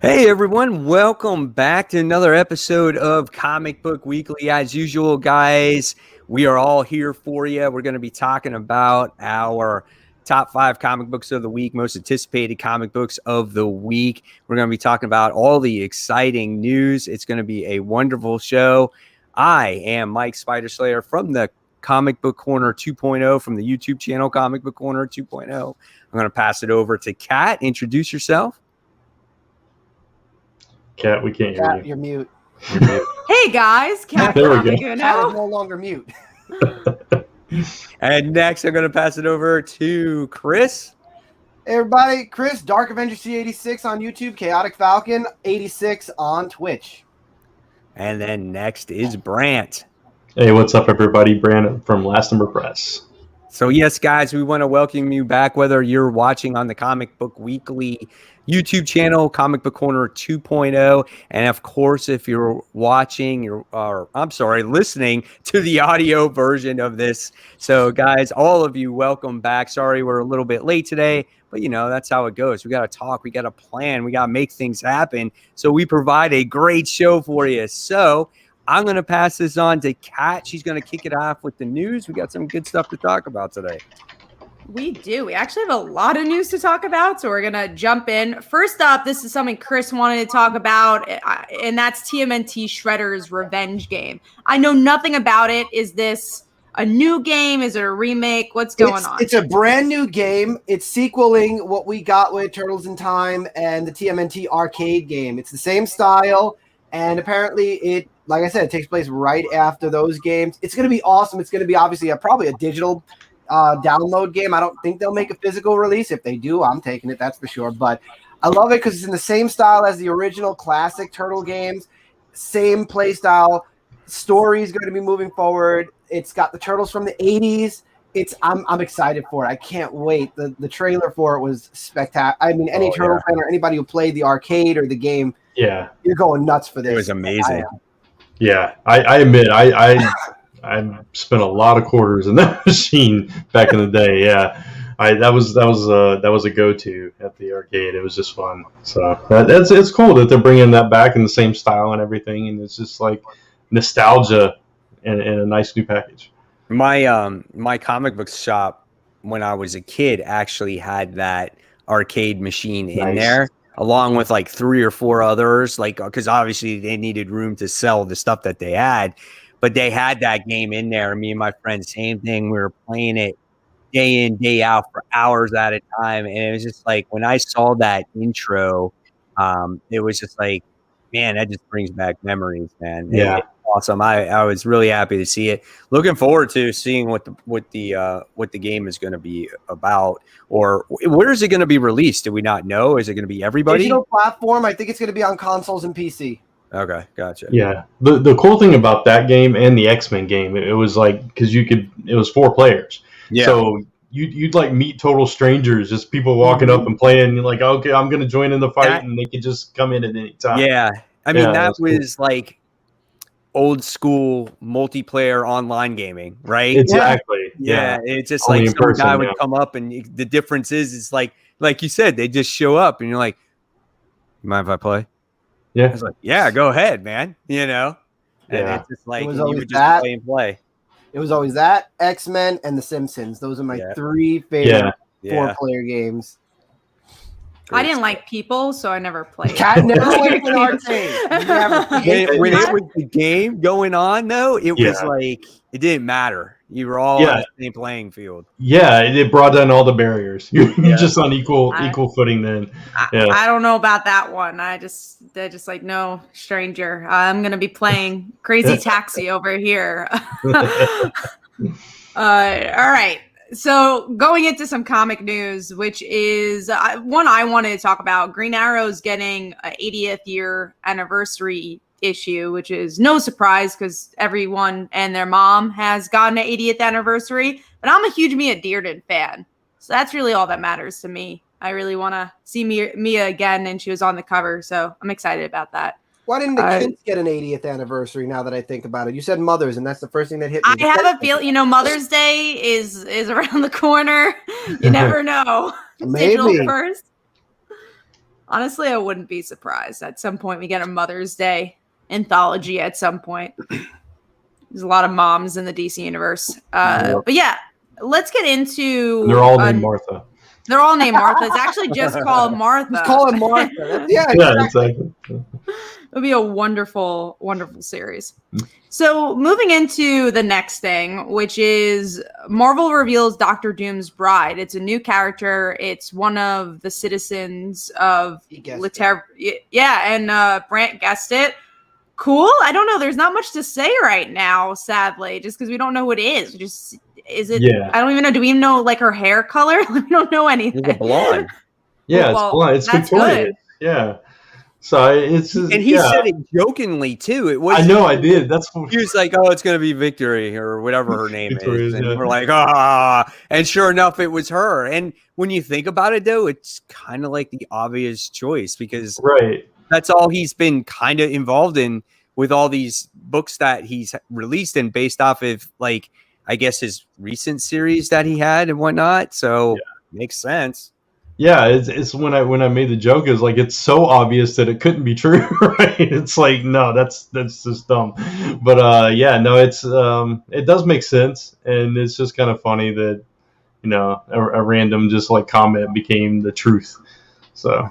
Hey everyone, welcome back to another episode of Comic Book Weekly. As usual, guys, we are all here for you. We're going to be talking about our top 5 comic books of the week, most anticipated comic books of the week. We're going to be talking about all the exciting news. It's going to be a wonderful show. I am Mike Spider Slayer from the Comic Book Corner 2.0, from the YouTube channel Comic Book Corner 2.0. I'm going to pass it over to Kat. Introduce yourself. Kat, we can't hear you. You're mute. You're mute. Hey guys, Kat There we from go. Kat is no longer mute. And next, I'm going to pass it over to Chris. Hey everybody, Chris, Dark Avenger C86 on YouTube, Chaotic Falcon 86 on Twitch. And then next is Brant. Hey, what's up, everybody? Brandon from Last Number Press. So yes, guys, we want to welcome you back, whether you're watching on the Comic Book Weekly YouTube channel, Comic Book Corner 2.0, and of course, if you're watching, listening to the audio version of this. So guys, all of you, welcome back. Sorry we're a little bit late today, but that's how it goes. We got to talk, we got to plan, we got to make things happen. So we provide a great show for you. So I'm going to pass this on to Kat. She's going to kick it off with the news. We got some good stuff to talk about today. We do. We actually have a lot of news to talk about, so we're going to jump in. First up, this is something Chris wanted to talk about, and that's TMNT Shredder's Revenge game. I know nothing about it. Is this a new game? Is it a remake? What's going on? It's a brand new game. It's sequeling what we got with Turtles in Time and the TMNT arcade game. It's the same style, and apparently it, like I said, it takes place right after those games. It's going to be awesome. It's going to be obviously probably a digital download game. I don't think they'll make a physical release. If they do, I'm taking it, that's for sure. But I love it because it's in the same style as the original classic Turtle games. Same play style. Story's going to be moving forward. It's got the Turtles from the 80s. I'm excited for it. I can't wait. The trailer for it was spectacular. I mean, any Turtle fan or anybody who played the arcade or the game, you're going nuts for this. It was amazing. I admit, I spent a lot of quarters in that machine back in the day. Yeah, that was a go-to at the arcade. It was just fun. So it's cool that they're bringing that back in the same style and everything, and it's just like nostalgia and a nice new package. My comic book shop when I was a kid actually had that arcade machine in there, along with like 3 or 4 others, like because obviously they needed room to sell the stuff that they had. But they had that game in there. Me and my friend, same thing. We were playing it day in, day out for hours at a time. And it was just like, when I saw that intro, it was just like, man, that just brings back memories, man. Yeah. It's awesome. I was really happy to see it. Looking forward to seeing what the game is going to be about, or where is it going to be released? Do we not know? Is it going to be everybody? Digital platform. I think it's going to be on consoles and PC. Okay, gotcha. Yeah, the cool thing about that game and the X-Men game, it was like because it was 4 players. Yeah. So you'd like meet total strangers, just people walking up and playing. And you're like, okay, I'm gonna join in the fight, and they could just come in at any time. Yeah, I mean that was cool. like old school multiplayer online gaming, right? Exactly. Yeah, it's just Only like some guy would come up, and the difference is, it's like you said, they just show up, and you're like, "You mind if I play?" Yeah, I was like, "Yeah, go ahead, man." And it's just like you would just play and play. It was always that, X-Men, and The Simpsons. Those are my 3 favorite 4-player games. I didn't like people, so I never played. Cat never went to an arcade. When it was the game going on, though, it was like it didn't matter. You were all on the same playing field. Yeah, it brought down all the barriers. You're just on equal footing then. I don't know about that one. They're just like, no, stranger. I'm gonna be playing Crazy Taxi over here. All right. So going into some comic news, which is one I wanted to talk about. Green Arrow's getting an 80th year anniversary issue, which is no surprise because everyone and their mom has gotten an 80th anniversary. But I'm a huge Mia Dearden fan, so that's really all that matters to me. I really want to see Mia again, and she was on the cover, so I'm excited about that. Why didn't the kids get an 80th anniversy now that I think about it? You said mothers, and that's the first thing that hit me. I have a feeling, Mother's Day is around the corner. You never know. Maybe. Digital first. Honestly, I wouldn't be surprised. At some point, we get a Mother's Day anthology at some point. There's a lot of moms in the DC universe. But yeah, let's get into... They're all named Martha. They're all named Martha. It's actually just called Martha. Just call him Martha. Yeah, exactly. It would be a wonderful, wonderful series. So moving into the next thing, which is Marvel reveals Doctor Doom's bride. It's a new character. It's one of the citizens of Liter. Yeah, and Brant guessed it. Cool. I don't know. There's not much to say right now, sadly, just because we don't know who it is. Is it? Yeah. I don't even know. Do we even know like her hair color? We don't know anything. It's a blonde. Yeah, it's blonde. It's Victorian. Good. Yeah. So it's just, and he said it jokingly too. It was. I know. I did. That's what he was like, "Oh, it's gonna be Victory or whatever her name is," and yeah. we're like, "Ah!" And sure enough, it was her. And when you think about it, though, it's kind of like the obvious choice because that's all he's been kind of involved in with all these books that he's released and based off of, like, I guess his recent series that he had and whatnot. So makes sense. Yeah, it's when I made the joke, is like it's so obvious that it couldn't be true, right? It's like, no, that's just dumb. But it's it does make sense, and it's just kind of funny that a random just like comment became the truth. So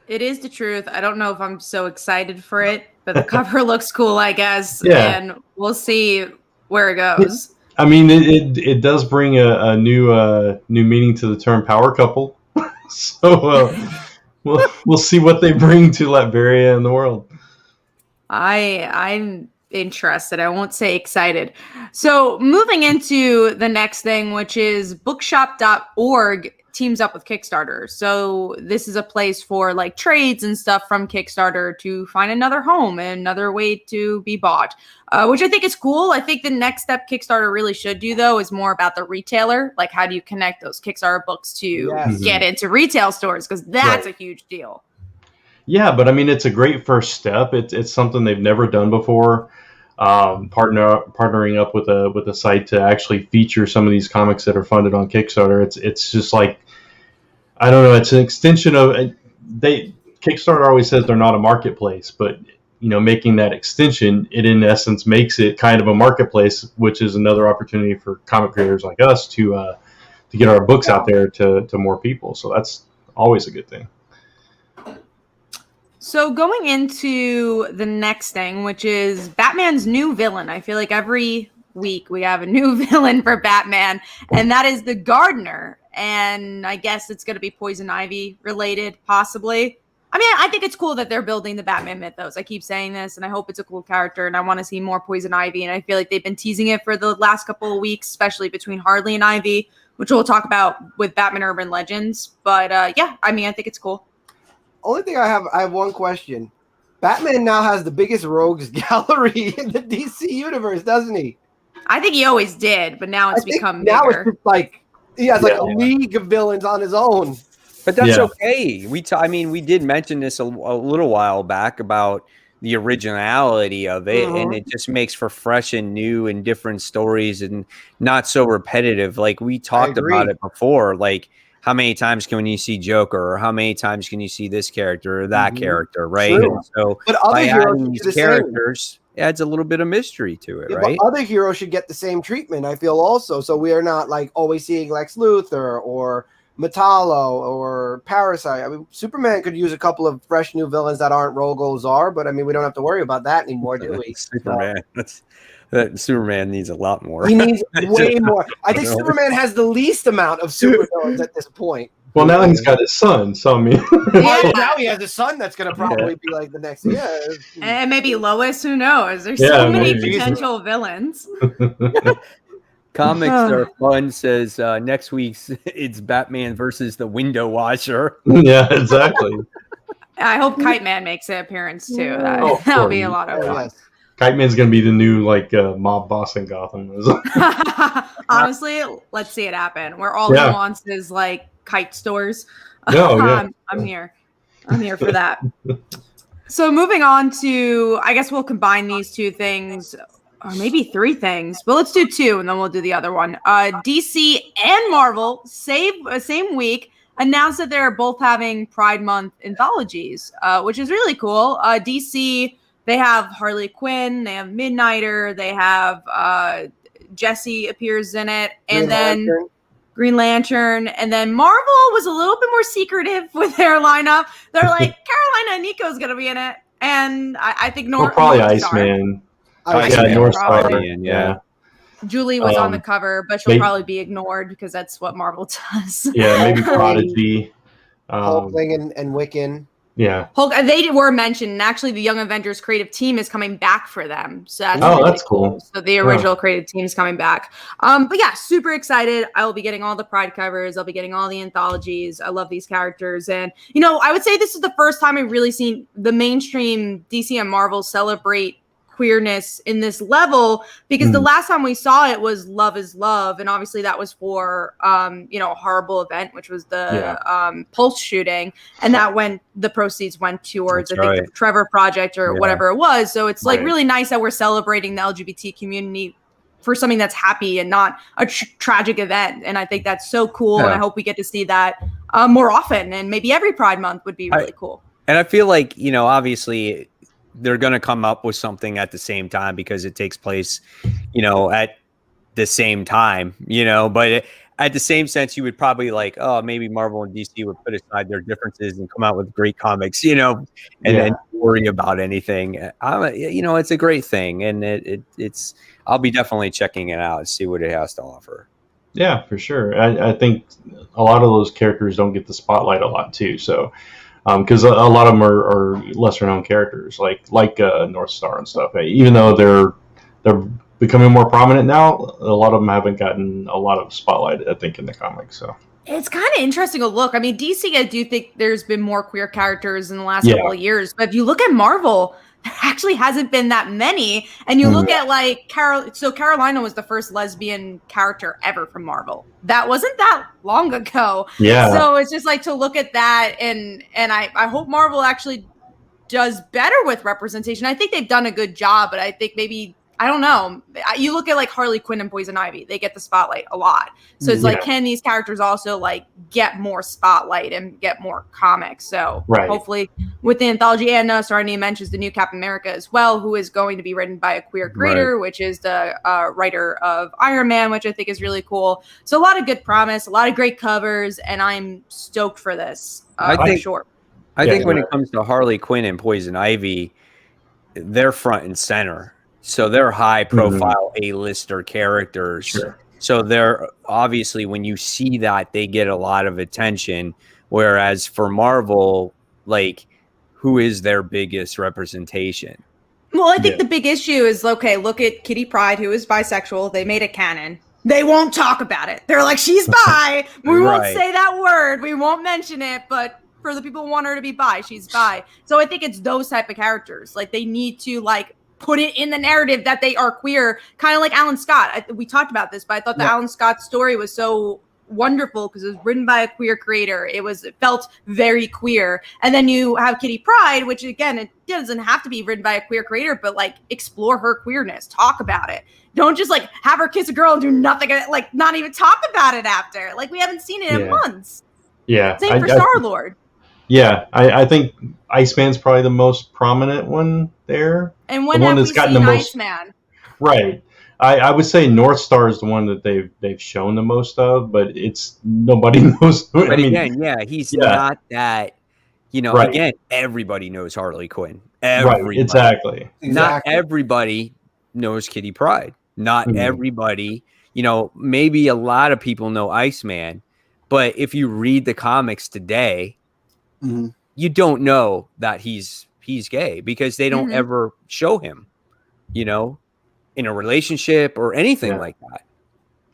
it is the truth. I don't know if I'm so excited for it, but the cover looks cool, I guess. Yeah. And we'll see where it goes. I mean, it does bring a new meaning to the term power couple. So we'll see what they bring to Latveria and the world. I'm interested. I won't say excited. So moving into the next thing, which is bookshop.org teams up with Kickstarter. So this is a place for like trades and stuff from Kickstarter to find another home and another way to be bought, which I think is cool. I think the next step Kickstarter really should do, though, is more about the retailer. Like, how do you connect those Kickstarter books to get into retail stores? Because that's a huge deal. Yeah, but I mean, it's a great first step. It's something they've never done before. Partnering up with a site to actually feature some of these comics that are funded on Kickstarter. It's just like, I don't know. It's an extension of Kickstarter always says they're not a marketplace, but making that extension, it in essence makes it kind of a marketplace, which is another opportunity for comic creators like us to get our books out there to more people. So that's always a good thing. So going into the next thing, which is Batman's new villain. I feel like every week we have a new villain for Batman, and that is the Gardener. And I guess it's going to be Poison Ivy related, possibly. I mean, I think it's cool that they're building the Batman mythos. I keep saying this, and I hope it's a cool character, and I want to see more Poison Ivy. And I feel like they've been teasing it for the last couple of weeks, especially between Harley and Ivy, which we'll talk about with Batman Urban Legends. But I mean, I think it's cool. Only thing I have one question. Batman now has the biggest rogues gallery in the DC universe, doesn't he? I think he always did, but now it's become bigger. Now it's like he has like a league of villains on his own. But that's okay. We did mention this a little while back about the originality of it, and it just makes for fresh and new and different stories and not so repetitive. Like we talked about it before, like how many times can you see Joker, or how many times can you see this character or that character, right? And so but other heroes these characters adds a little bit of mystery to it, right? But other heroes should get the same treatment, I feel, also. So we are not like always seeing Lex Luthor or Metallo or Parasite. I mean, Superman could use a couple of fresh new villains that aren't Rogol Czar, but I mean, we don't have to worry about that anymore, do we? Superman. Superman needs a lot more. He needs way more. I think Superman has the least amount of supervillains at this point. Well, now he's got his son, so I mean, now he has a son that's going to probably be like the next. And maybe Lois. Who knows? There's so many potential villains. Comics are fun. Says next week's it's Batman versus the Window Washer. Yeah, exactly. I hope Kite Man makes an appearance too. That'll be a lot of fun. Yes. Kite Man's gonna be the new mob boss in Gotham. Honestly, let's see it happen. Where all he wants is like kite stores. I'm here for that. So moving on to, I guess we'll combine these two things, or maybe three things. But let's do two, and then we'll do the other one. DC and Marvel same week announced that they're both having Pride Month anthologies, which is really cool. DC, they have Harley Quinn, they have Midnighter, they have Jesse appears in it, and then Green Lantern, and then Marvel was a little bit more secretive with their lineup. They're like, Carolina and Nico's going to be in it, and I think probably Iceman. North Star. Yeah. Julie was on the cover, but she'll probably be ignored because that's what Marvel does. Yeah, maybe Prodigy. Hulkling and Wiccan. Yeah. Hulk, they were mentioned, and actually the Young Avengers creative team is coming back for them. So that's that's cool. So the original creative team is coming back. But yeah, super excited. I will be getting all the Pride covers. I'll be getting all the anthologies. I love these characters. And, I would say this is the first time I've really seen the mainstream DC and Marvel celebrate queerness in this level, because the last time we saw it was Love is Love, and obviously that was for a horrible event, which was the Pulse shooting, and the proceeds went towards the Trevor Project or whatever it was. So it's like really nice that we're celebrating the LGBT community for something that's happy and not a tragic event, and I think that's so cool. And I hope we get to see that more often, and maybe every Pride Month would be really cool. And I feel like obviously they're going to come up with something at the same time because it takes place, at the same time, but at the same sense, you would probably maybe Marvel and DC would put aside their differences and come out with great comics, and then worry about anything. It's a great thing. And it's, I'll be definitely checking it out and see what it has to offer. Yeah, for sure. I think a lot of those characters don't get the spotlight a lot too. So, because a lot of them are lesser known characters, like North Star and stuff. Even though they're becoming more prominent now, a lot of them haven't gotten a lot of spotlight, I think, in the comics. So it's kind of interesting to look. I mean, DC, I do think there's been more queer characters in the last couple of years, but if you look at Marvel, there actually hasn't been that many. And you look at Carolina was the first lesbian character ever from Marvel. That wasn't that long ago. Yeah. So it's just to look at that, and I hope Marvel actually does better with representation. I think they've done a good job, but I think maybe, I don't know. You look at Harley Quinn and Poison Ivy, they get the spotlight a lot. So it's can these characters also get more spotlight and get more comics? So hopefully with the anthology, and Sarnia mentions the new Captain America as well, who is going to be written by a queer creator, which is the writer of Iron Man, which I think is really cool. So a lot of good promise, a lot of great covers, and I'm stoked for this. I think when it comes to Harley Quinn and Poison Ivy, they're front and center. So they're high-profile A-lister characters. Sure. So they're obviously, when you see that, they get a lot of attention. Whereas for Marvel, who is their biggest representation? Well, I think the big issue is, look at Kitty Pryde, who is bisexual. They made it canon. They won't talk about it. They're like, she's bi. We won't say that word. We won't mention it. But for the people who want her to be bi, she's bi. So I think it's those type of characters. They need to, put it in the narrative that they are queer, kind of like Alan Scott. We talked about this, but I thought the Alan Scott story was so wonderful because it was written by a queer creator. It felt very queer. And then you have Kitty Pryde, which again, it doesn't have to be written by a queer creator, but explore her queerness, talk about it. Don't just have her kiss a girl and do nothing, not even talk about it after. We haven't seen it in months. Yeah. Same for Star-Lord. Yeah, I think Iceman's probably the most prominent one there. And when have we seen Iceman? Right. I would say North Star is the one that they've shown the most of, but it's nobody knows. But he's not that. Again, everybody knows Harley Quinn. Everybody. Right, exactly. Not everybody knows Kitty Pryde. Not everybody. Maybe a lot of people know Iceman, but if you read the comics today, you don't know that he's gay because they don't ever show him, in a relationship or anything like that.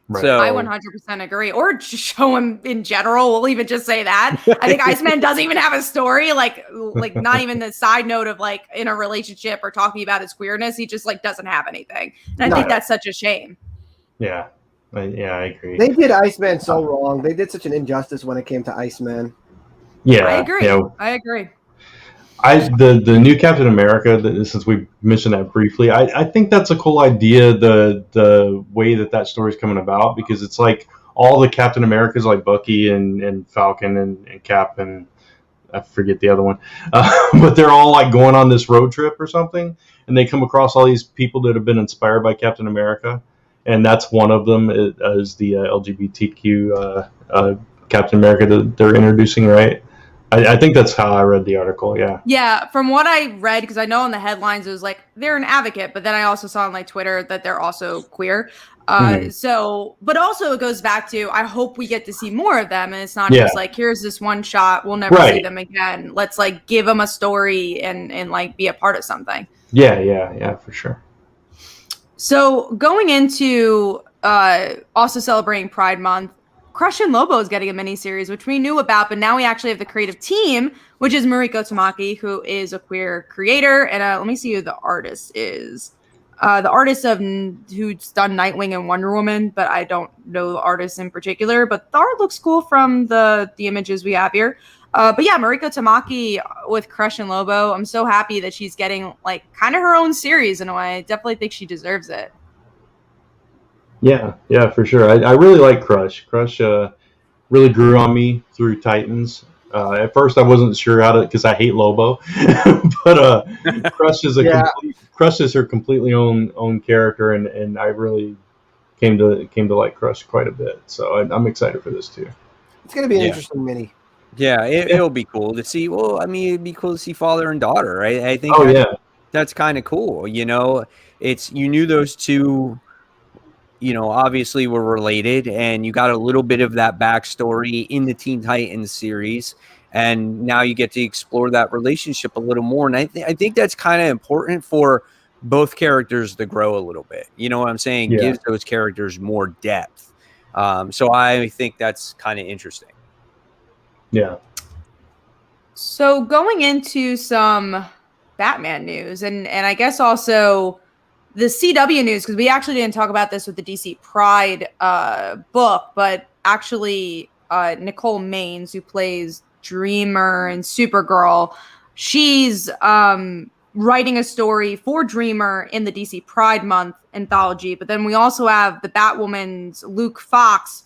Right. So I 100% agree. Or just show him in general. We'll even just say that. I think Iceman doesn't even have a story, not even the side note of in a relationship or talking about his queerness. He just doesn't have anything. And I think that's such a shame. Yeah. I agree. They did Iceman so wrong. They did such an injustice when it came to Iceman. Yeah, I agree. I agree. The new Captain America, since we mentioned that briefly, I think that's a cool idea. The way that story's coming about, because it's all the Captain Americas like Bucky and Falcon and Cap and I forget the other one, but they're all like going on this road trip or something, and they come across all these people that have been inspired by Captain America, and that's one of them is the LGBTQ Captain America that they're introducing, right? I think that's how I read the article. Yeah. Yeah, from what I read, because I know in the headlines it was like they're an advocate, but then I also saw on like Twitter that they're also queer. So, but also it goes back to I hope we get to see more of them, and it's not just like here's this one shot, we'll never see them again. Let's like give them a story and like be a part of something. Yeah, for sure. So going into also celebrating Pride Month, Crush and Lobo is getting a miniseries, which we knew about, but now we actually have the creative team, which is Mariko Tamaki, who is a queer creator. And let me see who the artist is. The artist who's done Nightwing and Wonder Woman, but I don't know the artist in particular. But the art looks cool from the images we have here. But yeah, Mariko Tamaki with Crush and Lobo. I'm so happy that she's getting like kind of her own series in a way. I definitely think she deserves it. Yeah, for sure. I really like Crush. Crush really grew on me through Titans. At first, I wasn't sure how to because I hate Lobo, but Crush is Crush is her completely own character, and I really came to like Crush quite a bit. So I'm excited for this too. It's going to be an interesting mini. Yeah, it'll be cool to see. Well, I mean, it'd be cool to see father and daughter, right? I think. That's kind of cool. You know, you knew those two. You know, obviously were related, and you got a little bit of that backstory in the Teen Titans series, and now you get to explore that relationship a little more. And I think that's kind of important for both characters to grow a little bit. You know what I'm saying? Yeah. Gives those characters more depth. So I think that's kind of interesting. Yeah. So going into some Batman news, and I guess also the CW news, because we actually didn't talk about this with the DC Pride book, but actually Nicole Maines, who plays Dreamer and Supergirl, she's writing a story for Dreamer in the DC Pride Month anthology. But then we also have the Batwoman's Luke Fox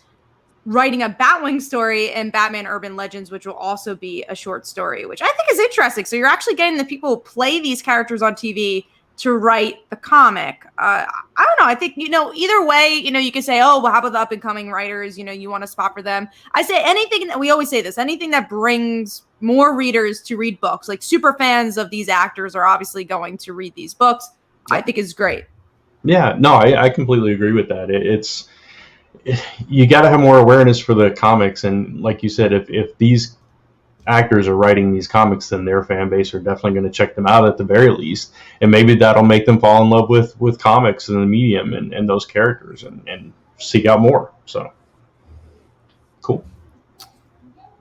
writing a Batwing story in Batman Urban Legends, which will also be a short story, which I think is interesting. So you're actually getting the people who play these characters on TV to write the comic. I don't know. I think, either way, you can say, oh, well, how about the up and coming writers? You want a spot for them. I say anything that we always say this, anything that brings more readers to read books, like super fans of these actors are obviously going to read these books. I think is great. Yeah, no, I completely agree with that. You got to have more awareness for the comics. And like you said, if these actors are writing these comics, then their fan base are definitely going to check them out at the very least, and maybe that'll make them fall in love with comics and the medium and those characters and seek out more. So cool.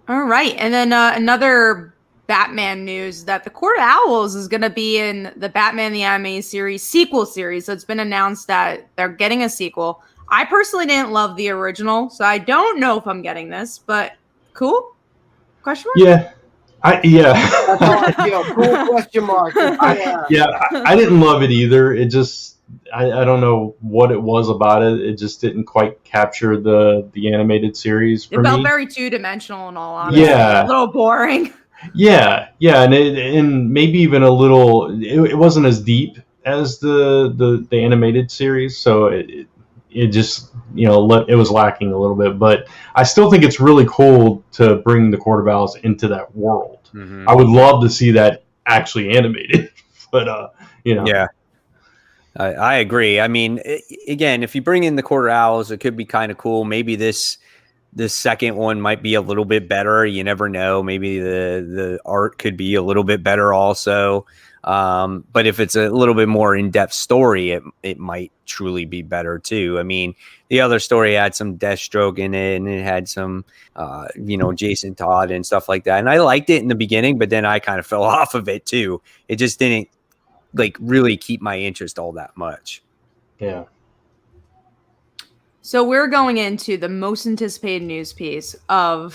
All right, and then another Batman news that the Court of Owls is going to be in the Batman the Animated Series sequel series. So it's been announced that they're getting a sequel. I personally didn't love the original, so I don't know if I'm getting this, but cool. Question mark? Yeah. That's how I feel. Cool question mark. I didn't love it either. It just I don't know what it was about it. It just didn't quite capture the animated series for me. It felt very two-dimensional in all honesty. Yeah. A little boring. Yeah, and maybe even a little. It wasn't as deep as the animated series, so it just it was lacking a little bit. But I still think it's really cool to bring the Court of Owls into that world. Mm-hmm. I would love to see that actually animated, but Yeah, I agree. I mean, again, if you bring in the Court of Owls, it could be kind of cool. Maybe this second one might be a little bit better. You never know. Maybe the art could be a little bit better also. But if it's a little bit more in-depth story, it might truly be better too. I mean, the other story had some Deathstroke in it, and it had some, Jason Todd and stuff like that. And I liked it in the beginning, but then I kind of fell off of it too. It just didn't really keep my interest all that much. Yeah. So we're going into the most anticipated news piece of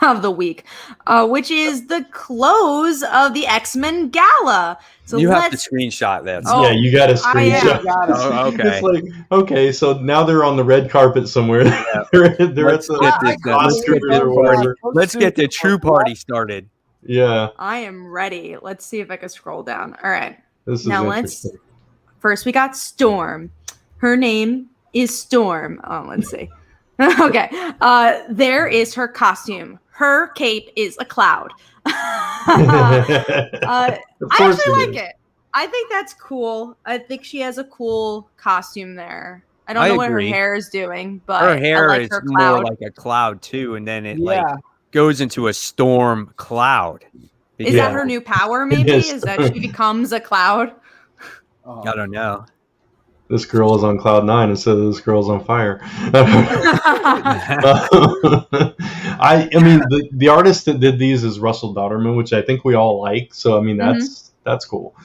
of the week, which is the close of the X-Men Gala. So You have to screenshot that. Oh, yeah, you got to I am. screenshot. Oh, okay. It's like, okay, so now they're on the red carpet somewhere. Yeah. they're Let's at get the this done. Oscars or whatever. Let's get the true party started. Yeah, I am ready. Let's see if I can scroll down. All right. this is Now interesting. First we got Storm. Her name is Storm. Oh, let's see. Okay. There is her costume. Her cape is a cloud. I actually like it. I think that's cool. I think she has a cool costume there. I don't know what her hair is doing, but Her hair I like is her more cloud. like a cloud too, and then it Yeah. like goes into a storm cloud. Is that her new power? Maybe Yes. is that she becomes a cloud? Oh. I don't know. This girl is on cloud 9 instead of this girl's on fire. I mean, the artist that did these is Russell Dauterman, which I think we all like. So I mean, that's cool.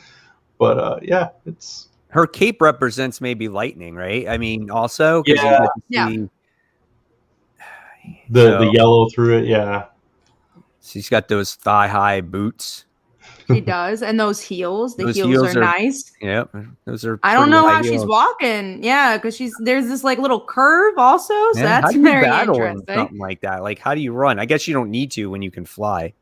But yeah, it's Her cape represents maybe lightning, right? I mean, also 'cause you Yeah. get to see- the yellow through it. Yeah, she's got those thigh-high boots. She does, and those heels. The Those heels heels are are- nice. Yep, those are. I don't pretty know high how she's heels. walking. Yeah, because there's this like little curve also, so Man, how that's do you very battle in interesting. something like that? Like, how do you run? I guess you don't need to when you can fly.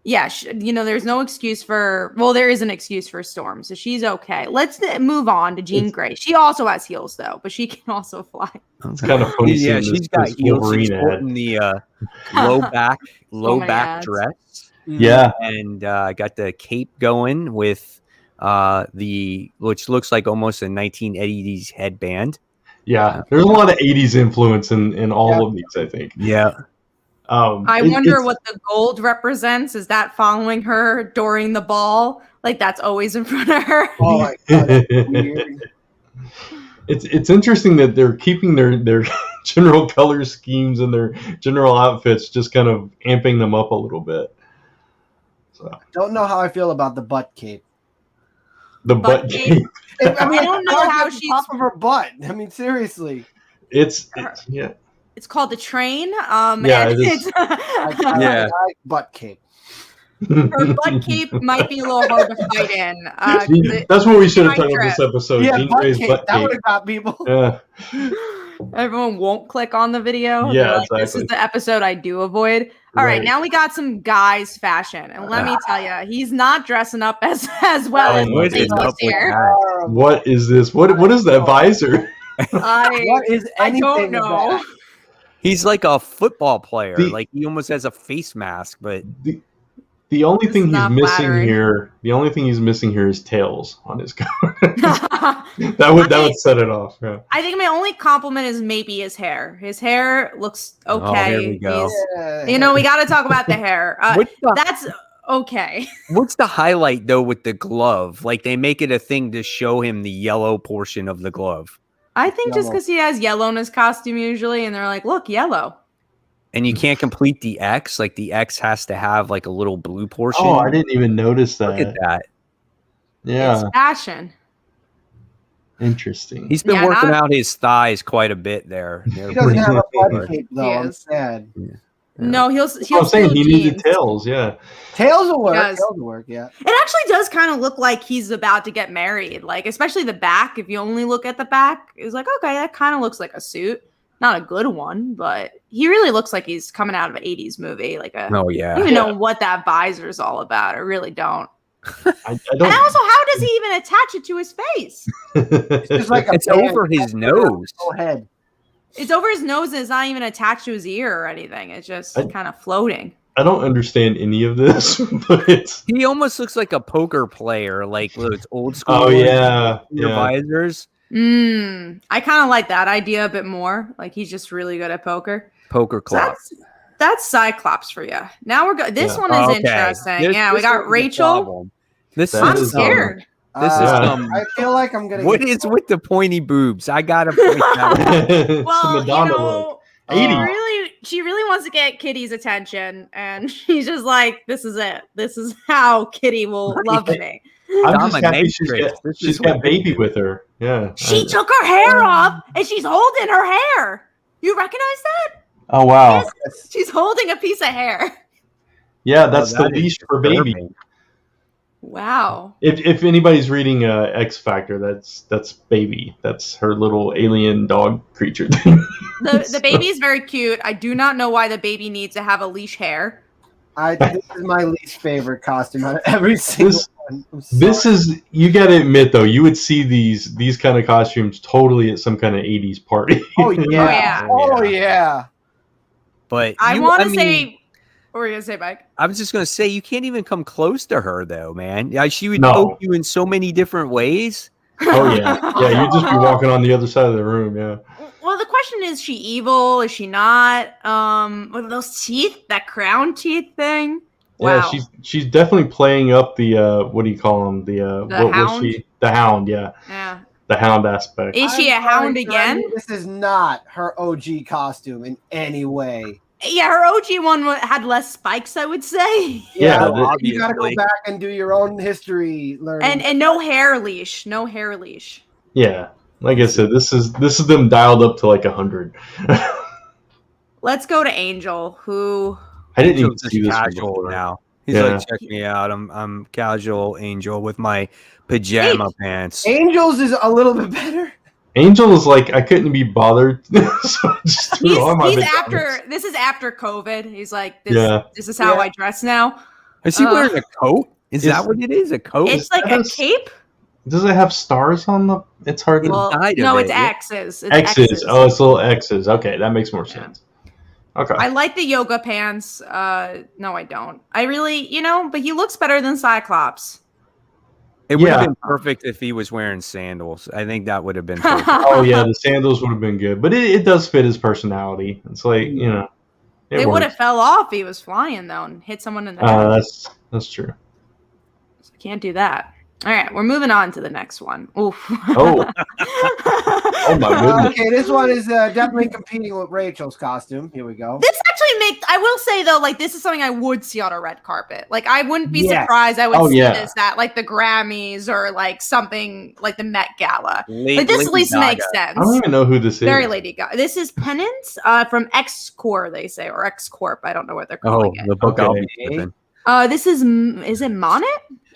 Yeah, there's no excuse for. Well, there is an excuse for Storm, so she's okay. Let's move on to Jean Grey. She also has heels though, but she can also fly. it's kind of funny. Yeah, seeing she's got this heels. Wolverine She's ad. sporting the low back many ads. dress, Yeah, and got the cape going with the which looks like almost a 1980s headband. yeah. There's a lot of '80s influence in all of these. I think. Yeah, I wonder what the gold represents. Is that following her during the ball? Like that's always in front of her. Oh my god, that's weird. It's interesting that they're keeping their general color schemes and their general outfits, just kind of amping them up a little bit. So Don't know how I feel about the butt cape. the But butt cape- cape. I mean, I don't know it's how at the she's- top of her butt. I mean, seriously. It's yeah. It's called the train. Yeah, and it is. Yeah. I like butt cape. Her butt cape might be a little hard to fight in. That's what we should have Mic titled this episode. Yeah, Jean butt Grey's cape. butt That would cape. have got people. Yeah. Everyone won't click on the video. Yeah, They're like, This is exactly. the episode I do avoid. All right, Right. now we got some guys' fashion, and let me tell you, he's not dressing up as well Oh as my what is goodness. up with here. that? What is this? What is that visor? What is I anything don't with know. that? He's like a football player. The- Like he almost has a face mask, but The only This thing is he's not missing flattering. here. The only thing he's missing here is tails on his coat. I that would set it off. Yeah. think my only compliment is maybe his hair. His hair looks okay. here we go. He's- we got to talk about the hair. That's okay. What's the highlight though with the glove? Like they make it a thing to show him the yellow portion of the glove, I think just Yellow. because he has yellow in his costume usually, and they're like, look, yellow. and you can't complete the X. Like the X has to have like a little blue portion. Oh, I didn't even notice that. Look at that. Yeah, It's fashion. interesting. He's been Yeah, working not- out his thighs quite a bit there. They're He doesn't pretty have a good. butt cape though. He I'm is. sad. No, he'll I'm saying steal he needed jeans. tails. Yeah. Tails will work. Does. Tails will work. Yeah. It actually does kind of look like he's about to get married. Like, especially the back. If you only look at the back, it's like, okay, that kind of looks like a suit. Not a good one, but he really looks like he's coming out of an 80s movie. Like a, Oh I yeah. don't even know what that visor is all about. I really don't. I And don't. also, how does he even attach it to his face? It's just like a It's band over his on your nose. whole head. It's over his nose and it's not even attached to his ear or anything. It's just I- kind of floating. I don't understand any of this, but it's. He almost looks like a poker player, like those old school. Oh yeah, your yeah. visors. I kind of like that idea a bit more. Like he's just really good at poker. Poker So clock. that's Cyclops for you. Now we're good. This Yeah. one is Oh, okay. interesting. This- Yeah, we this got one's the Rachel. problem. This That I'm is, scared. This is Yeah. I feel like I'm gonna. What get is with the pointy boobs? I gotta point that out. It's Well, the Madonna you look. know, 80s. she really wants to get Kitty's attention, and she's just like, "This is it. This is how Kitty will love me." I'm just happy she's Dominatrix. got, This she's is got what- baby with her. Yeah. She took her hair off, and she's holding her hair. You recognize that? Oh wow. She's holding a piece of hair. Yeah, that's the that is leash for baby. disturbing. Wow. If anybody's reading X Factor, that's baby. That's her little alien dog creature thing. The baby is very cute. I do not know why the baby needs to have a leash hair. This is my least favorite costume out of every single one. This is, you got to admit though, you would see these kind of costumes totally at some kind of 80s party. Oh yeah. yeah. Oh yeah. But I want to say, what were you gonna say, Mike? I was just gonna say you can't even come close to her though, man. Yeah, she would No. poke you in so many different ways. Oh yeah, yeah. You'd just be walking on the other side of the room. Yeah. Well, the question is she evil? Is she not? With those teeth, that crown teeth thing. Wow. Yeah, she's definitely playing up the what do you call them? The what hound? was she? The hound. Yeah. Yeah. The hound aspect. Is she a hound again? This is not her OG costume in any way. Yeah, her OG one had less spikes, I would say. Yeah, you got to go back and do your own history learning. And no hair leash. No hair leash. Yeah. Like I said, this is them dialed up to like 100. Let's go to Angel, who I didn't even Angel's see this one casual before. now. He's Yeah. like, check me out. I'm casual Angel with my pajama pants. Angels is a little bit better. Angel is like, I couldn't be bothered, so I just threw on my he's pajamas. this is after COVID. He's like, Yeah. this is how I dress now. Is he wearing a coat? Is It's- that what it is? A coat? It's like a cape. Does it have stars on the? It's hard to. Well, side of no, it, it's yeah. X's. It's X's. Oh, it's little X's. Okay, that makes more sense. Okay. I like the yoga pants. No, I don't. I really, but he looks better than Cyclops. It would have Yeah. been perfect if he was wearing sandals. I think that would have been perfect. Oh yeah, the sandals would have been good, but it does fit his personality. It's like it They would have works. fell off. He was flying though and hit someone in the head. That's true. So can't do that. All right, we're moving on to the next one. Oof. Oh, oh my goodness. Okay, this one is definitely competing with Rachel's costume. Here we go. This actually makes. I will say though, like this is something I would see on a red carpet. Like I wouldn't be Yes. surprised. I would Oh, see yeah. this at like the Grammys or like something like the Met Gala. Late- Like this Lady at least Gaga. makes sense. I don't even know who this is. Very Lady Gaga. This is Penance from X Corp, they say, or X Corp. I don't know what they're Oh, calling the book I'll be Okay. flipping. it. This is it Monet?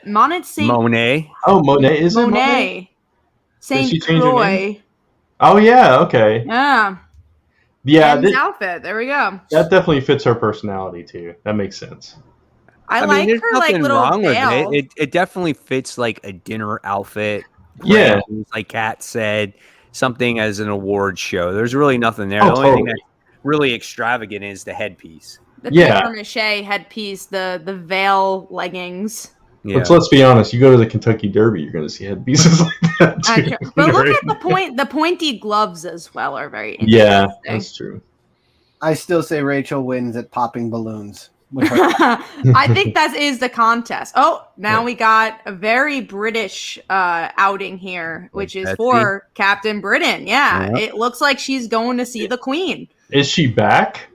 Monet Saint Monet. Oh, Monet. Is it Monet? Monet. Saint she change her Croix. name? Oh yeah. Okay. Yeah. Yeah. Ben's outfit. There we go. That definitely fits her personality too. That makes sense. I mean, like there's her like nothing little wrong veil. with it. It definitely fits like a dinner outfit. Yeah. Brands, like Kat said, something as an award show. There's really nothing there. Oh, The only thing totally. that's really extravagant is the headpiece. The Yeah. paper mache headpiece, the veil leggings. Yeah. But let's be honest. You go to the Kentucky Derby, you're going to see headpieces like that too. But look at the pointy gloves as well are very interesting. Yeah, that's true. I still say Rachel wins at popping balloons. With her. I think that is the contest. Oh, now we got a very British outing here, which is Betsy. for Captain Britain. Yeah, Yeah. it looks like she's going to see the Queen. Is she back?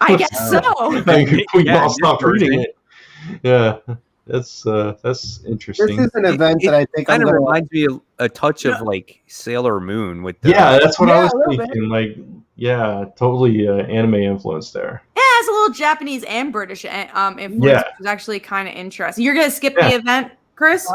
I guess so. I think we Yeah, all stopped you're reading right. it. Yeah, that's This interesting. is an event that I think I'm kind of gonna reminds me of a touch of like Sailor Moon with the Yeah, that's what I Yeah, was a little thinking. Like, yeah, totally anime influence there. Yeah, it's a little Japanese and British influence, Yeah. which is actually kind of interesting. You're gonna skip Yeah. the event, Chris?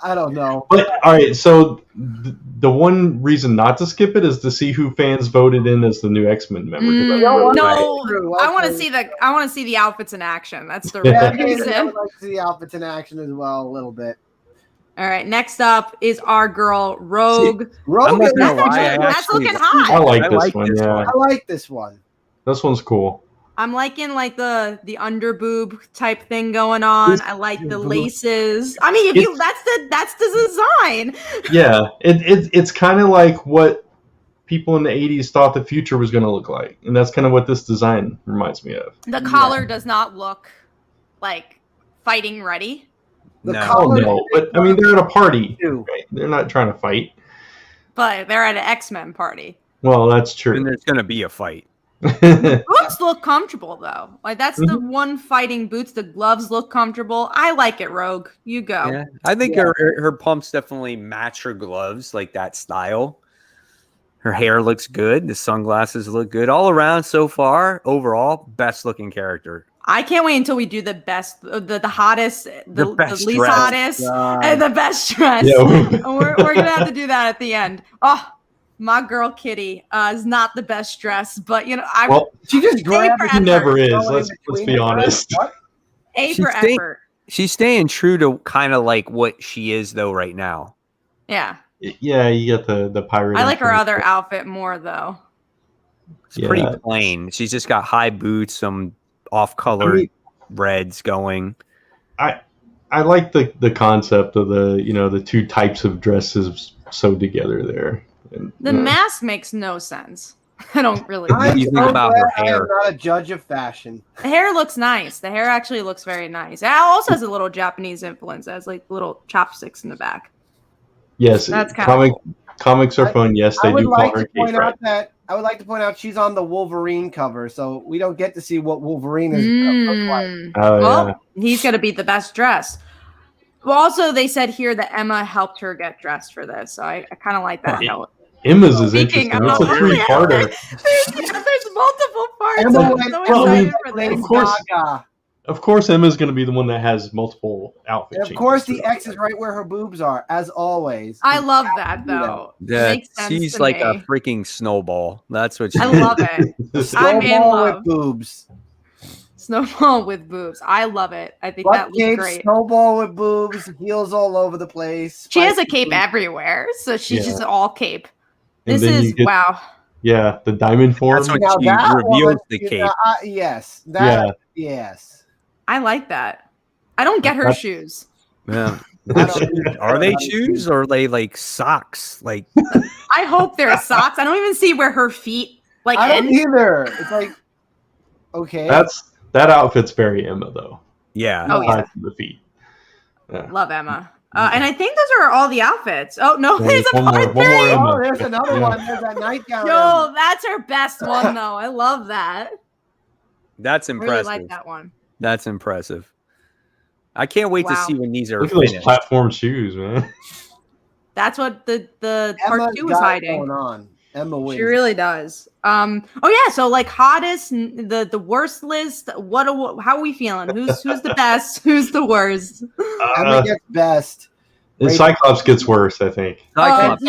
I don't know. But all right, so the one reason not to skip it is to see who fans voted in as the new X-Men member. 'cause I know what? No, True, I want to okay. see the outfits in action. That's the Yeah. I reason. would like to see the outfits in action as well a little bit. All right, next up is our girl Rogue. I'm Rogue, not gonna That's, lie, actually, I that's actually- looking I hot. like I this like one. this Yeah, one. I like this one. this one's cool. I'm liking like the under boob type thing going on. This- I like the laces. I mean, if you that's the design. Yeah, it's kind of like what people in the '80s thought the future was going to look like, and that's kind of what this design reminds me of. The collar does not look like fighting ready. The No. Oh color- no, but I mean they're at a party. Too. Right? They're not trying to fight. But they're at an X-Men party. Well, that's and true. there's gonna be a fight. Boots look comfortable though. Like that's the one fighting boots. The gloves look comfortable. I like it, Rogue. You go. Yeah, I think Yeah. her pumps definitely match her gloves, like that style. Her hair looks good. The sunglasses look good. All around so far, overall, best looking character. I can't wait until we do the best, the hottest, the best least dressed. hottest, and the best dress. Yeah. we're gonna have to do that at the end. Oh, my girl Kitty is not the best dress, but She just grabbed. He never is. Throw it in Let's between be her honest. breasts. What? A for effort. She's staying true to kind of like what she is though right now. Yeah. Yeah, you got the pirate. I like her other outfit more though. It's pretty plain. She's just got high boots, some off-colored reds going. I like the concept of the two types of dresses sewed together there. And, The mask makes no sense. I don't really. What do you think about her I am hair? not a judge of fashion. The hair looks nice. The hair actually looks very nice. It also has a little Japanese influence. It has like little chopsticks in the back. Yes, That's kind of cool. Comics are fun. Yes, they do call her Kate Pratt. I would like to point out she's on the Wolverine cover, so we don't get to see what Wolverine is look like. Oh, he's gonna be the best dressed. Well, also they said here that Emma helped her get dressed for this, so I kind of like that. Emma's is interesting. It's a three-parter. There's multiple parts. Emma Of course, Emma's going to be the one that has multiple outfits. Of course, the X is right where her boobs are, as always. I love that, though. Yeah, Makes sense she's to like me. a freaking snowball. That's what she I love it. I'm in Snowball love. with boobs. Snowball with boobs. I love it. I think that looks great. Snowball with boobs, heels all over the place. She has a cape everywhere, so she's just all cape. And This then is wow. Yeah, the diamond form. That's when she reveals the cape. Yes. Yes. I like that. I don't get her shoes. Yeah. Are they shoes or are they like socks? Like I hope they're socks. I don't even see where her feet I don't end. either. It's like okay. That outfit's very Emma though. Yeah. Oh yeah. The feet. Yeah. Love Emma. And I think those are all the outfits. Oh no, there's a one more part 3. Emma. Oh, there's another one. There's that nightgown. Yo, that's her best one though. I love that. That's I really impressive. like that one. That's impressive. I can't wait to see when these are Look at those finished. platform shoes, man. That's what the Emma's part 2 is got it hiding. going on. Emma wins. She really does. Oh yeah, so like hottest, the worst list. How are we feeling? Who's the best? Who's the worst? Emma gets best. And Cyclops gets worse, I think. Cyclops.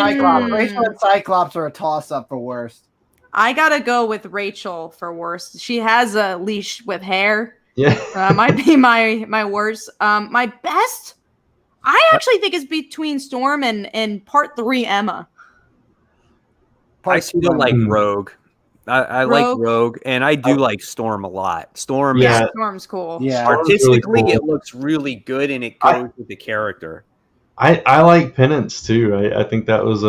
Rachel and Cyclops are a toss-up for worst. I gotta go with Rachel for worst. She has a leash with hair. Yeah. Might be my worst. My best, I actually think is between Storm and part 3 Emma. I still like Rogue. I like Rogue, and I do like Storm a lot. Storm, Yeah. Storm's cool. Yeah. artistically, really cool. it looks really good, and it goes with the character. I like Penance too. I think that was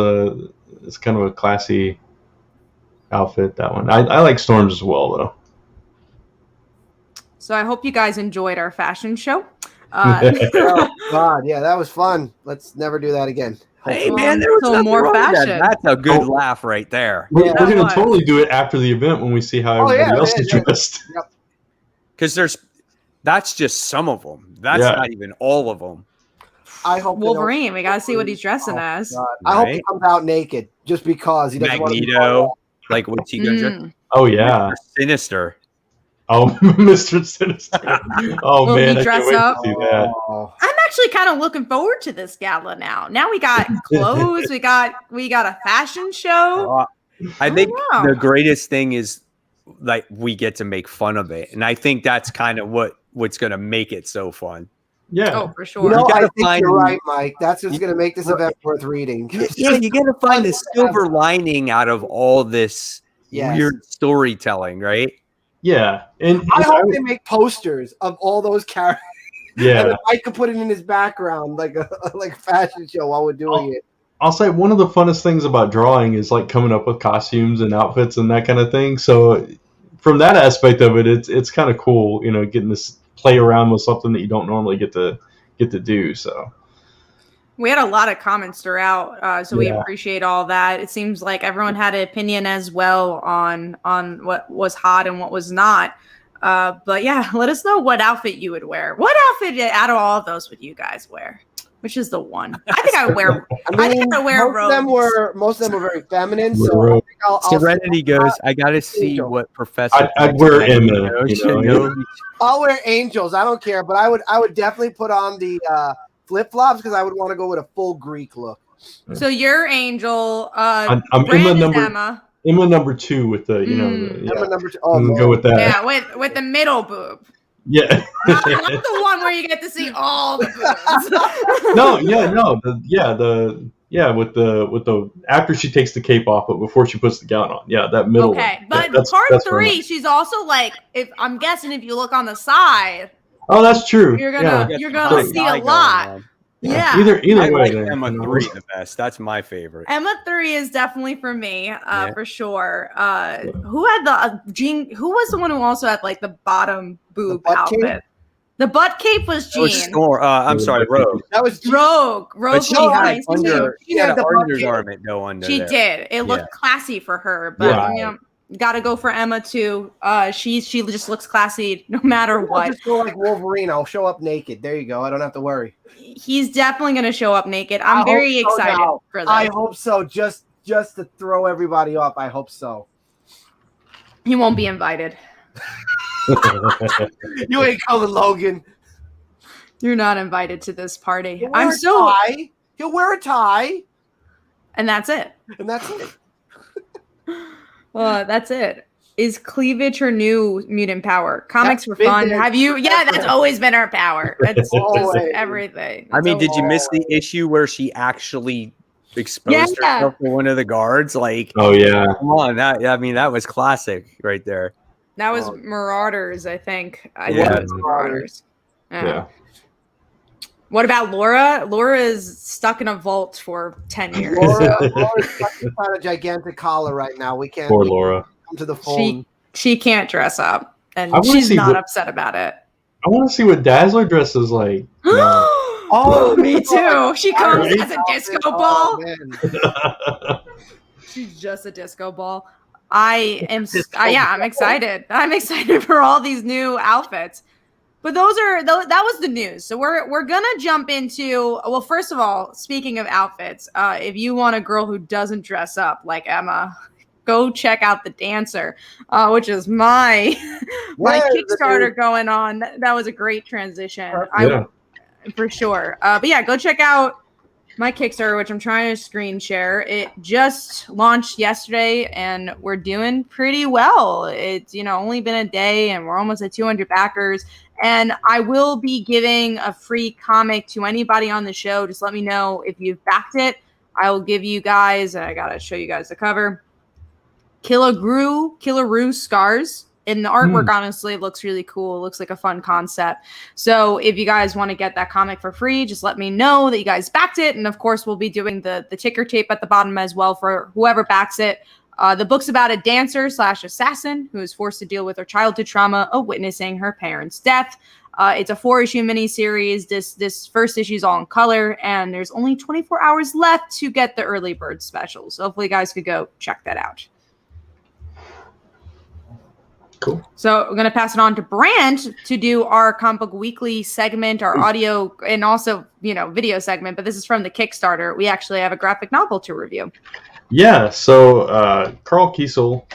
it's kind of a classy outfit, that one. I like Storms as well though. So I hope you guys enjoyed our fashion show. Oh God, yeah, that was fun. Let's never do that again. Hey man, there was So nothing more wrong with that. fashion. That's a good laugh right there. We're Yeah. going That to totally do it after the event when we see how everybody else is dressed. Because that's just some of them. That's not even all of them. I hope Wolverine, we gotta see what he's dressing as. God. I hope he comes out naked just because he doesn't Magneto, like what's he gonna do? Oh yeah. Sinister. Oh, Mr. Sinister. Oh Will man, he I dress can't wait up? to see that. I'm actually kind of looking forward to this gala now. Now we got clothes, we got a fashion show. I think wow. the greatest thing is like we get to make fun of it, and I think that's kind of what's gonna make it so fun. Yeah. Oh, for sure. You know, You I gotta think find- you're right, Mike. That's what's going to make this event worth reading. Yeah, you got to find the silver lining out of all this Yes. weird storytelling, right? Yeah. And I hope they make posters of all those characters. And yeah. then Mike could put it in his background like a fashion show while we're doing it. I'll say one of the funnest things about drawing is like coming up with costumes and outfits and that kind of thing. So from that aspect of it, it's kind of cool, getting this play around with something that you don't normally get to do. So We had a lot of comments throughout, so we Yeah. appreciate all that. It seems like everyone had an opinion as well on what was hot and what was not. But yeah, let us know what outfit you would wear. What outfit out of all of those would you guys wear? Which is the one? I think I wear. I mean, think I wear most of them were very feminine. Wear So I robes. think I'll Serenity goes. I got to see Angel. what Professor. I'd wear Serenity Emma, goes, you know? I'll wear angels. I don't care, but I would definitely put on the flip flops because I would want to go with a full Greek look. So you're Angel. I'm Brand Emma is number Emma. number 2 with the Emma number 2. Oh, go with that. Yeah, with the middle boob. Yeah. Not the one where you get to see all the boobs. With the after she takes the cape off, but before she puts the gown on. Yeah, that middle one. Okay, but that's part where 3, she's also like, if I'm guessing, if you look on the side, Oh, that's true. you're gonna see a lot. Yeah. Either I way, like then, Emma you know. 3 the best. That's my favorite. Emma 3 is definitely for me, for sure. Who had the Jean? Who was the one who also had like the bottom boob outfit? cape? The butt cape was That was Jean. I'm sorry, Rogue. That was Rogue But she was had nice too. she had had an the butt cape. undergarment though under She there. did. It looked classy for her, but Yeah. you know, got to go for Emma too. She just looks classy no matter I'll what. just go like Wolverine. I'll show up naked. There you go. I don't have to worry. He's definitely going to show up naked. I I'm very hope so excited now. for this. I hope so. Just to throw everybody off. I hope so. He won't be invited. You ain't coming, Logan. You're not invited to this party. He'll wear a tie. He'll wear a tie, and that's it. and that's it. That's it. Is cleavage her new mutant power? Comics were That's fun. been- Have you? Yeah, that's always been her power. That's just Always. everything. I mean, That's did you miss the issue where she actually exposed Yeah. herself to one of the guards? Like, Oh yeah. come on, that was classic right there. That was Marauders, I think. I Yeah. think it was Marauders. Yeah. What about Laura? Laura is stuck in a vault for 10 years. Laura's got a gigantic collar right now. We can't Poor Laura. come to the phone. She can't dress up, and I wanna she's see not what- upset about it. I want to see what Dazzler dresses like. Oh, me too. She comes Right? as a disco Oh, ball. man. She's just a disco ball. I'm excited. I'm excited for all these new outfits. But that was the news. So we're gonna jump into, well, first of all, speaking of outfits, if you want a girl who doesn't dress up like Emma, go check out The Dancer, which is my Kickstarter going on. That was a great transition. For sure. But yeah, go check out my Kickstarter, which I'm trying to screen share. It just launched yesterday, and we're doing pretty well. It's only been a day, and we're almost at 200 backers. And I will be giving a free comic to anybody on the show. Just let me know if you've backed it. I will give you guys, I gotta show you guys the cover, Killaroo Scars. And the artwork, honestly, looks really cool. It looks like a fun concept. So if you guys want to get that comic for free, just let me know that you guys backed it. And of course, we'll be doing the ticker tape at the bottom as well for whoever backs it. The book's about a dancer/assassin who is forced to deal with her childhood trauma of witnessing her parents' death. It's a 4-issue miniseries. This first issue is all in color, and there's only 24 hours left to get the early bird special. So hopefully you guys could go check that out. Cool. So we're going to pass it on to Brand to do our Comic Book Weekly segment, our audio and also, video segment. But this is from the Kickstarter. We actually have a graphic novel to review. Yeah, so Carl Kiesel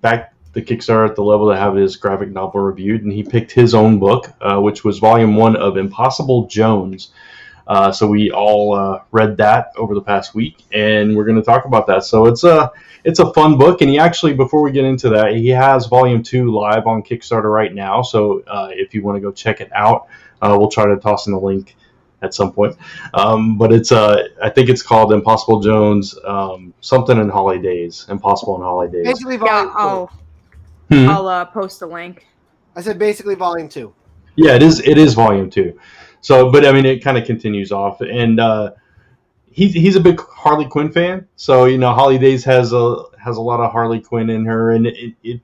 backed the Kickstarter at the level to have his graphic novel reviewed, and he picked his own book, which was Volume 1 of Impossible Jones. So we all read that over the past week, and we're going to talk about that. So it's a fun book, and he actually, before we get into that, he has Volume 2 live on Kickstarter right now. So if you want to go check it out, we'll try to toss in the link at some point. But it's I think it's called Impossible Jones, something in Holidays, Impossible in Holidays. Basically, volume 2. I'll post the link. I said basically volume 2. Yeah, it is Volume 2. So, but I mean, it kind of continues off, and he's a big Harley Quinn fan. So Holidays has a lot of Harley Quinn in her, and it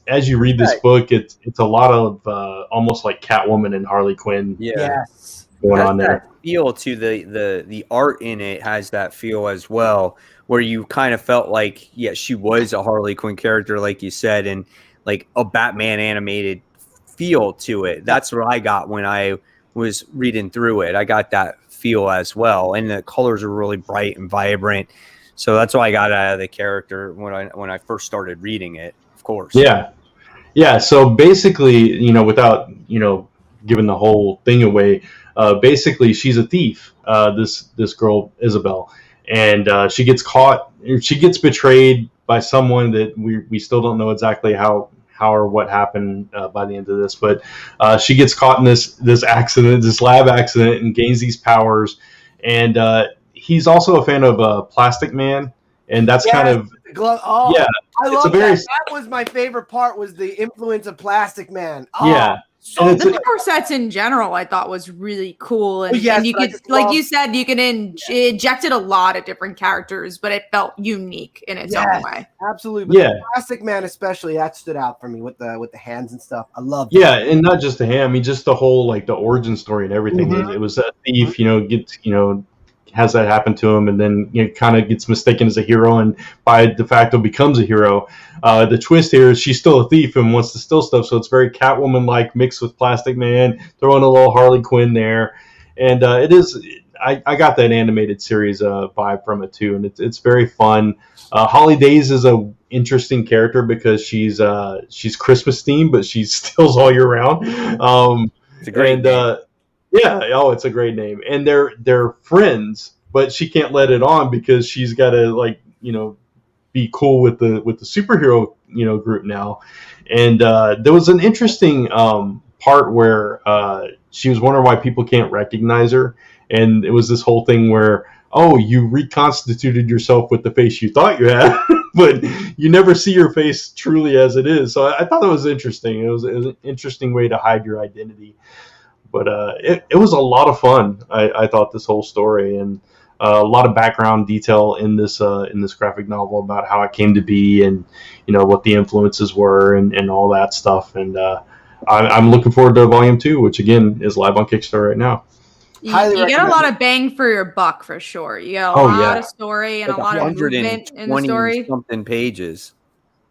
as you read this book, it's a lot of almost like Catwoman and Harley Quinn. Yeah. Yes. Going on there. That feel to the art in it has that feel as well, where you kind of felt like, she was a Harley Quinn character, like you said, and like a Batman animated feel to it. That's what I got when I was reading through it. I got that feel as well, and the colors are really bright and vibrant. So that's what I got out of the character when I first started reading it. Of course. Yeah. So basically, without giving the whole thing away, basically she's a thief. This girl Isabel, and she gets caught. She gets betrayed by someone that we still don't know exactly how or what happened by the end of this, but she gets caught in this accident, this lab accident, and gains these powers. And he's also a fan of Plastic Man, and that's kind of I love that. That was my favorite part. Was the influence of Plastic Man. So the power sets in general, I thought was really cool, and you could, like you said, you could injected a lot of different characters, but it felt unique in its own way. Absolutely, but the Plastic Man especially, that stood out for me with the hands and stuff. I love that. Yeah, and not just the hand. I mean, just the whole the origin story and everything. Mm-hmm. It was a thief, gets has that happen to him, and then kind of gets mistaken as a hero, and by de facto becomes a hero. The twist here is she's still a thief and wants to steal stuff, so it's very Catwoman-like mixed with Plastic Man, throwing a little Harley Quinn there, and it is. I got that animated series vibe from it too, and it's very fun. Holly Days is a interesting character because she's Christmas themed, but she steals all year round. It's a great name. It's a great name. And they're friends, but she can't let it on because she's got to be cool with the superhero group now. And there was an interesting part where she was wondering why people can't recognize her, and it was this whole thing where you reconstituted yourself with the face you thought you had, but you never see your face truly as it is. So I thought that was interesting. It was an interesting way to hide your identity. But it was a lot of fun. I thought this whole story, and a lot of background detail in this graphic novel about how it came to be, and what the influences were, and all that stuff. And I'm looking forward to Volume 2, which again is live on Kickstarter right now. You get a lot of bang for your buck for sure. You get a lot of story and a lot of movement in the story. Something pages.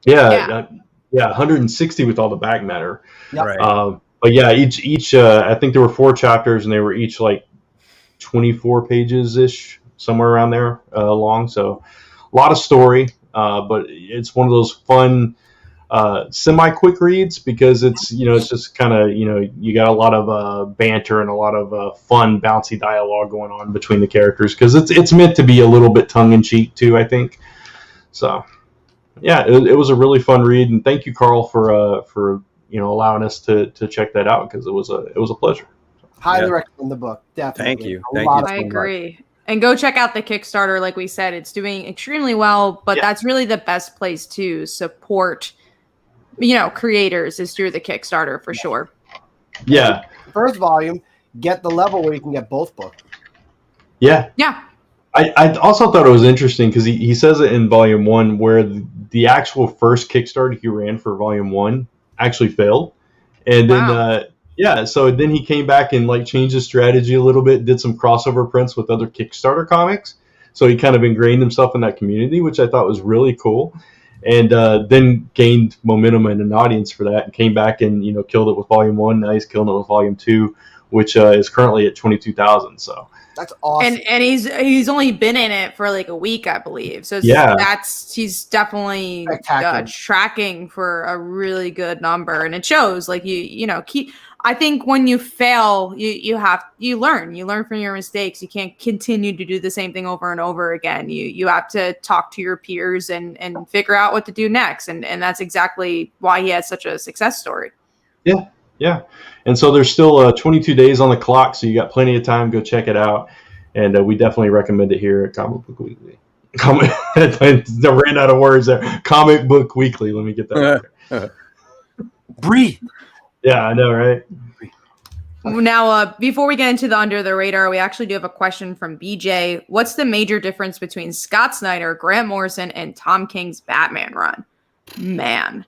Yeah, 160 with all the back matter. Yep. Right. But yeah, each I think there were 4 chapters, and they were each 24 pages ish, somewhere around there long. So a lot of story, but it's one of those fun semi-quick reads because it's it's just kind of you got a lot of banter and a lot of fun bouncy dialogue going on between the characters because it's meant to be a little bit tongue-in-cheek too, I think. So yeah, it was a really fun read, and thank you, Carl, for allowing us to check that out because it was a pleasure. Highly recommend the book. Definitely. Thank you. I agree. And go check out the Kickstarter. Like we said, it's doing extremely well, but that's really the best place to support, creators is through the Kickstarter for sure. Yeah. First volume, get the level where you can get both books. Yeah. Yeah. I also thought it was interesting because he says it in Volume 1 where the actual first Kickstarter he ran for Volume 1 actually failed, and then so then he came back and changed his strategy a little bit, did some crossover prints with other Kickstarter comics, so he kind of ingrained himself in that community, which I thought was really cool, and then gained momentum and an audience for that, and came back and killed it with Volume 1. Now he's killing it with Volume 2, which is currently at 22,000. So that's awesome. And he's only been in it for a week, I believe. So he's definitely tracking for a really good number, and it shows. I think when you fail, you learn from your mistakes. You can't continue to do the same thing over and over again. You have to talk to your peers and figure out what to do next. And that's exactly why he has such a success story. Yeah. Yeah. And so there's still 22 days on the clock, so you got plenty of time. Go check it out. And we definitely recommend it here at Comic Book Weekly. I ran out of words there. Comic Book Weekly. Let me get that. Breathe. Yeah, I know, right? Now, before we get into the under the radar, we actually do have a question from BJ. What's the major difference between Scott Snyder, Grant Morrison, and Tom King's Batman run? Man.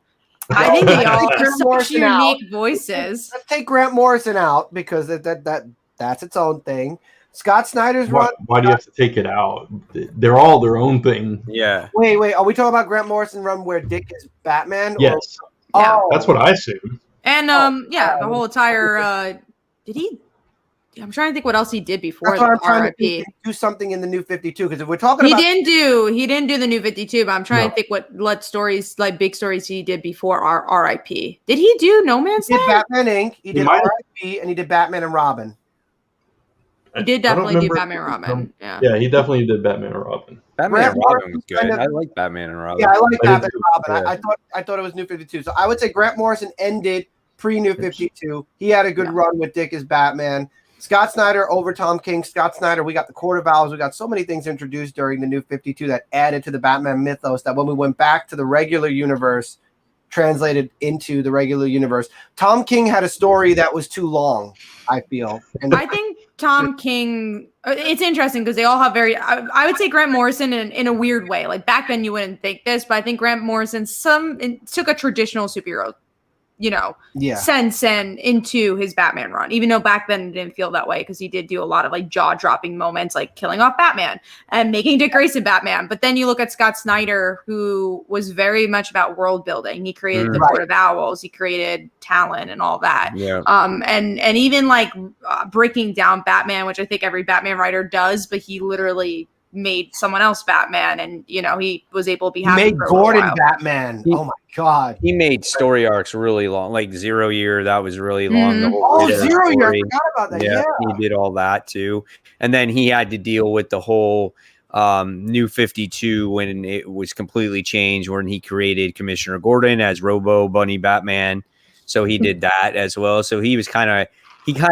I think they all have such unique voices. Let's take Grant Morrison out because that's its own thing. Scott Snyder's run. Why do you have to take it out? They're all their own thing. Yeah. Wait. Are we talking about Grant Morrison run where Dick is Batman? Yes. Oh, that's what I assume. And the whole entire. Did he? I'm trying to think what else he did before That's what I'm trying RIP. to do something in the New 52 because if we're talking He about didn't do the New 52, but I'm trying to think what stories, like big stories, he did before our RIP. Did he do No Man's he did Land? Batman Inc. He did RIP and he did Batman and Robin. He did definitely do Batman and Robin. Yeah, he definitely did Batman and Robin. Batman and Robin was good. I like Batman and Robin. Yeah, I like Batman and Robin. I thought it was New 52. So I would say Grant Morrison ended pre-New 52. He had a good run with Dick as Batman. Scott Snyder over Tom King. Scott Snyder, we got the Court of Owls. We got so many things introduced during the New 52 that added to the Batman mythos that when we went back to the regular universe, translated into the regular universe. Tom King had a story that was too long, I feel. And I think Tom King, it's interesting because they all have I would say Grant Morrison in a weird way. Like back then you wouldn't think this, but I think Grant Morrison took a traditional superhero sense and into his Batman run, even though back then it didn't feel that way because he did do a lot of like jaw-dropping moments like killing off Batman and making Dick Grayson Batman. But then you look at Scott Snyder, who was very much about world building. He created the Court of Owls, he created Talon and all that. And even like breaking down Batman, which I think every Batman writer does, but he literally made someone else Batman, and he was able to be happy. He made Gordon Batman. Oh my god! He made story arcs really long, like 0 Year. That was really long. The whole 0 Year. I forgot about that. Yeah, he did all that too, and then he had to deal with the whole New 52 when it was completely changed. When he created Commissioner Gordon as Robo Bunny Batman, so he did that as well. So he kind of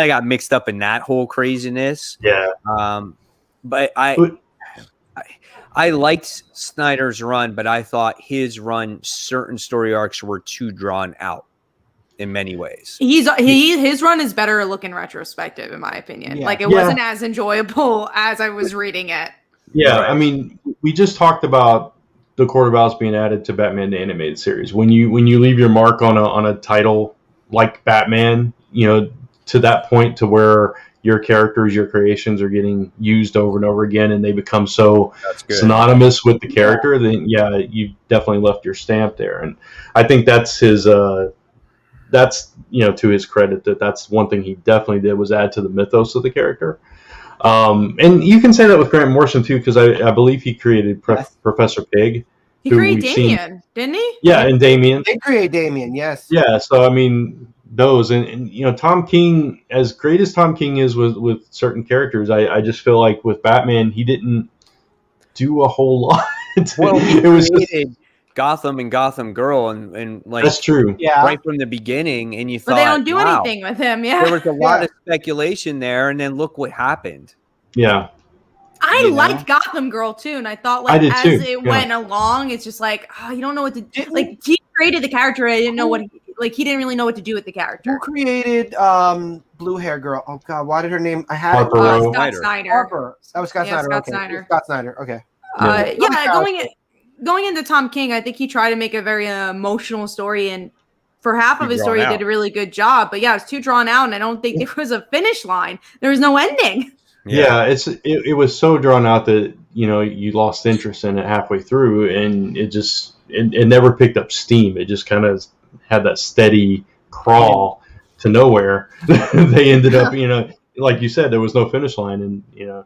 got mixed up in that whole craziness. Yeah. But I liked Snyder's run, but I thought his run, certain story arcs were too drawn out in many ways. His run is better looking retrospective, in my opinion. Yeah. Like it wasn't as enjoyable as I was reading it. Yeah, I mean, we just talked about the Court of Owls being added to Batman the Animated Series. When you leave your mark on a title like Batman, to that point to where your characters, your creations are getting used over and over again, and they become so synonymous with the character, then you definitely left your stamp there. And I think that's his, to his credit, that's one thing he definitely did was add to the mythos of the character. And you can say that with Grant Morrison too, because I believe he created Professor Pig. He created Damian, didn't he? Yeah, and Damian. They create Damian, yes. Yeah, so I mean, those and Tom King, as great as Tom King is with certain characters, I just feel like with Batman he didn't do a whole lot. Well, it was Gotham and Gotham Girl and like that's true. Yeah, right from the beginning, and you thought, but they don't do anything with him. Yeah, there was a lot of speculation there, and then look what happened. Yeah. I liked Gotham Girl too, and I thought like as it went along, it's just like you don't know what to do. Like he created the character, I didn't know what. He didn't really know what to do with the character. Who created blue hair girl? Oh god, why did her name? I had Scott Snyder. Harper. That was Scott Snyder. Scott Snyder. Scott Snyder. Okay. Going into Tom King, I think he tried to make a very emotional story, and for half of his story, he did a really good job. But it was too drawn out, and I don't think there was a finish line. There was no ending. Yeah, it was so drawn out that you lost interest in it halfway through, and it never picked up steam. It just kind of had that steady crawl to nowhere. They ended up, like you said, there was no finish line, and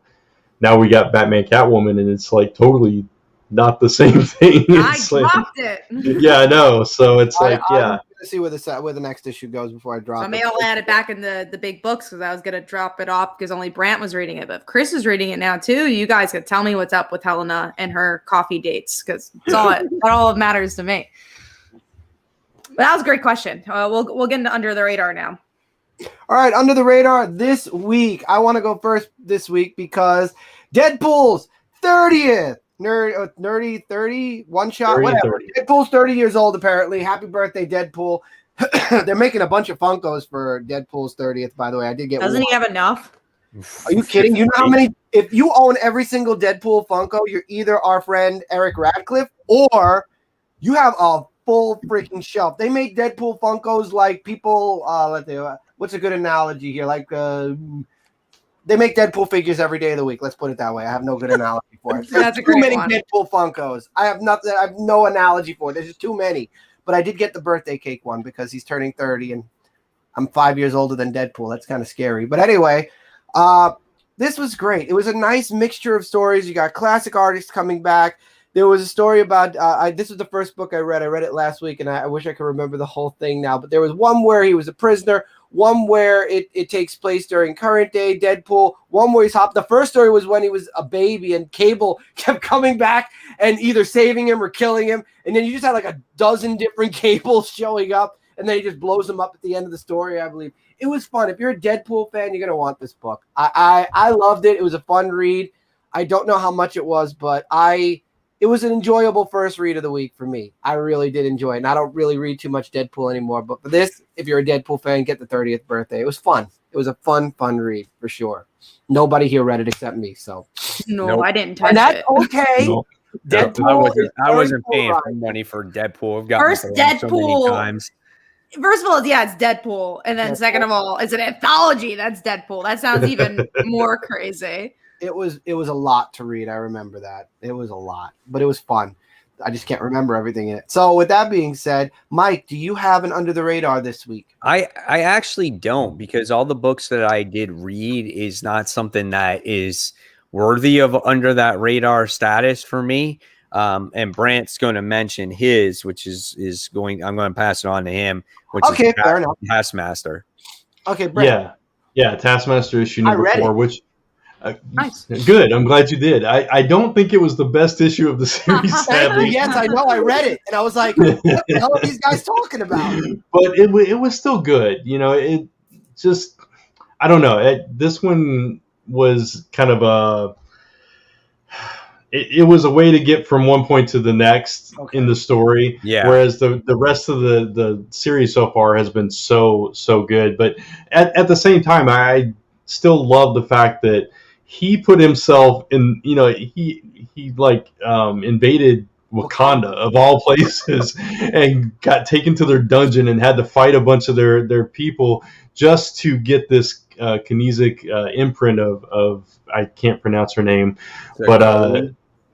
now we got Batman Catwoman, and it's like totally not the same thing. I dropped it. Yeah, I know. So it's I'm gonna see where the next issue goes before I drop it. I may all add it back in the big books because I was gonna drop it off because only Brant was reading it, but if Chris is reading it now too, you guys can tell me what's up with Helena and her coffee dates because that's all that matters to me. But that was a great question. We'll get into Under the Radar now. All right, Under the Radar this week. I want to go first this week because Deadpool's 30th. Nerdy 30, one shot, whatever. 30. Deadpool's 30 years old, apparently. Happy birthday, Deadpool. They're making a bunch of Funkos for Deadpool's 30th, by the way. I did get Doesn't he have enough? Are you kidding? You know how many? If you own every single Deadpool Funko, you're either our friend Eric Radcliffe or you have a full freaking shelf. They make Deadpool Funkos like people, what's a good analogy here? Like, they make Deadpool figures every day of the week. Let's put it that way. I have no good analogy for it. That's a great too many one. Deadpool Funkos. I have no analogy for it. There's just too many. But I did get the birthday cake one because he's turning 30 and I'm 5 years older than Deadpool. That's kind of scary. But anyway, This was great. It was a nice mixture of stories. You got classic artists coming back. There was a story about this was the first book I read. I read it last week, and I wish I could remember the whole thing now. But there was one where he was a prisoner, one where it takes place during current day Deadpool, one where he's hopped. The first story was when he was a baby, and Cable kept coming back and either saving him or killing him. And then you just had like a dozen different Cables showing up, and then he just blows them up at the end of the story, I believe. It was fun. If you're a Deadpool fan, you're going to want this book. I loved it. It was a fun read. I don't know how much it was, but it was an enjoyable first read of the week for me. I really did enjoy it. And I don't really read too much Deadpool anymore. But for this, if you're a Deadpool fan, get the 30th birthday. It was fun. It was a fun read for sure. Nobody here read it except me. So no, I didn't touch and that's it. okay. No. Deadpool. I wasn't paying for money for Deadpool. I've gotten First so many Deadpool. times. First of all, yeah, it's Deadpool. And then second of all, it's an anthology. That's Deadpool. That sounds even more crazy. It was a lot to read. I remember that. It was a lot, but it was fun. I just can't remember everything in it. So with that being said, Mike, do you have an under the radar this week? I actually don't, because all the books that I did read is not something that is worthy of under that radar status for me. And Brant's going to mention his, which is going. I'm going to pass it on to him. Which okay, is fair enough. Taskmaster. Okay, Brant. Yeah. Taskmaster issue number 4, which. Nice. Good. I'm glad you did. I don't think it was the best issue of the series, sadly. Yes, I know. I read it, and I was like, "What the hell are these guys talking about?" But it was still good. You know, it just I don't know. This one was kind of a. It was a way to get from one point to the next in the story. Yeah. Whereas the rest of the series so far has been so good. But at the same time, I still love the fact that he put himself in. You know, he invaded Wakanda of all places and got taken to their dungeon and had to fight a bunch of their people just to get this Kinesic imprint of I can't pronounce her name, but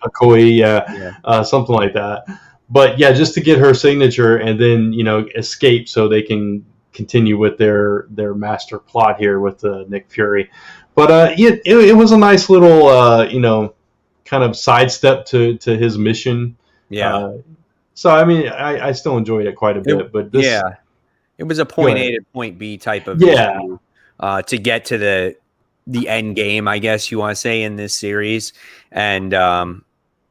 Akoi, something like that. But yeah, just to get her signature and then escape so they can continue with their master plot here with Nick Fury. But it was a nice little kind of sidestep to his mission. Yeah. So I mean, I still enjoyed it quite a bit. But this, it was a point A to point B type of issue, to get to the end game, I guess you want to say, in this series. And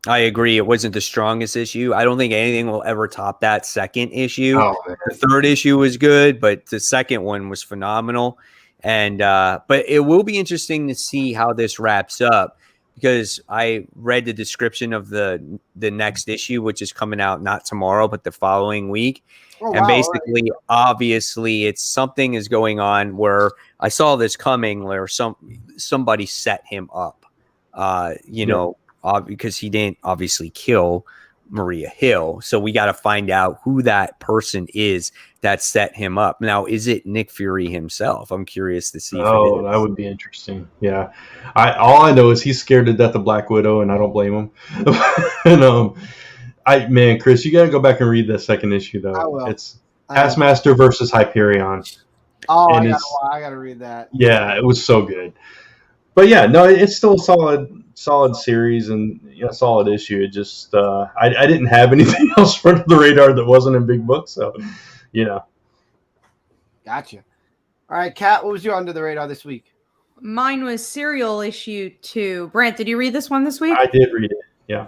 I agree, it wasn't the strongest issue. I don't think anything will ever top that second issue. The third issue was good, but the second one was phenomenal. And but it will be interesting to see how this wraps up, because I read the description of the next issue, which is coming out not tomorrow, but the following week. And basically, obviously, it's something is going on where I saw this coming, where somebody set him up, because he didn't obviously kill Maria Hill. So we got to find out who that person is that set him up. Now, is it Nick Fury himself? I'm curious to see. Oh, that would be interesting. Yeah. All I know is he's scared to death of Black Widow, and I don't blame him. And Chris, you got to go back and read the second issue, though. I will. It's Taskmaster versus Hyperion. Oh, I got to read that. Yeah, it was so good. But yeah, no, it's still a solid series and solid issue. It just I didn't have anything else under the radar that wasn't in big books, so Gotcha. All right, Kat, what was your under the radar this week? Mine was Serial issue 2. Brant, did you read this one this week? I did read it. Yeah.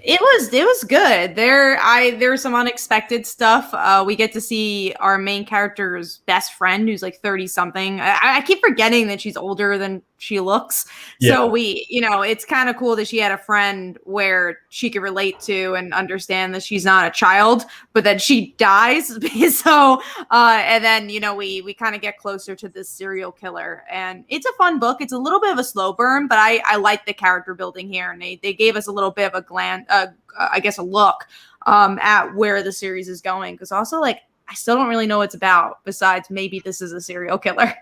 It was good. There's some unexpected stuff. We get to see our main character's best friend, who's like 30 something. I keep forgetting that she's older than she looks. Yeah. So it's kind of cool that she had a friend where she could relate to and understand that she's not a child, but then she dies. So, and then, we kind of get closer to this serial killer, and it's a fun book. It's a little bit of a slow burn, but I like the character building here. And they gave us a little bit of a glance, I guess a look at where the series is going. Cause also I still don't really know what it's about, besides maybe this is a serial killer.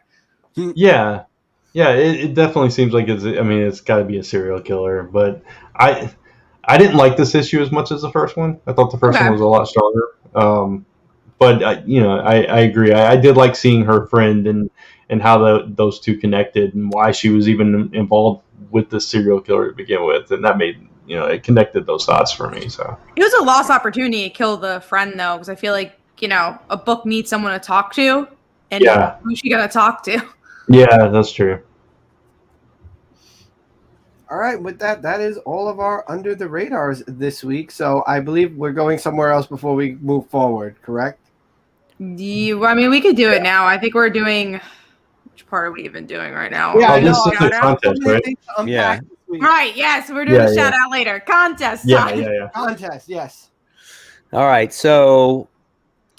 Yeah. Yeah, it definitely seems like it's got to be a serial killer, but I didn't like this issue as much as the first one. I thought the first one was a lot stronger. but I agree. I did like seeing her friend and how those two connected and why she was even involved with the serial killer to begin with, and that made it connected those dots for me. So it was a lost opportunity to kill the friend though, because I feel like a book needs someone to talk to, and who's she gonna talk to? Yeah, that's true. All right, with that is all of our under the radars this week. So I believe we're going somewhere else before we move forward, correct? I mean, we could do it now. I think we're doing. Which part are we even doing right now? Yeah, this is the contest, right? Yeah. Right. Yes, we're doing a shout out later. Contest time. Yeah. Contest. Yes. All right. So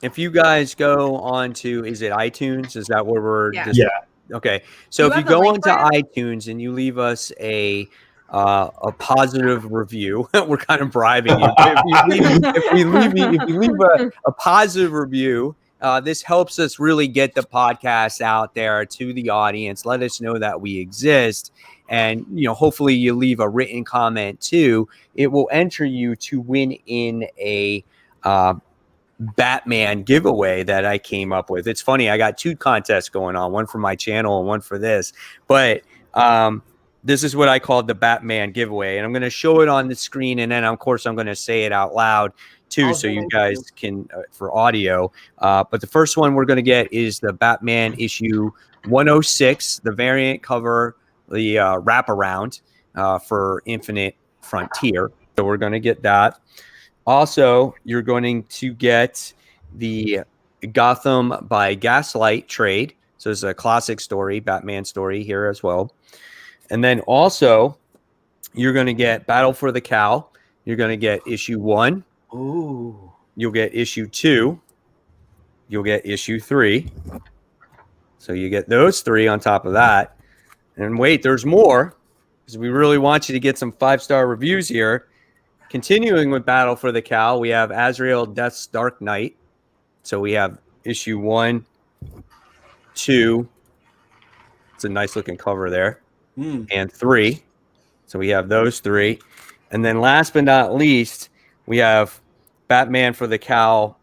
if you guys go on to, is it iTunes? Is that where we're? Yeah. Okay. So if you go onto iTunes and you leave us a positive review, we're kind of bribing you. If you leave a positive review, this helps us really get the podcast out there to the audience. Let us know that we exist. And, hopefully you leave a written comment too. It will enter you to win in a Batman giveaway that I came up with. It's funny. I got two contests going on, one for my channel and one for this. But this is what I called the Batman giveaway. And I'm going to show it on the screen. And then, of course, I'm going to say it out loud too, so you guys can for audio. But the first one we're going to get is the Batman issue 106, the variant cover, the wraparound for Infinite Frontier. So we're going to get that. Also, you're going to get the Gotham by Gaslight trade. So it's a classic story, Batman story here as well. And then also, you're going to get Battle for the Cow. You're going to get issue 1. Ooh. You'll get issue 2. You'll get issue 3. So you get those 3 on top of that. And wait, there's more, because we really want you to get some 5-star reviews here. Continuing with Battle for the Cow, we have Azrael Death's Dark Knight. So we have issue 1, 2. It's a nice looking cover there. And 3. So we have those 3. And then last but not least, we have Batman for the Cow,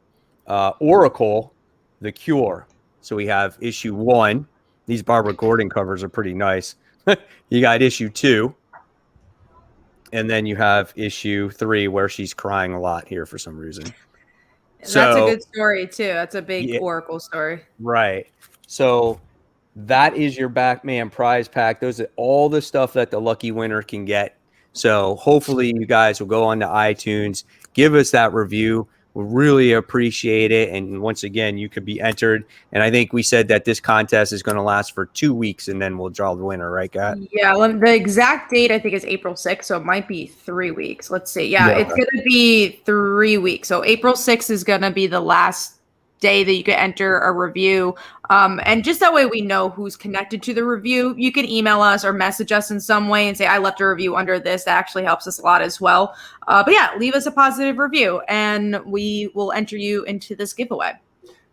Oracle, The Cure. So we have issue 1. These Barbara Gordon covers are pretty nice. You got issue 2. And then you have issue 3 where she's crying a lot here for some reason. That's a good story too. That's a big Oracle story. Right. So that is your Batman prize pack. Those are all the stuff that the lucky winner can get. So hopefully you guys will go on to iTunes, give us that review. We'll really appreciate it. And once again, you could be entered. And I think we said that this contest is going to last for 2 weeks, and then we'll draw the winner, right, Kat? Yeah, the exact date I think is April 6th, so it might be 3 weeks. Let's see. Yeah, it's going to be 3 weeks. So April 6th is going to be the last day that you can enter a review. And just that way we know who's connected to the review. You can email us or message us in some way and say, I left a review under this. That actually helps us a lot as well. But yeah, leave us a positive review and we will enter you into this giveaway.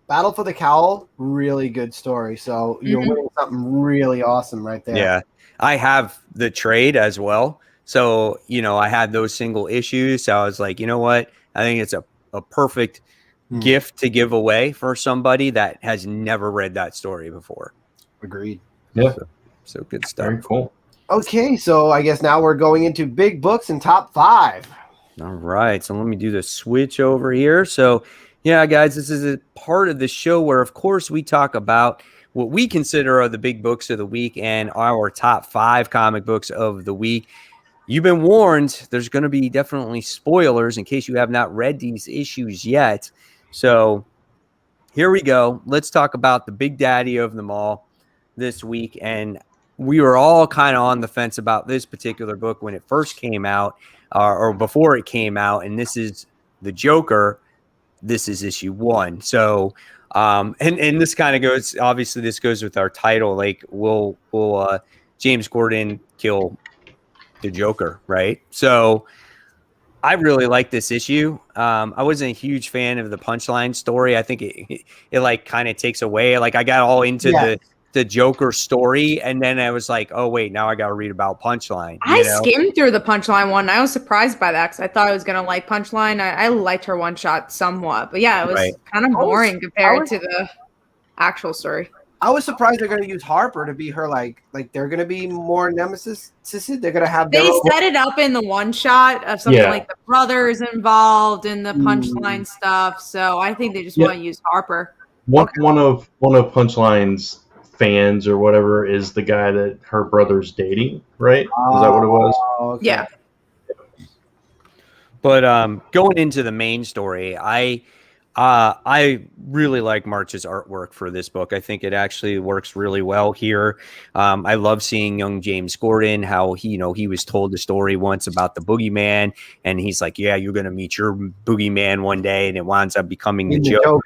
Battle for the Cowl, really good story. So you're winning something really awesome right there. Yeah. I have the trade as well. So, I had those single issues. So I was like, you know what? I think it's a perfect gift to give away for somebody that has never read that story before. Agreed. Yeah. So good stuff. Very cool. Okay, so I guess now we're going into big books and top 5. All right. So let me do the switch over here. So yeah, guys, this is a part of the show where, of course, we talk about what we consider are the big books of the week and our top 5 comic books of the week. You've been warned. There's going to be definitely spoilers in case you have not read these issues yet. So here we go. Let's talk about the big daddy of them all this week. And we were all kind of on the fence about this particular book when it first came out or before it came out. And this is the Joker. This is issue 1. So and this kind of goes, obviously this goes with our title, like will James Gordon kill the Joker, right? So I really like this issue. I wasn't a huge fan of the punchline story. I think it like kind of takes away. Like I got all into the Joker story, and then I was like, oh wait, now I got to read about Punchline. I skimmed through the Punchline one. I was surprised by that because I thought I was gonna like Punchline. I liked her one shot somewhat, but yeah, it was kind of boring compared to the actual story. I was surprised they're going to use Harper to be her like they're going to be more nemesis. They're going to have. They set it up in the one shot of something like the brothers involved in the Punchline stuff. So I think they just want to use Harper. One of Punchline's fans or whatever is the guy that her brother's dating, right? Is that what it was? Okay. Yeah. But going into the main story, I really like March's artwork for this book. I think it actually works really well here. I love seeing young James Gordon, how he was told the story once about the boogeyman, and he's like, yeah, you're going to meet your boogeyman one day, and it winds up becoming the Joker.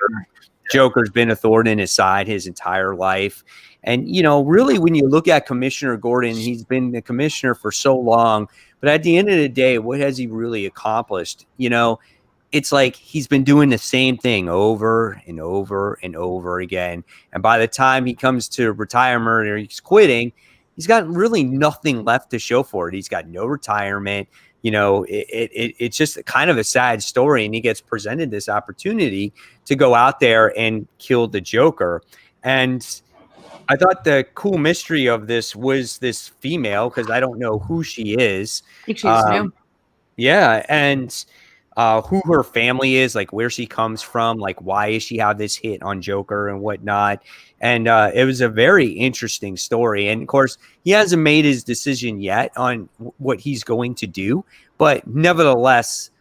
Joker's been a thorn in his side his entire life. And, really, when you look at Commissioner Gordon, he's been the commissioner for so long, but at the end of the day, what has he really accomplished? It's like he's been doing the same thing over and over and over again. And by the time he comes to retirement or he's quitting, he's got really nothing left to show for it. He's got no retirement. It's just kind of a sad story. And he gets presented this opportunity to go out there and kill the Joker. And I thought the cool mystery of this was this female, because I don't know who she is. I think she's new. Yeah. And who her family is, like where she comes from, like why does she have this hit on Joker and whatnot. And it was a very interesting story. And of course, he hasn't made his decision yet on what he's going to do, but nevertheless,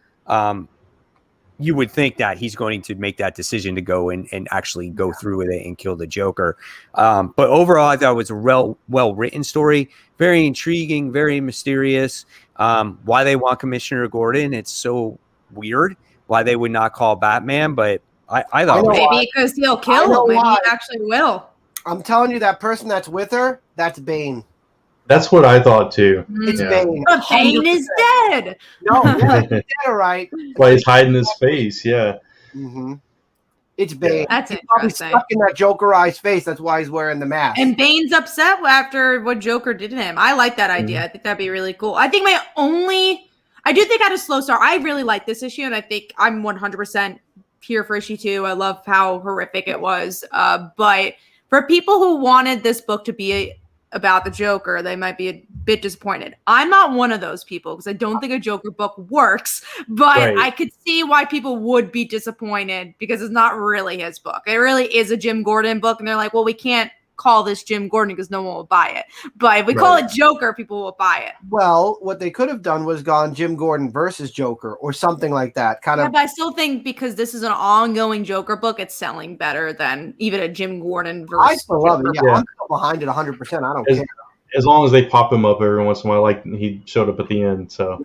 you would think that he's going to make that decision to go and actually go through with it and kill the Joker. But overall, I thought it was a well-written story, very intriguing, very mysterious. Why they want Commissioner Gordon, it's so weird why they would not call Batman, but I thought maybe because he'll kill him. Maybe he actually will. I'm telling you, that person that's with her, that's Bane. That's what I thought too. It's Bane. But Bane is dead. No, yeah, he's dead, all right. Why he's hiding his face? Yeah. Mm-hmm. It's Bane. That's he's probably interesting. stuck in that Joker-eyed face. That's why he's wearing the mask. And Bane's upset after what Joker did to him. I like that idea. I think that'd be really cool. I think I do think I had a slow start. I really like this issue, and I think I'm 100% here for issue 2. I love how horrific it was. But for people who wanted this book to be about the Joker, they might be a bit disappointed. I'm not one of those people because I don't think a Joker book works, but I could see why people would be disappointed because it's not really his book. It really is a Jim Gordon book, and they're like, well, we can't call this Jim Gordon because no one will buy it. But if we call it Joker, people will buy it. Well, what they could have done was gone Jim Gordon versus Joker or something like that. But I still think because this is an ongoing Joker book, it's selling better than even a Jim Gordon versus I still love it. Yeah, I'm still behind it 100%. I don't care. As long as they pop him up every once in a while, like he showed up at the end. So,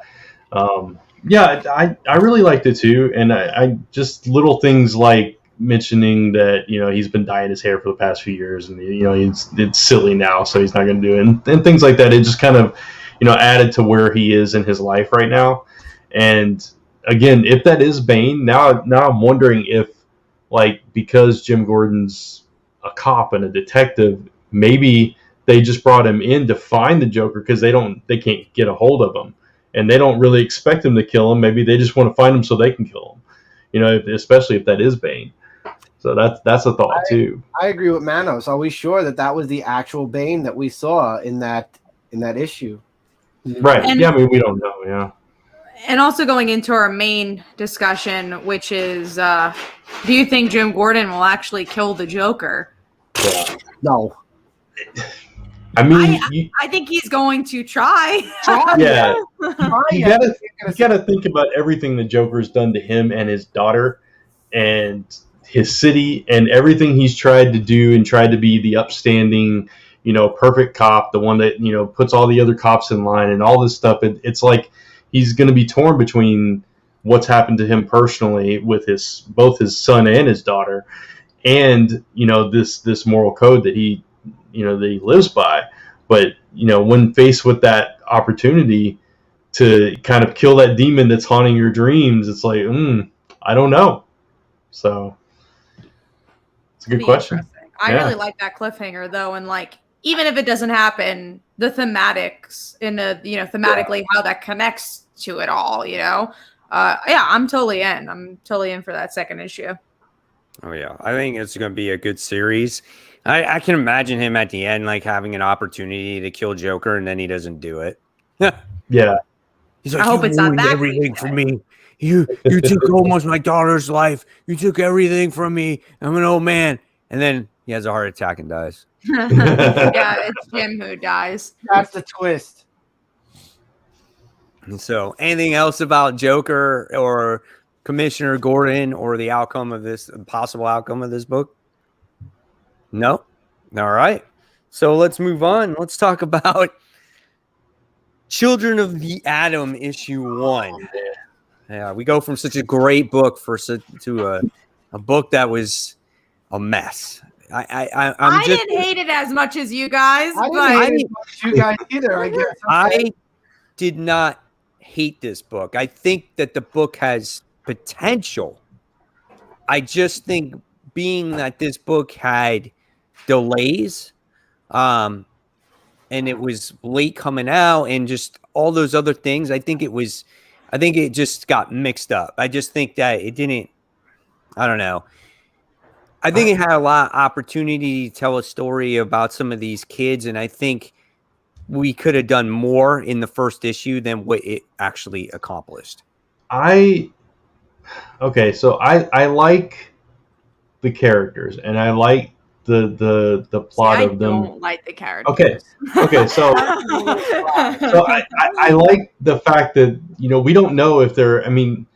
I really liked it too. And I just little things like mentioning that he's been dyeing his hair for the past few years, and it's silly now, so he's not going to do it, and things like that. It just kind of added to where he is in his life right now. And again, if that is Bane, now I'm wondering if, like, because Jim Gordon's a cop and a detective, maybe they just brought him in to find the Joker because they can't get a hold of him, and they don't really expect him to kill him. Maybe they just want to find him so they can kill him. Especially if that is Bane. So that's a thought too. I agree with Manos. Are we sure that was the actual Bane that we saw in that issue? Right. I mean, we don't know. Yeah. And also going into our main discussion, which is, do you think Jim Gordon will actually kill the Joker? Yeah. No. I mean, I think he's going to try. Yeah. You gotta think about everything the Joker's done to him and his daughter, and his city, and everything he's tried to do and tried to be the upstanding, perfect cop, the one that, puts all the other cops in line and all this stuff. It's like he's going to be torn between what's happened to him personally with both his son and his daughter, and, this moral code that he lives by. But, when faced with that opportunity to kind of kill that demon that's haunting your dreams, it's like, I don't know. So it's a good question. I really like that cliffhanger though, and like even if it doesn't happen, the thematics in a thematically how that connects to it all, I'm totally in. I'm totally in for that second issue. Oh yeah, I think it's going to be a good series. I can imagine him at the end like having an opportunity to kill Joker, and then he doesn't do it. Yeah, he's like, I hope it's not that everything from me. You took almost my daughter's life. You took everything from me. I'm an old man, and then he has a heart attack and dies. Yeah, it's Jim who dies. That's the twist. So, anything else about Joker or Commissioner Gordon or the possible outcome of this book? No? All right. So let's move on. Let's talk about Children of the Atom issue 1. Yeah, we go from such a great book to a book that was a mess. I didn't hate it as much as you guys. I didn't hate it as much as you guys either, I guess. Okay. I did not hate this book. I think that the book has potential. I just think being that this book had delays, and it was late coming out and just all those other things, I think it just got mixed up. I just think that it didn't, I don't know. I think it had a lot of opportunity to tell a story about some of these kids, and I think we could have done more in the first issue than what it actually accomplished. So I like the characters, and I like the plot of them. I don't like the characters. Okay. So I like the fact that we don't know if they're. I mean,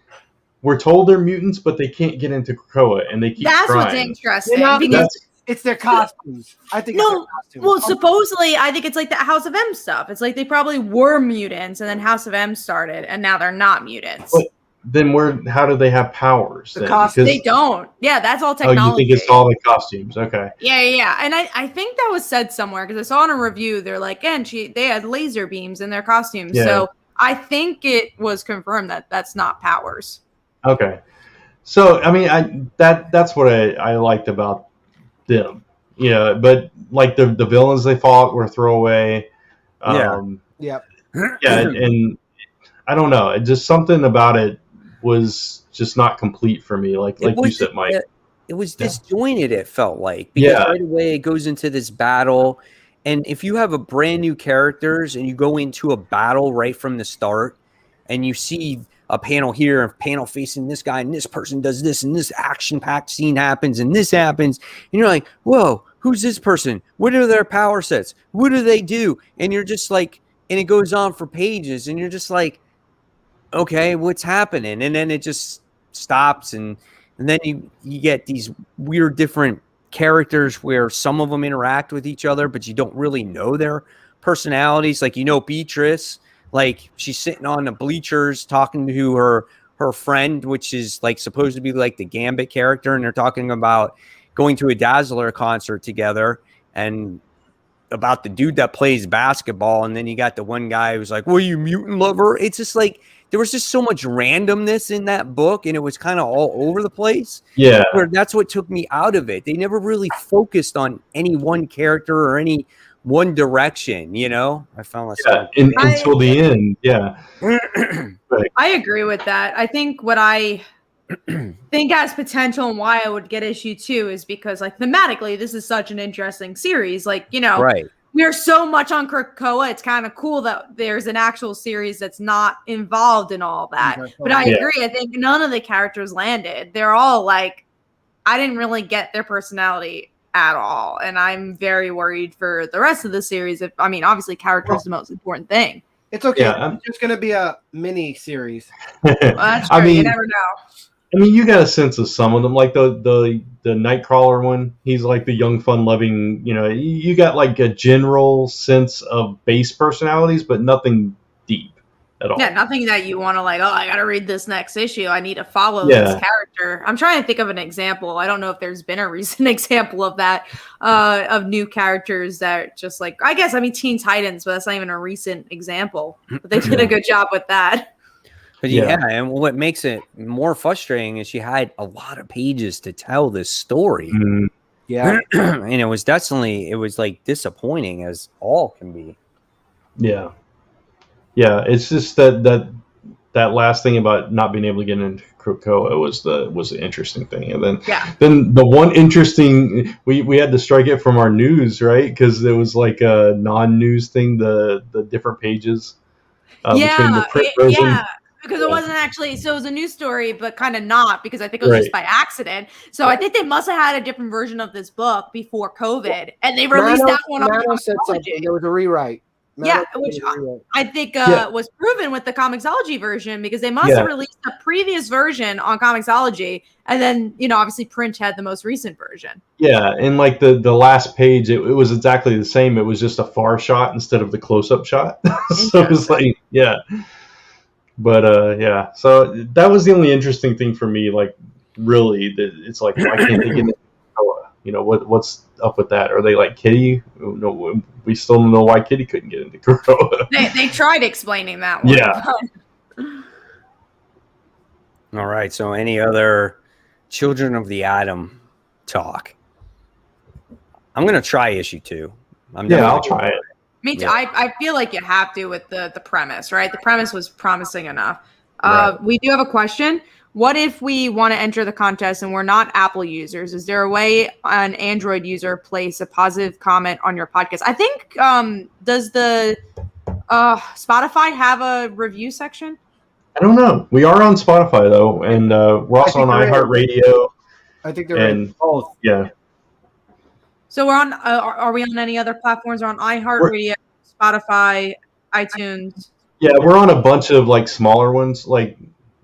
we're told they're mutants, but they can't get into Krakoa, and they keep That's trying. What's interesting. Because it's their costumes. I think. No, it's their costumes. well, supposedly, I think it's like the House of M stuff. It's like they probably were mutants, and then House of M started, and now they're not mutants. But then how do they have powers? The costumes. They don't. Yeah, that's all technology. Oh, you think it's all the costumes? Okay. Yeah. And I think that was said somewhere because I saw in a review. They're like, and they had laser beams in their costumes. Yeah. So I think it was confirmed that that's not powers. Okay. So I mean, that's what I liked about them. But like the villains they fought were throwaway. Yep. Yeah, and I don't know. Just something about it was just not complete for me. Like you said, Mike. It was disjointed, it felt like. Because right away it goes into this battle. And if you have a brand new characters and you go into a battle right from the start and you see a panel here, a panel facing this guy, and this person does this, and this action-packed scene happens, and this happens, and you're like, whoa, who's this person? What are their power sets? What do they do? And you're just like, and it goes on for pages, and you're just like, okay, what's happening? And then it just stops, and then you get these weird different characters where some of them interact with each other, but you don't really know their personalities. Like, Beatrice, like she's sitting on the bleachers talking to her friend, which is like supposed to be like the Gambit character, and they're talking about going to a Dazzler concert together and about the dude that plays basketball. And then you got the one guy who's like, well, you mutant lover. It's just like there was just so much randomness in that book, and it was kind of all over the place. Yeah. That's what took me out of it. They never really focused on any one character or any one direction, I found myself until the end. Yeah. I agree with that. I think what I think has potential and why I would get issue 2 is because like thematically, this is such an interesting series. Like, right. We're so much on Krakoa. It's kind of cool that there's an actual series that's not involved in all that. But I agree. I think none of the characters landed. They're all like, I didn't really get their personality at all, and I'm very worried for the rest of the series. Obviously character is the most important thing. It's okay. It's just going to be a mini series. Well, that's true. You never know. You got a sense of some of them, like the Nightcrawler one. He's like the young, fun-loving. You got like a general sense of base personalities, but nothing deep at all. Yeah, nothing that you want to like. Oh, I got to read this next issue. I need to follow this character. I'm trying to think of an example. I don't know if there's been a recent example of that, of new characters that just like. I guess Teen Titans, but that's not even a recent example. But they did a good job with that. But and what makes it more frustrating is she had a lot of pages to tell this story. Mm-hmm. Yeah. And it was like disappointing as all can be. Yeah. It's just that last thing about not being able to get into Krakoa was the interesting thing. And then the one interesting, we had to strike it from our news, right? Because it was like a non-news thing, the different pages between the print version. Yeah. Because it wasn't actually, so it was a news story, but kind of not, because I think it was just by accident. So I think they must have had a different version of this book before COVID, and they released that one on Comixology. There was a rewrite. Which I think was proven with the Comixology version, because they must have released a previous version on Comixology, and then, obviously Print had the most recent version. Yeah, and like the last page, it was exactly the same. It was just a far shot instead of the close-up shot. So it was like, But so that was the only interesting thing for me. Like, really, it's like, why can't they get into Krakoa? What's up with that? Are they like Kitty? No, we still don't know why Kitty couldn't get into Krakoa. They tried explaining that one. Yeah. All right. So, any other Children of the Atom talk? I'm gonna try issue 2. I'll try it. Me too. Yeah. I feel like you have to with the premise, right? The premise was promising enough. We do have a question. What if we want to enter the contest and we're not Apple users? Is there a way an Android user place a positive comment on your podcast? I think, does the Spotify have a review section? I don't know. We are on Spotify, though, and we're also on iHeartRadio. I think they're in both. Yeah. So we're on. Are we on any other platforms? We're on iHeartRadio, Spotify, iTunes. Yeah, we're on a bunch of like smaller ones. Like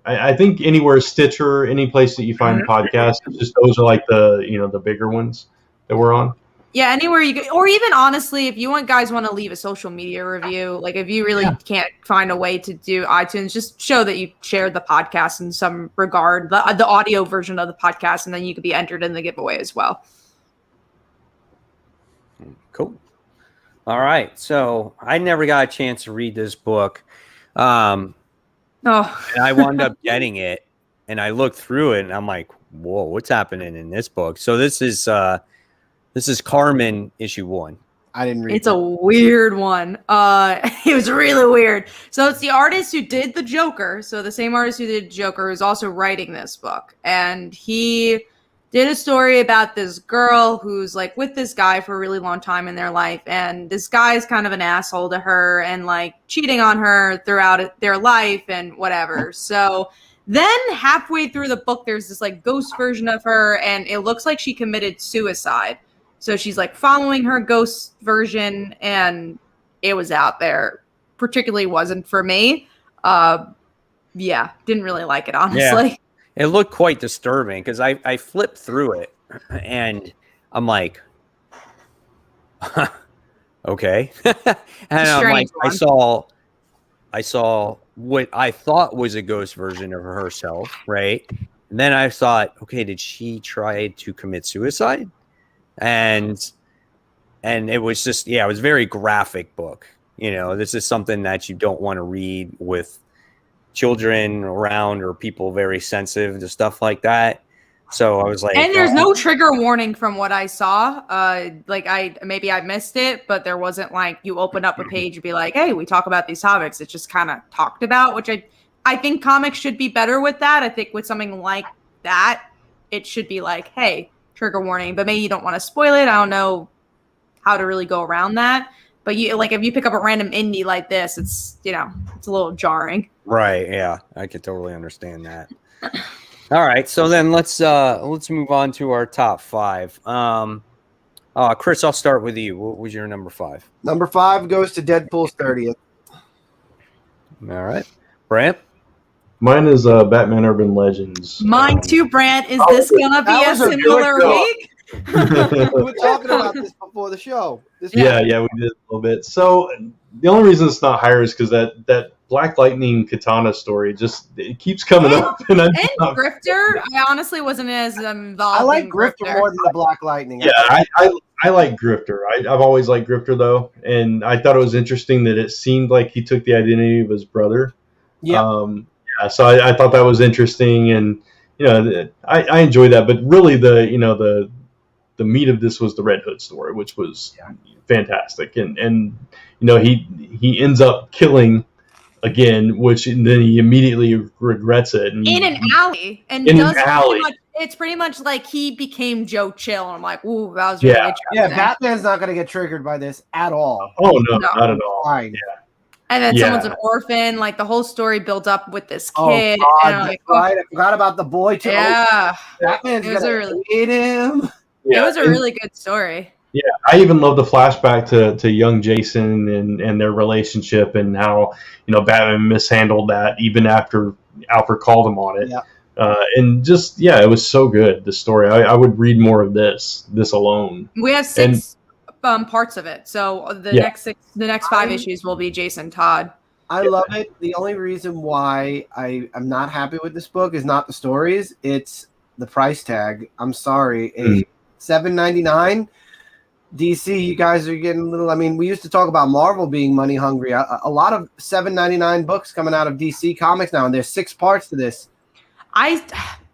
I think anywhere, Stitcher, any place that you find podcasts. Just those are like the bigger ones that we're on. Yeah, anywhere you go, or even honestly, if you guys want to leave a social media review, like if you really can't find a way to do iTunes, just show that you shared the podcast in some regard, the audio version of the podcast, and then you could be entered in the giveaway as well. Cool. All right. So I never got a chance to read this book. And I wound up getting it, and I looked through it, and I'm like, whoa, what's happening in this book? So this is Carmen issue 1. I didn't read it. It's a weird one. It was really weird. So it's the artist who did the Joker. So the same artist who did Joker is also writing this book. And he did a story about this girl who's like with this guy for a really long time in their life. And this guy is kind of an asshole to her and like cheating on her throughout their life and whatever. So then halfway through the book, there's this like ghost version of her, and it looks like she committed suicide. So she's like following her ghost version, and it was out there. Particularly wasn't for me. Didn't really like it, honestly. Yeah. It looked quite disturbing because I flipped through it, and I'm like, okay. And I'm like, I saw what I thought was a ghost version of herself, right? And then I thought, okay, did she try to commit suicide? And it was just, it was a very graphic book. This is something that you don't want to read with children around or people very sensitive to stuff like that. So I was like, and there's no trigger warning from what I saw. I missed it, but there wasn't like you open up a page and be like, hey, we talk about these topics. It's just kind of talked about, which I think comics should be better with that. I think with something like that, it should be like, hey, trigger warning, but maybe you don't want to spoil it. I don't know how to really go around that. But if you pick up a random indie like this, it's it's a little jarring. Right. Yeah, I could totally understand that. All right, so then let's move on to our top 5. Chris, I'll start with you. What was your number 5? Number 5 goes to Deadpool's 30th. All right, Brant. Mine is Batman Urban Legends. Mine too, Brant. Is this gonna be a similar week? We were talking about this before the show. Yeah, we did a little bit. So the only reason it's not higher is because that Black Lightning katana story it keeps coming up. And Grifter, I honestly wasn't as involved. I like Grifter more than the Black Lightning. Yeah, I like Grifter. I've always liked Grifter though, and I thought it was interesting that it seemed like he took the identity of his brother. Yeah. So I thought that was interesting, and I enjoy that. But really, the the meat of this was the Red Hood story, which was fantastic. And he ends up killing again, which then he immediately regrets it. And in an alley, and in does an alley. it's pretty much like he became Joe Chill. And I'm like, ooh, that was really interesting. Yeah, Batman's not going to get triggered by this at all. Oh no, not at all. Fine. Yeah. And then someone's an orphan. Like the whole story built up with this kid. Oh, God, and I'm like, right. I forgot about the boy too. Yeah, Batman's gonna hate him. Yeah, it was a really good story. Yeah, I even love the flashback to young Jason and their relationship, and how Batman mishandled that even after Alfred called him on it. Yeah. And just it was so good, the story. I would read more of this alone. We have 6 parts of it, so the next 5 issues will be Jason Todd. I love it. The only reason why I'm not happy with this book is not the stories; it's the price tag. I'm sorry, $7.99. DC, you guys are getting a little. I mean, we used to talk about Marvel being money hungry. A lot of $7.99 books coming out of DC Comics now, and there's 6 parts to this.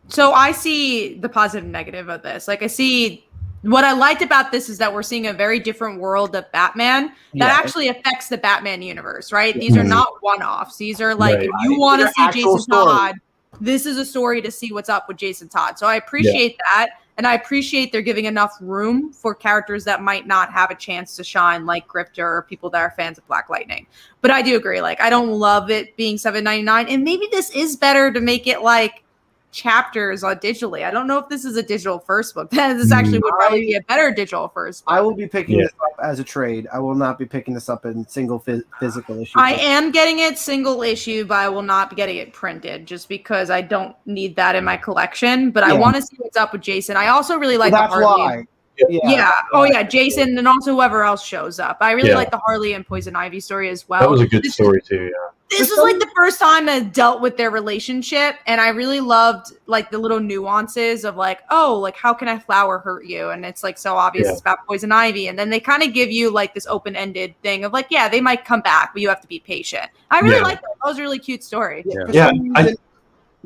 So I see the positive and negative of this. Like I see what I liked about this is that we're seeing a very different world of Batman that actually affects the Batman universe, right? These are not one-offs. These are like, if you want to see Jason Todd, this is a story to see what's up with Jason Todd. So I appreciate that. And I appreciate they're giving enough room for characters that might not have a chance to shine, like Grifter or people that are fans of Black Lightning. But I do agree. Like, I don't love it being $7.99. And maybe this is better to make it like chapters digitally. I don't know if this is a digital first book. This actually would probably be a better digital first book. I will be picking this up as a trade. I will not be picking this up in single physical issue. I am getting it single issue, but I will not be getting it printed just because I don't need that in my collection. But I want to see what's up with Jason. I also really like the Harley. Why. Yeah. Oh, yeah. Jason and also whoever else shows up. I really like the Harley and Poison Ivy story as well. That was a good story too. Yeah. This is like the first time I dealt with their relationship, and I really loved like the little nuances of like, oh, like how can a flower hurt you? And it's like so obvious it's about Poison Ivy, and then they kind of give you like this open-ended thing of like, yeah, they might come back, but you have to be patient. I really like that. That was a really cute story.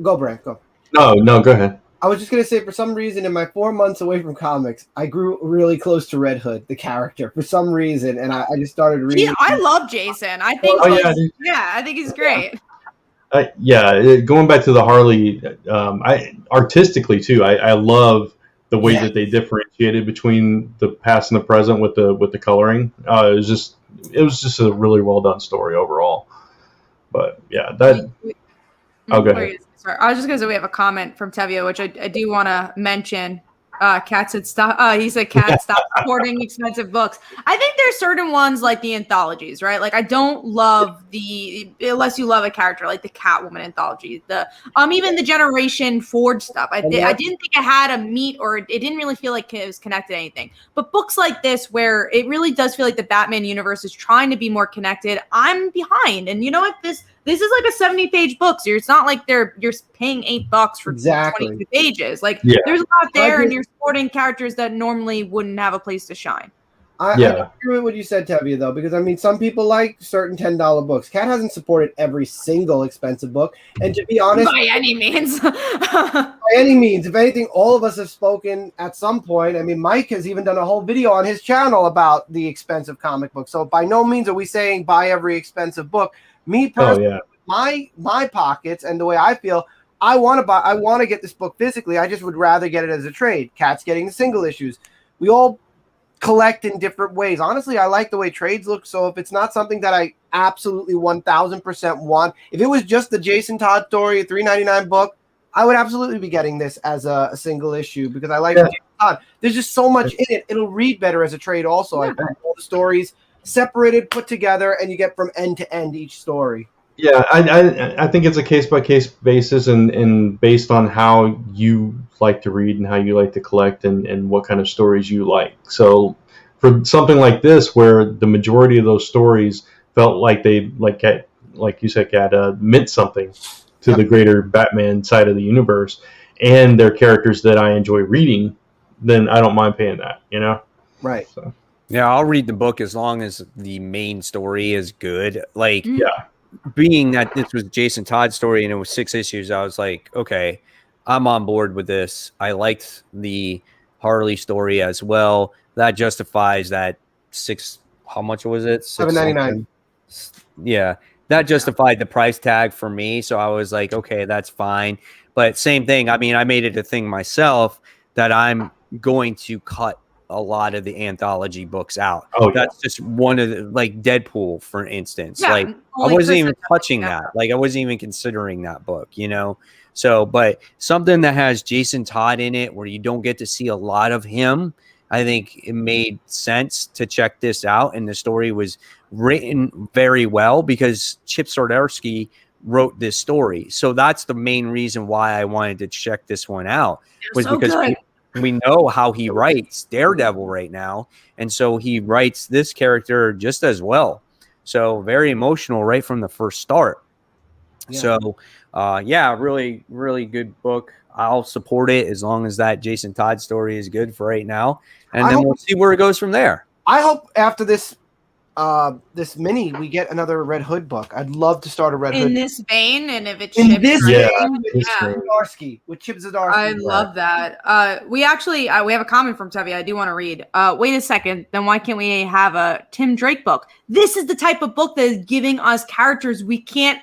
Go, Brent. Go. No, go ahead. I was just going to say, for some reason, in my 4 months away from comics, I grew really close to Red Hood, the character, for some reason, and I just started reading. Yeah, I love Jason. I think I think he's great. Going back to the Harley, artistically too, I love the way that they differentiated between the past and the present with the coloring. It was just a really well done story overall. But go ahead. Sorry, I was just going to say we have a comment from Tevye, which I do want to mention. Kat said stop. He said, "Kat, stop supporting expensive books." I think there's certain ones like the anthologies, right? Like I don't love unless you love a character, like the Catwoman anthology, even the Generation Forge stuff. I didn't think it had a meat, or it didn't really feel like it was connected to anything. But books like this, where it really does feel like the Batman universe is trying to be more connected, I'm behind. And you know what? This is like a 70-page book, so it's not like you're paying $8 for 22 pages. Like there's a lot there, and you're supporting characters that normally wouldn't have a place to shine. I agree with what you said, Tevye, though, because I mean, some people like certain $10 books. Kat hasn't supported every single expensive book, and to be honest, by any means, if anything, all of us have spoken at some point. I mean, Mike has even done a whole video on his channel about the expensive comic book. So by no means are we saying buy every expensive book. Me personally, my pockets and the way I feel, I want to get this book physically. I just would rather get it as a trade. Kat's getting the single issues. We all collect in different ways. Honestly, I like the way trades look. So if it's not something that I absolutely 1000% want, if it was just the Jason Todd story, a $3.99 book, I would absolutely be getting this as a single issue because I like Jason Todd. There's just so much in it. It'll read better as a trade also. I think all the stories separated, put together, and you get from end to end each story. Yeah, I think it's a case-by-case basis and based on how you like to read and how you like to collect and what kind of stories you like. So for something like this, where the majority of those stories felt like they, like you said, Kat, meant something to the greater Batman side of the universe, and they're characters that I enjoy reading, then I don't mind paying that, Right. So. Yeah, I'll read the book as long as the main story is good. Like, being that this was Jason Todd's story and it was 6 issues, I was like, okay, I'm on board with this. I liked the Harley story as well. That justifies that how much was it? $7.99. Yeah, that justified the price tag for me. So I was like, okay, that's fine. But same thing. I mean, I made it a thing myself that I'm going to cut a lot of the anthology books out. Oh, That's just one of the, like Deadpool, for instance. Yeah, like I wasn't even touching that. Like I wasn't even considering that book, you know? So, but something that has Jason Todd in it where you don't get to see a lot of him, I think it made sense to check this out. And the story was written very well because Chip Zdarsky wrote this story. So that's the main reason why I wanted to check this one out, was so because good. we know how he writes Daredevil right now. And so he writes this character just as well. So very emotional right from the first start. Yeah. So really, really good book. I'll support it as long as that Jason Todd story is good for right now. And then we'll see where it goes from there. I hope after this this mini we get another Red Hood book. I'd love to start a Red Hood in this vein, and if it's in this vein, with Chip Zdarsky. I love that. We actually we have a comment from Tevi I do want to read. Wait a second, then why can't we have a Tim Drake book? This is the type of book that is giving us characters we can't.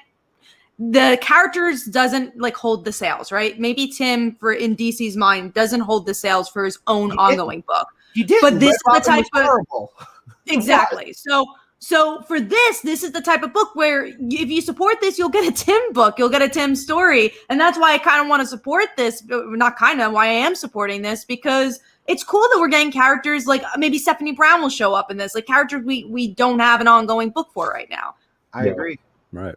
The characters doesn't like hold the sales, right? Maybe Tim, for in DC's mind, doesn't hold the sales for his own ongoing book. He did, but this is the type of horrible. Exactly. So for this is the type of book where if you support this, you'll get a Tim book, you'll get a Tim story, and that's why I kind of want to support this. Not kind of, why I am supporting this, because it's cool that we're getting characters like maybe Stephanie Brown will show up in this, like characters we don't have an ongoing book for right now. I agree. Right.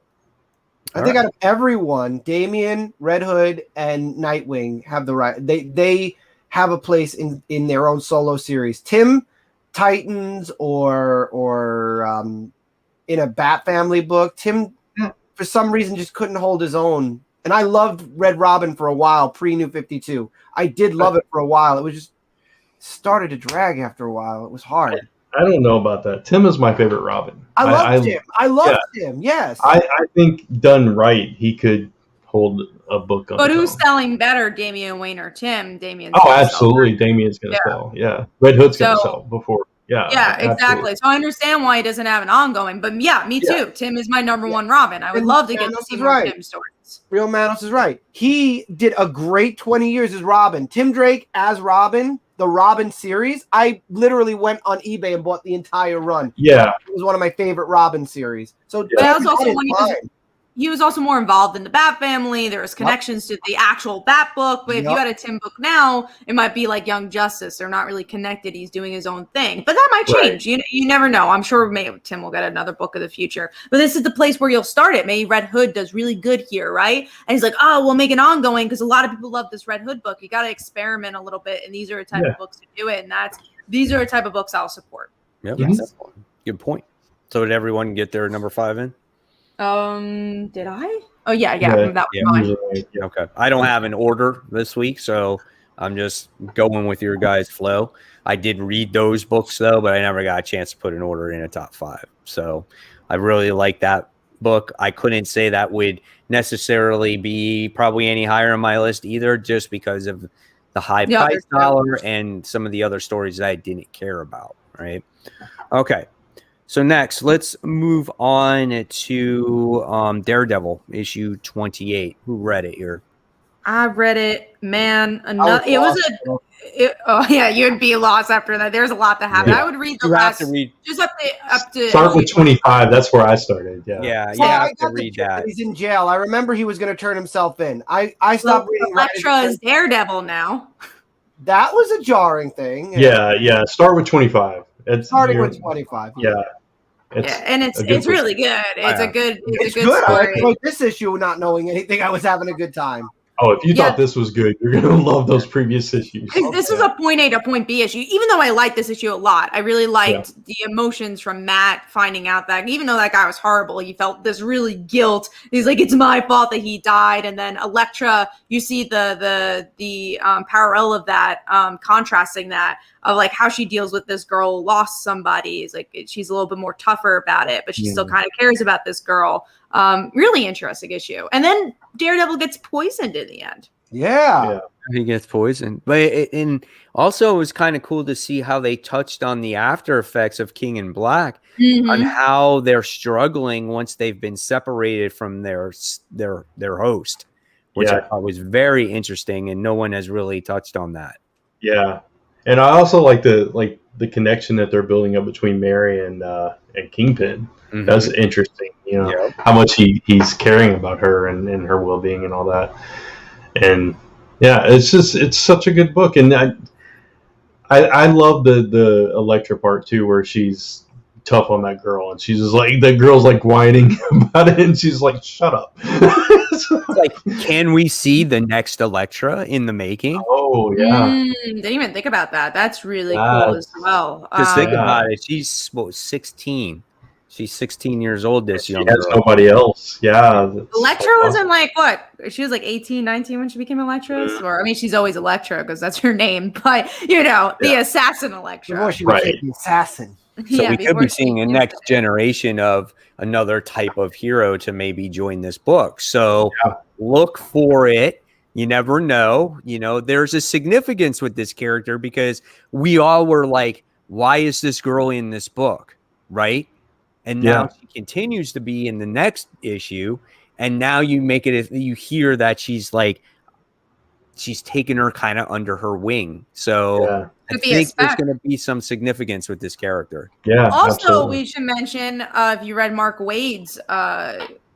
I think out of everyone, Damian, Red Hood, and Nightwing have the right. They have a place in their own solo series. Tim, Titans, or in a Bat Family book. Tim, for some reason, just couldn't hold his own. And I loved Red Robin for a while, pre-New 52. I did love it for a while. It was just started to drag after a while. It was hard. I don't know about that. Tim is my favorite Robin. I loved him. I loved him. Yes. I think done right, he could hold a book on. But who's selling better, Damian Wayne or Tim? Damian's absolutely. Damian's going to sell. Yeah. Red Hood's going to sell before. Yeah. Yeah, exactly. So I understand why he doesn't have an ongoing, but yeah, me too. Tim is my number one Robin. I would love to get to see more Tim stories. Real Manos is right. He did a great 20 years as Robin. Tim Drake as Robin, the Robin series. I literally went on eBay and bought the entire run. Yeah. It was one of my favorite Robin series. So that was also when he was also more involved in the Bat Family. There was connections to the actual Bat book. But if you had a Tim book now, it might be like Young Justice. They're not really connected. He's doing his own thing. But that might change. Right. You never know. I'm sure Tim will get another book of the future. But this is the place where you'll start it. Maybe Red Hood does really good here, right? And he's like, oh, we'll make an ongoing because a lot of people love this Red Hood book. You got to experiment a little bit. And these are the type of books to do it. And these are the type of books I'll support. Yep. Yes. Good point. So did everyone get their number 5 in? Did I? Oh yeah, that was mine. Yeah. Okay. I don't have an order this week, so I'm just going with your guys' flow. I did read those books though, but I never got a chance to put an order in a top 5. So I really like that book. I couldn't say that would necessarily be probably any higher on my list either, just because of the high price dollar and some of the other stories that I didn't care about. Right. Okay. So next, let's move on to Daredevil issue 28. Who read it here? I read it, man. You'd be lost after that. There's a lot that happened. I would read the last. Just up to start with 25. That's where I started. Yeah. You have to read that. He's in jail. I remember he was going to turn himself in. I stopped reading. Elektra is Daredevil now. That was a jarring thing. Yeah. Start with 25. Starting with 25. Yeah. It's really good. It's a good story. I wrote this issue not knowing anything. I was having a good time. Oh, if you thought this was good, you're going to love those previous issues. This was a point A to point B issue. Even though I liked this issue a lot, I really liked the emotions from Matt finding out that even though that guy was horrible, he felt this really guilt. He's like, it's my fault that he died. And then Elektra, you see the parallel of that, contrasting that of like how she deals with this girl who lost somebody. It's like she's a little bit more tougher about it, but she still kind of cares about this girl. Really interesting issue. And then Daredevil gets poisoned in the end. Yeah. He gets poisoned. But and also it was kind of cool to see how they touched on the after effects of King in Black, on how they're struggling once they've been separated from their host, which I thought was very interesting, and no one has really touched on that. Yeah, and I also like the connection that they're building up between Mary and Kingpin. Mhm. That's interesting. You know, Yep. how much he's caring about her and her well being and all that. And yeah, it's such a good book, and I love the Elektra part too, where she's tough on that girl, and she's just like, the girl's like whining about it, and she's like, shut up. It's like, can we see the next Elektra in the making? Oh yeah, Didn't even think about that. That's really cool as well. Because think about it, she's 16. She's 16 years old. This she young has girl. nobody else. Yeah, Elektra wasn't like what? She was like 18, 19 when she became Elektra. Or I mean, she's always Elektra because that's her name. But you know, the assassin Elektra. Before she became the assassin. So we could be seeing a next generation of another type of hero to maybe join this book. So look for it. You never know. You know, there's a significance with this character because we all were like, why is this girl in this book? Right. And now she continues to be in the next issue. And now you make it, you hear that she's taken her kind of under her wing. So I think there's going to be some significance with this character. Yeah. Also, absolutely. we should mention if you read Mark Waid's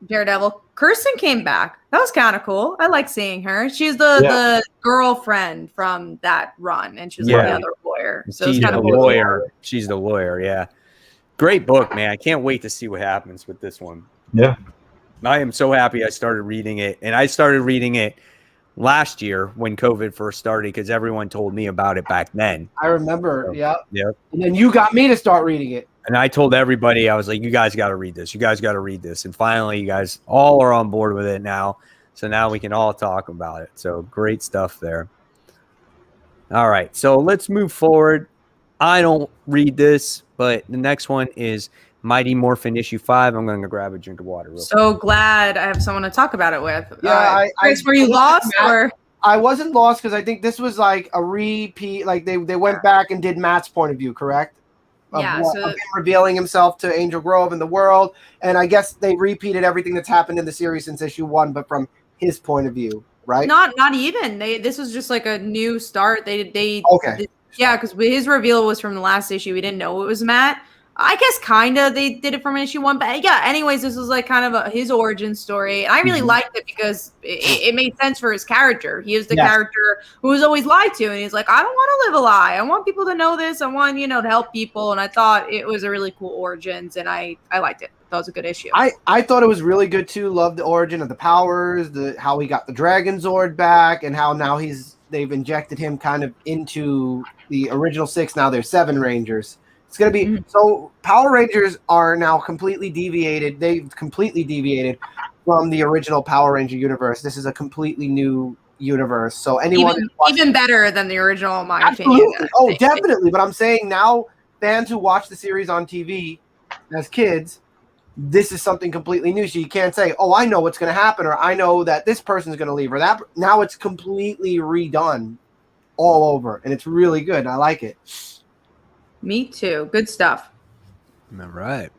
Daredevil, Kirsten came back. That was kind of cool. I like seeing her. She's the girlfriend from that run, and she's like the other lawyer. So she's it's kind the of cool. lawyer. She's the lawyer. Yeah. Great book, man. I can't wait to see what happens with this one. Yeah. I am so happy I started reading it. And I started reading it last year when COVID first started because everyone told me about it back then. I remember. So, yeah. Yep. And then you got me to start reading it. And I told everybody, I was like, you guys got to read this. You guys got to read this. And finally, you guys all are on board with it now. So now we can all talk about it. So great stuff there. All right. So let's move forward. I don't read this, but the next one is Mighty Morphin issue 5. I'm going to grab a drink of water. So glad I have someone to talk about it with. Yeah, Chris, were you lost or? I wasn't lost because I think this was like a repeat. Like they went back and did Matt's point of view, correct? Of him revealing himself to Angel Grove and the world, and I guess they repeated everything that's happened in the series since issue 1, but from his point of view, right? Not even. This was just like a new start. They okay. Yeah, because his reveal was from the last issue. We didn't know it was Matt. I guess kind of they did it from issue 1. But yeah, anyways, this was like kind of his origin story. And I really liked it because it made sense for his character. He is the character who was always lied to. And he's like, I don't want to live a lie. I want people to know this. I want, to help people. And I thought it was a really cool origins. And I liked it. That was a good issue. I thought it was really good too. Loved the origin of the powers, how he got the Dragon Zord back, and how now they've injected him kind of into the original 6. Now there's 7 Rangers. It's going to be so Power Rangers are now completely deviated. They've completely deviated from the original Power Ranger universe. This is a completely new universe. So anyone even better than the original, in my absolutely. opinion. Oh, definitely. But I'm saying now fans who watch the series on TV as kids, this is something completely new. So you can't say, oh, I know what's going to happen, or I know that this person's going to leave, or that. Now it's completely redone all over, and it's really good. I like it. Me too. Good stuff. All right.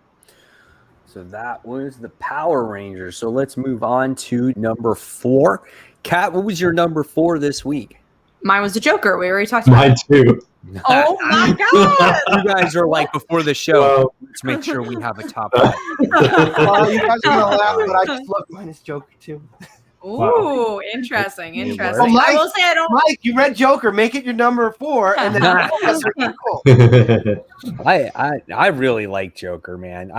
So that was the Power Rangers. So let's move on to number 4. Kat, what was your number 4 this week? Mine was the Joker. We already talked about Mine too. Oh my God. You guys are like before the show. Let's make sure we have a top 5. You guys are going to laugh, but I just look minus Joker too. Ooh, interesting. Well, Mike, I will say I don't. Mike, you read Joker. Make it your number 4, and then that's really cool. I really like Joker, man.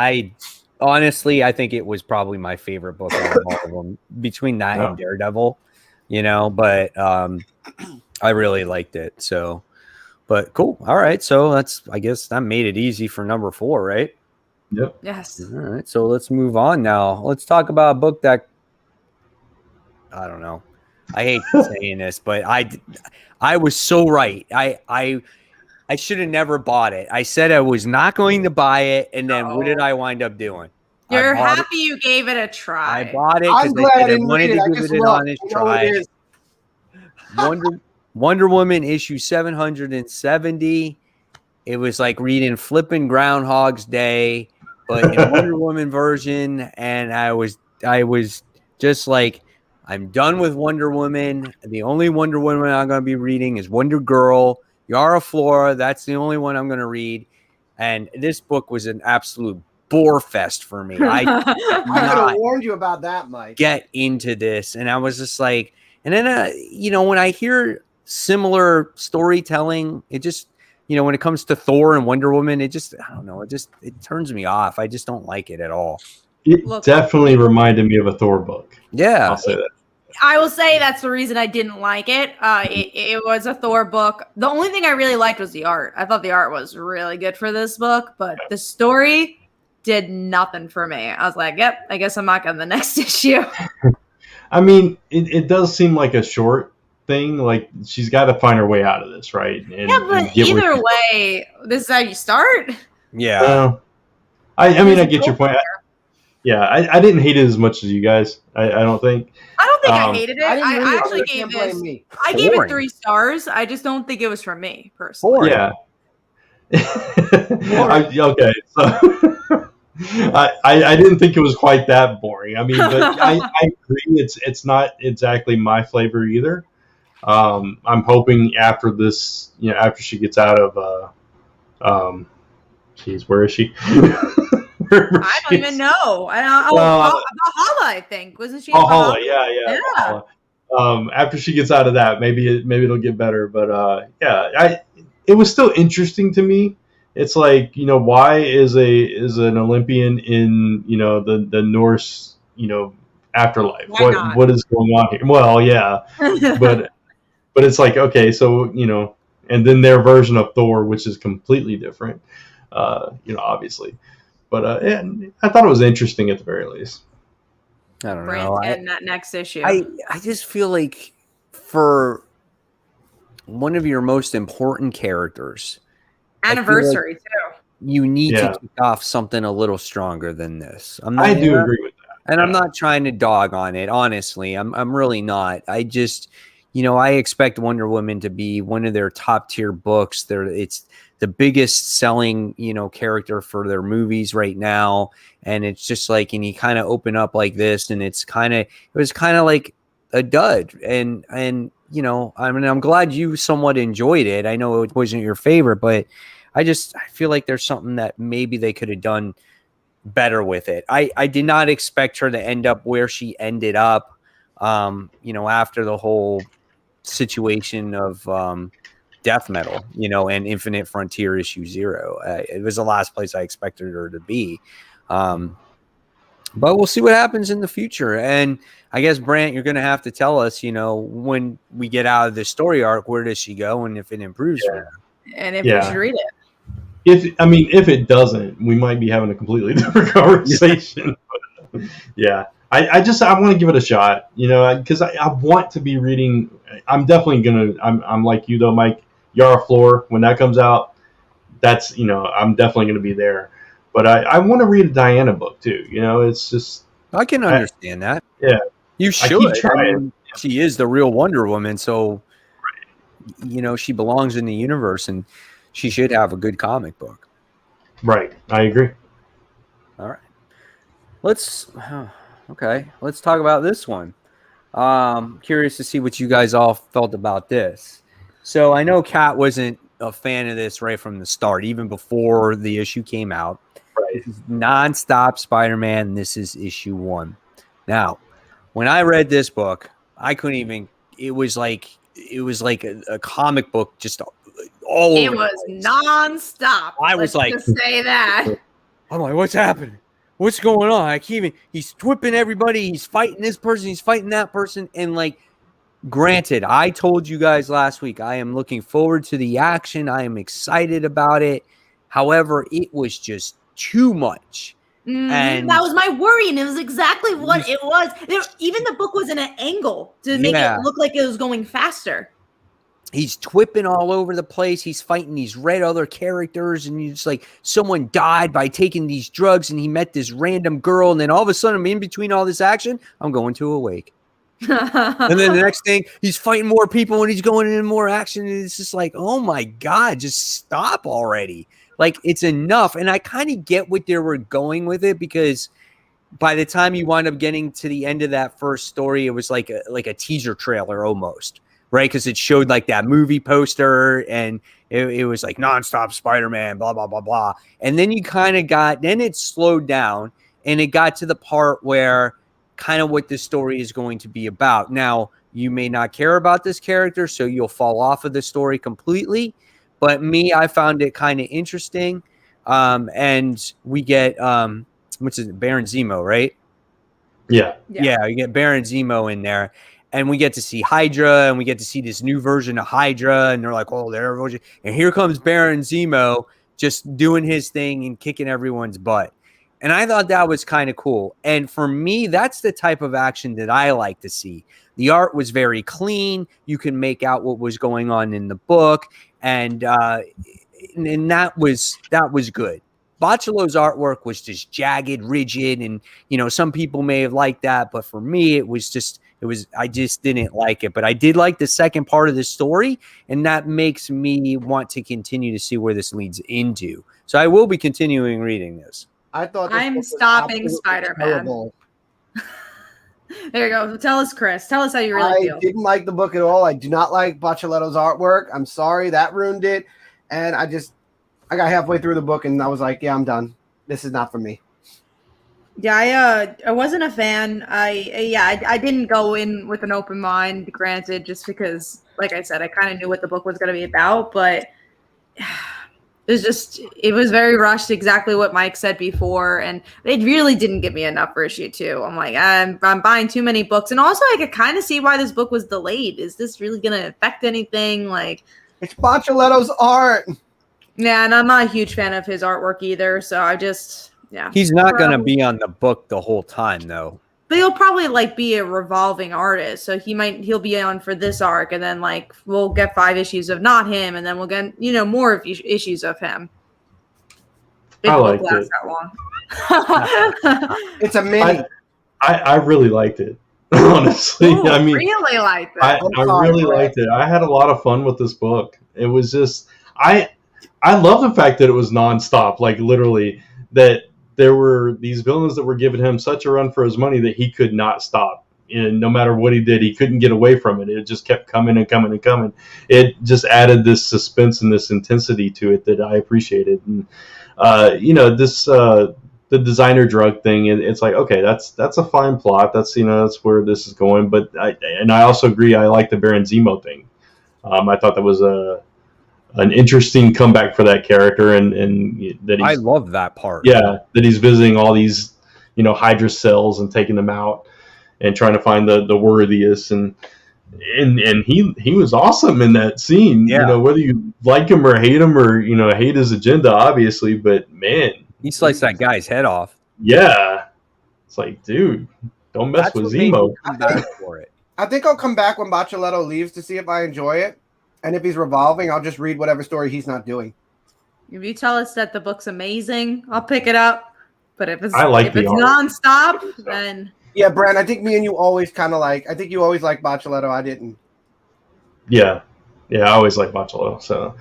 Honestly, I think it was probably my favorite book out of all of them, between that and Daredevil. But I really liked it. So, but cool. All right, so I guess that made it easy for number 4, right? Yep. Yes. All right, so let's move on now. Let's talk about a book that. I don't know. I hate saying this, but I was so right. I should have never bought it. I said I was not going to buy it, and then what did I wind up doing? You're happy you gave it a try. I bought it I'm because glad I wanted to give it an honest try. Wonder Woman issue 770. It was like reading flipping Groundhog's Day, but in Wonder Woman version, and I was just like, I'm done with Wonder Woman. The only Wonder Woman I'm going to be reading is Wonder Girl, Yara Flora. That's the only one I'm going to read. And this book was an absolute bore fest for me. I I could have warned you about that, Mike. Get into this, and I was just like, and then when I hear similar storytelling, it just, when it comes to Thor and Wonder Woman, it just, I don't know, it turns me off. I just don't like it at all. It definitely reminded me of a Thor book. Yeah, I'll say that. I will say that's the reason I didn't like it. It was a Thor book. The only thing I really liked was the art. I thought the art was really good for this book, but the story did nothing for me. I was like, yep, I guess I'm not getting the next issue. I mean, it does seem like a short thing. Like, she's got to find her way out of this, right? But either way, this is how you start. Yeah. I mean, I get your point. I didn't hate it as much as you guys. I don't think. I don't think I hated it. I actually gave it 3 stars. I just don't think it was for me personally. Yeah. Okay, so I didn't think it was quite that boring. I mean, but I agree. It's not exactly my flavor either. I'm hoping after this, after she gets out of, where is she? I don't even know. Hala, I think, wasn't she? Hala, yeah. After she gets out of that, maybe it'll get better. But it was still interesting to me. It's like, why is an Olympian in the Norse afterlife? What is going on here? Well, yeah, but it's like, okay, so and then their version of Thor, which is completely different, obviously. But I thought it was interesting at the very least. I don't know. In that next issue, I just feel like for one of your most important characters, anniversary too, you need to kick off something a little stronger than this. I do agree with that, and I'm not trying to dog on it. Honestly, I'm really not. I just, I expect Wonder Woman to be one of their top tier books. It's the biggest selling, character for their movies right now. And it's just like, and you kind of open up like this, and it was kind of like a dud. And, I mean, I'm glad you somewhat enjoyed it. I know it wasn't your favorite, but I feel like there's something that maybe they could have done better with it. I did not expect her to end up where she ended up, after the whole situation of, Death Metal, and Infinite Frontier issue 0. It was the last place I expected her to be. But we'll see what happens in the future. And I guess, Brant, you're going to have to tell us, when we get out of this story arc, where does she go and if it improves for her. And if we should read it. If it doesn't, we might be having a completely different conversation. Yeah. I want to give it a shot, because I want to be reading. I'm definitely I'm like you though, Mike. Yara Flor, when that comes out, that's I'm definitely gonna be there. But I want to read a Diana book too. It's just I can understand that. Yeah, you should. She is the real Wonder Woman, so she belongs in the universe, and she should have a good comic book. Right, I agree. All right, let's talk about this one. Curious to see what you guys all felt about this. So I know Kat wasn't a fan of this right from the start, even before the issue came out. Right. This is nonstop Spider-Man. This is issue 1. Now, when I read this book, I couldn't even. It was like a comic book, just all over. It was nonstop. I was like, to say that. I'm like, what's happening? What's going on? He's whipping everybody. He's fighting this person. He's fighting that person. And granted, I told you guys last week, I am looking forward to the action. I am excited about it. However, it was just too much. And that was my worry, and it was exactly what it was. Even the book was in an angle to make it look like it was going faster. He's twipping all over the place. He's fighting these red other characters, and it's like someone died by taking these drugs, and he met this random girl, and then all of a sudden, in between all this action, I'm going to a wake. And then the next thing, he's fighting more people and he's going into more action. And it's just like, oh my God, just stop already. Like, it's enough. And I kind of get what they were going with it, because by the time you wind up getting to the end of that first story, it was like a teaser trailer almost, right? Because it showed like that movie poster, and it was like nonstop Spider-Man, blah, blah, blah, blah. And then you kind of then it slowed down, and it got to the part where kind of what this story is going to be about. Now, you may not care about this character, so you'll fall off of the story completely. But me, I found it kind of interesting. And we get, which is Baron Zemo, right? Yeah. Yeah, you get Baron Zemo in there. And we get to see Hydra, and we get to see this new version of Hydra. And they're like, oh, there. And here comes Baron Zemo just doing his thing and kicking everyone's butt. And I thought that was kind of cool. And for me, that's the type of action that I like to see. The art was very clean. You can make out what was going on in the book. And that was good. Bocciolo's artwork was just jagged, rigid. And, some people may have liked that. But for me, I just didn't like it. But I did like the second part of the story. And that makes me want to continue to see where this leads into. So I will be continuing reading this. I thought I'm stopping Spider-Man. There you go. Tell us, Chris. Tell us how you really feel. I didn't like the book at all. I do not like Bocciolotto's artwork. I'm sorry, that ruined it. And I got halfway through the book and I was like, yeah, I'm done. This is not for me. Yeah, I wasn't a fan. I didn't go in with an open mind, granted, just because, like I said, I kind of knew what the book was going to be about, but it was very rushed, exactly what Mike said before, and it really didn't give me enough for issue 2. I'm like, I'm buying too many books, and also I could kind of see why this book was delayed. Is this really going to affect anything? Like, it's Bocciolotto's art. Yeah, and I'm not a huge fan of his artwork either, so he's not going to be on the book the whole time, though. But he'll probably be a revolving artist. So he'll be on for this arc, and then we'll get 5 issues of not him, and then we'll get more of issues of him. I liked it. That long. It's a mini. I really liked it. Honestly, Ooh, I mean, really liked it. I really liked it. I had a lot of fun with this book. It was just I love the fact that it was nonstop. Like, literally, that there were these villains that were giving him such a run for his money that he could not stop. And no matter what he did, he couldn't get away from it. It just kept coming and coming and coming. It just added this suspense and this intensity to it that I appreciated. And the designer drug thing, it's like, okay, that's a fine plot. That's that's where this is going. But I also agree. I like the Baron Zemo thing. I thought that was an interesting comeback for that character, and that I love that part. Yeah, that he's visiting all these Hydra cells and taking them out and trying to find the worthiest, and he was awesome in that scene. Yeah. Whether you like him or hate his agenda, obviously, but man, he sliced that guy's head off. Yeah, it's like, dude, don't mess with Zemo. I think I'll come back when Bocciolotto leaves to see if I enjoy it. And if he's revolving, I'll just read whatever story he's not doing. If you tell us that the book's amazing, I'll pick it up. But if it's nonstop, then yeah, Brand, I think me and you always kind of I think you always like Bocciolotto. I didn't. Yeah, I always like Bocciolotto. So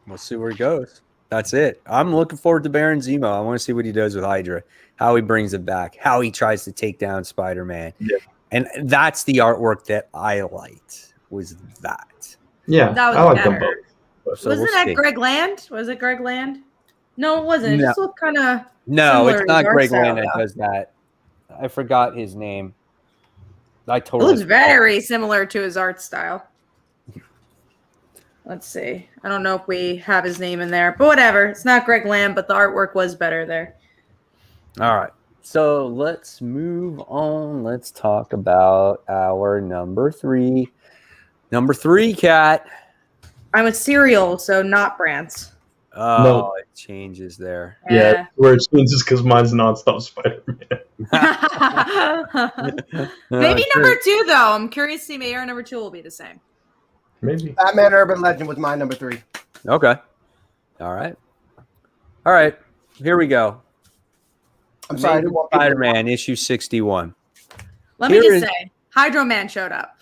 we'll see where he goes. That's it. I'm looking forward to Baron Zemo. I want to see what he does with Hydra, how he brings it back, how he tries to take down Spider-Man. Yeah. And that's the artwork that I liked. Was that? Yeah, that was I like them both. So wasn't that Greg Land? Was it Greg Land? No, it wasn't. It just looked kind of. No, it's not Greg Land that does that. I forgot his name. It looks very similar to his art style. Let's see. I don't know if we have his name in there, but whatever. It's not Greg Land, but the artwork was better there. All right. So let's move on. Let's talk about our number 3. Number 3, Kat. I'm with Serial, so not Brant's. Oh, no. It changes there. Yeah, where it changes because mine's nonstop Spider-Man. Maybe number 2, though. I'm curious to see maybe our number 2 will be the same. Maybe. Batman Urban Legend was my number 3. Okay. All right. Here we go. I'm sorry. Spider-Man issue 61. Let me just say, Hydro Man showed up.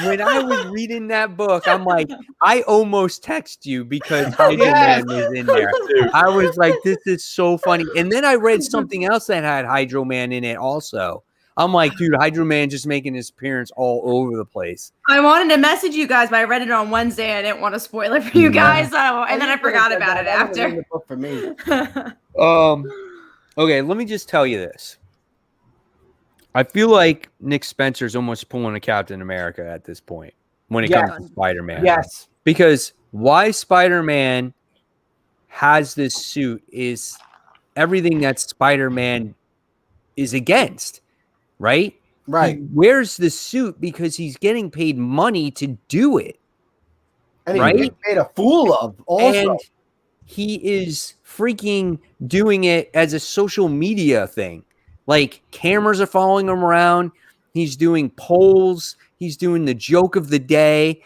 When I was reading that book, I'm like, I almost text you because Hydro Man was in there. I was like, this is so funny. And then I read something else that had Hydro Man in it also. I'm like, dude, Hydro Man just making his appearance all over the place. I wanted to message you guys, but I read it on Wednesday. I didn't want to spoil it for you guys, and then I forgot about it after. The book for me. Okay, let me just tell you this. I feel like Nick Spencer's almost pulling a Captain America at this point when it comes to Spider-Man. Yes. Because why Spider-Man has this suit is everything that Spider-Man is against, right? Right. He wears the suit because he's getting paid money to do it. And he gets made a fool of also. And he is freaking doing it as a social media thing. Like, cameras are following him around. He's doing polls. He's doing the joke of the day.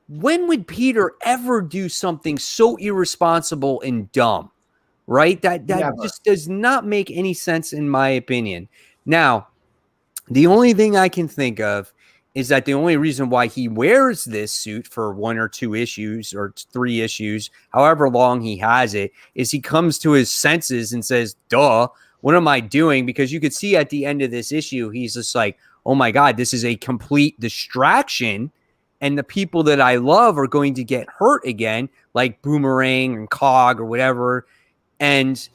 When would Peter ever do something so irresponsible and dumb? Right? That just does not make any sense in my opinion. Now, the only thing I can think of is that the only reason why he wears this suit for 1 or 2 issues or 3 issues, however long he has it, is he comes to his senses and says, duh, what am I doing? Because you could see at the end of this issue, he's just like, oh my God, this is a complete distraction. And the people that I love are going to get hurt again, like Boomerang and Cog or whatever. And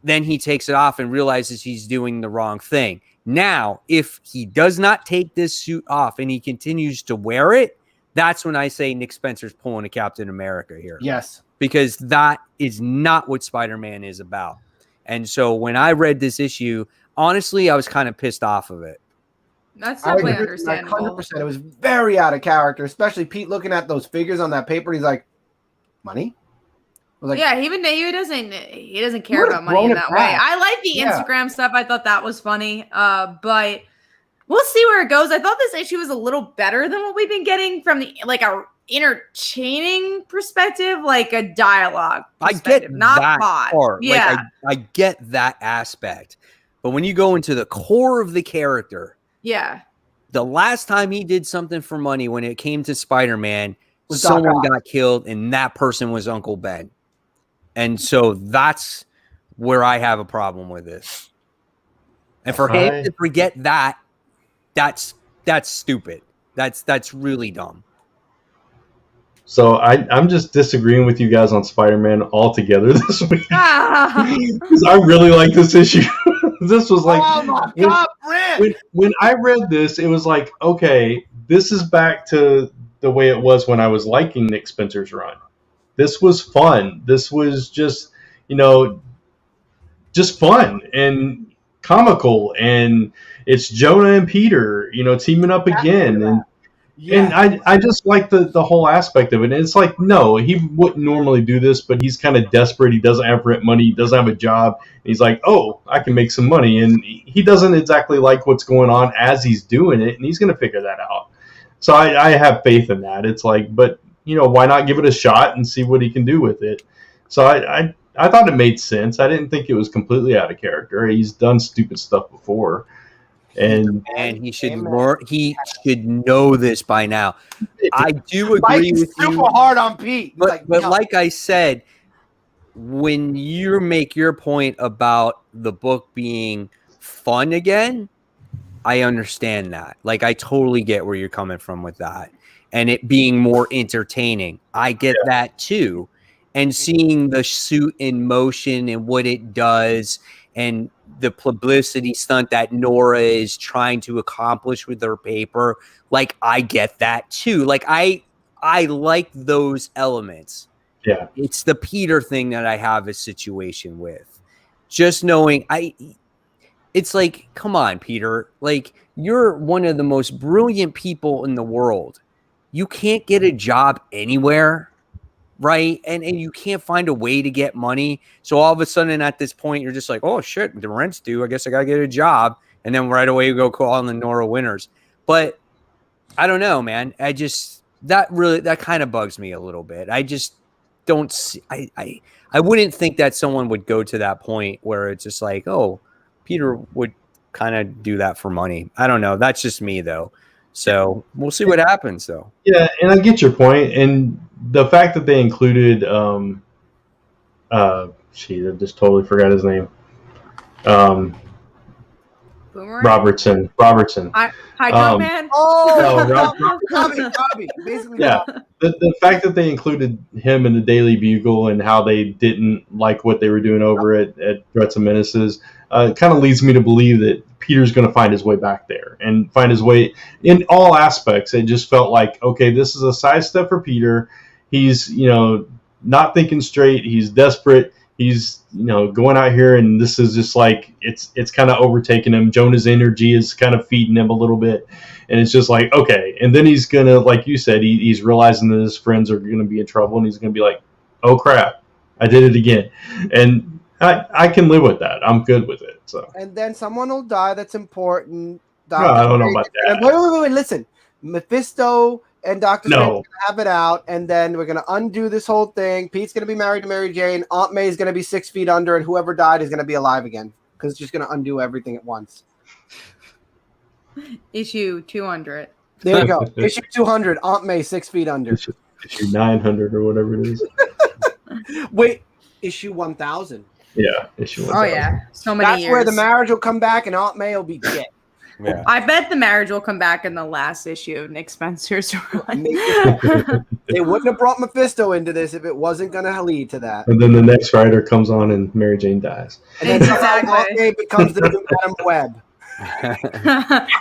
then he takes it off and realizes he's doing the wrong thing. Now, if he does not take this suit off and he continues to wear it, that's when I say Nick Spencer's pulling a Captain America here. Yes. Because that is not what Spider-Man is about. And so when I read this issue, honestly, I was kind of pissed off of it. That's definitely understandable. 100%. It was very out of character, especially Pete looking at those figures on that paper. He's like, money? Like, yeah, he doesn't care about money in that way. I like the Instagram stuff. I thought that was funny. But we'll see where it goes. I thought this issue was a little better than what we've been getting from the a entertaining perspective, like a dialogue perspective, I get not that plot. Part. Yeah, I get that aspect. But when you go into the core of the character, the last time he did something for money when it came to Spider-Man, someone got killed, and that person was Uncle Ben. And so that's where I have a problem with this. And for him to forget that, that's stupid. That's really dumb. So I'm just disagreeing with you guys on Spider-Man altogether this week. Because I really like this issue. This was like, oh my God, when I read this, it was like, okay, this is back to the way it was when I was liking Nick Spencer's run. This was fun. This was just, just fun and comical. And it's Jonah and Peter, teaming up again. And I just like the whole aspect of it. And it's like, no, he wouldn't normally do this, but he's kind of desperate. He doesn't have rent money. He doesn't have a job. And he's like, oh, I can make some money. And he doesn't exactly like what's going on as he's doing it. And he's going to figure that out. So I have faith in that. It's like, but, why not give it a shot and see what he can do with it? So I thought it made sense. I didn't think it was completely out of character. He's done stupid stuff before. And he should learn. He should know this by now. I do agree with you. Super hard on Pete, but like I said, when you make your point about the book being fun again, I understand that. Like, I totally get where you're coming from with that, and it being more entertaining. I get that too, and seeing the suit in motion and what it does, and the publicity stunt that Nora is trying to accomplish with her paper. Like, I get that too. Like, I like those elements. Yeah. It's the Peter thing that I have a situation with. Just knowing it's like, come on, Peter. Like, you're one of the most brilliant people in the world. You can't get a job anywhere. Right. And you can't find a way to get money. So all of a sudden at this point, you're just like, oh, shit, the rent's due. I guess I got to get a job. And then right away you go call on the Nora Winters. But I don't know, man. That kind of bugs me a little bit. I just don't see. I wouldn't think that someone would go to that point where it's just like, oh, Peter would kind of do that for money. I don't know. That's just me though. So we'll see what happens though. Yeah, and I get your point, and the fact that they included I just totally forgot his name. Boomerang? Robertson. Hydro Man? Oh, No, Robbie. Basically, Yeah. The fact that they included him in the Daily Bugle and how they didn't like what they were doing over at Threats and Menaces kind of leads me to believe that Peter's going to find his way back there and find his way in all aspects. It just felt like, okay, this is a sidestep for Peter. He's, not thinking straight. He's desperate. He's, going out here, and this is just like it's kind of overtaking him. Jonah's energy is kind of feeding him a little bit, and it's just like, okay. And then he's gonna, like you said, he's realizing that his friends are gonna be in trouble, and he's gonna be like, oh crap, I did it again. And I can live with that. I'm good with it. So. And then someone will die. That's important. No, I don't know about that. Wait. Listen, Mephisto and Dr. Strange are going to have it out, and then we're going to undo this whole thing. Pete's going to be married to Mary Jane. Aunt May is going to be 6 feet under, and whoever died is going to be alive again because it's just going to undo everything at once. Issue 200. There you go. Issue 200, Aunt May 6 feet under. Issue 900 or whatever it is. Wait, issue 1000. Yeah, issue 1000. Oh, yeah. So many That's years. where the marriage will come back, and Aunt May will be dead. Yeah. I bet the marriage will come back in the last issue of Nick Spencer's run. They wouldn't have brought Mephisto into this if it wasn't going to lead to that. And then the next writer comes on and Mary Jane dies. And then Aunt May becomes the new Madam Web.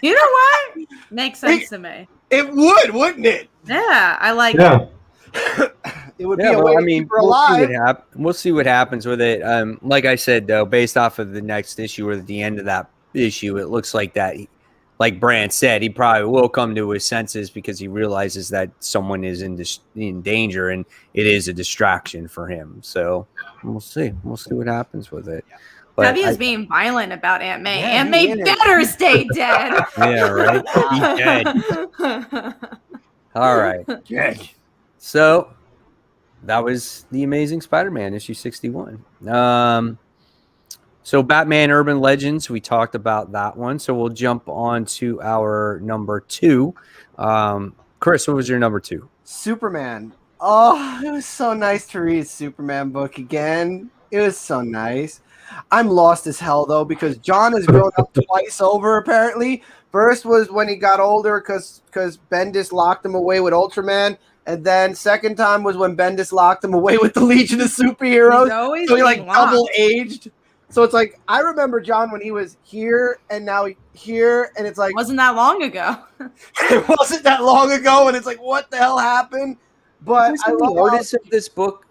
You know what? Makes sense to me. It would, wouldn't it? Yeah, I like Yeah. It would be a way to keep her alive. We'll see what happens with it. Like I said, though, based off of the next issue or at the end of that issue, it looks like that, like Brand said, he probably will come to his senses because he realizes that someone is in danger and it is a distraction for him. So we'll see. We'll see what happens with it. But Debbie is being violent about Aunt May. Yeah, Aunt May better stay dead. Yeah, right. Be dead. All right. Good. So that was The Amazing Spider-Man issue 61. So Batman Urban Legends, we talked about that one. So we'll jump on to our number 2. Chris, what was your number 2? Superman. Oh, it was so nice to read Superman book again. It was so nice. I'm lost as hell, though, because John has grown up twice over, apparently. First was when he got older because Bendis locked him away with Ultraman. And then second time was when Bendis locked him away with the Legion of Superheroes. So he double aged. So it's like, I remember John when he was here and now here. And it's like, Wasn't that long ago. It wasn't that long ago. And it's like, what the hell happened? But I love the artist of this book,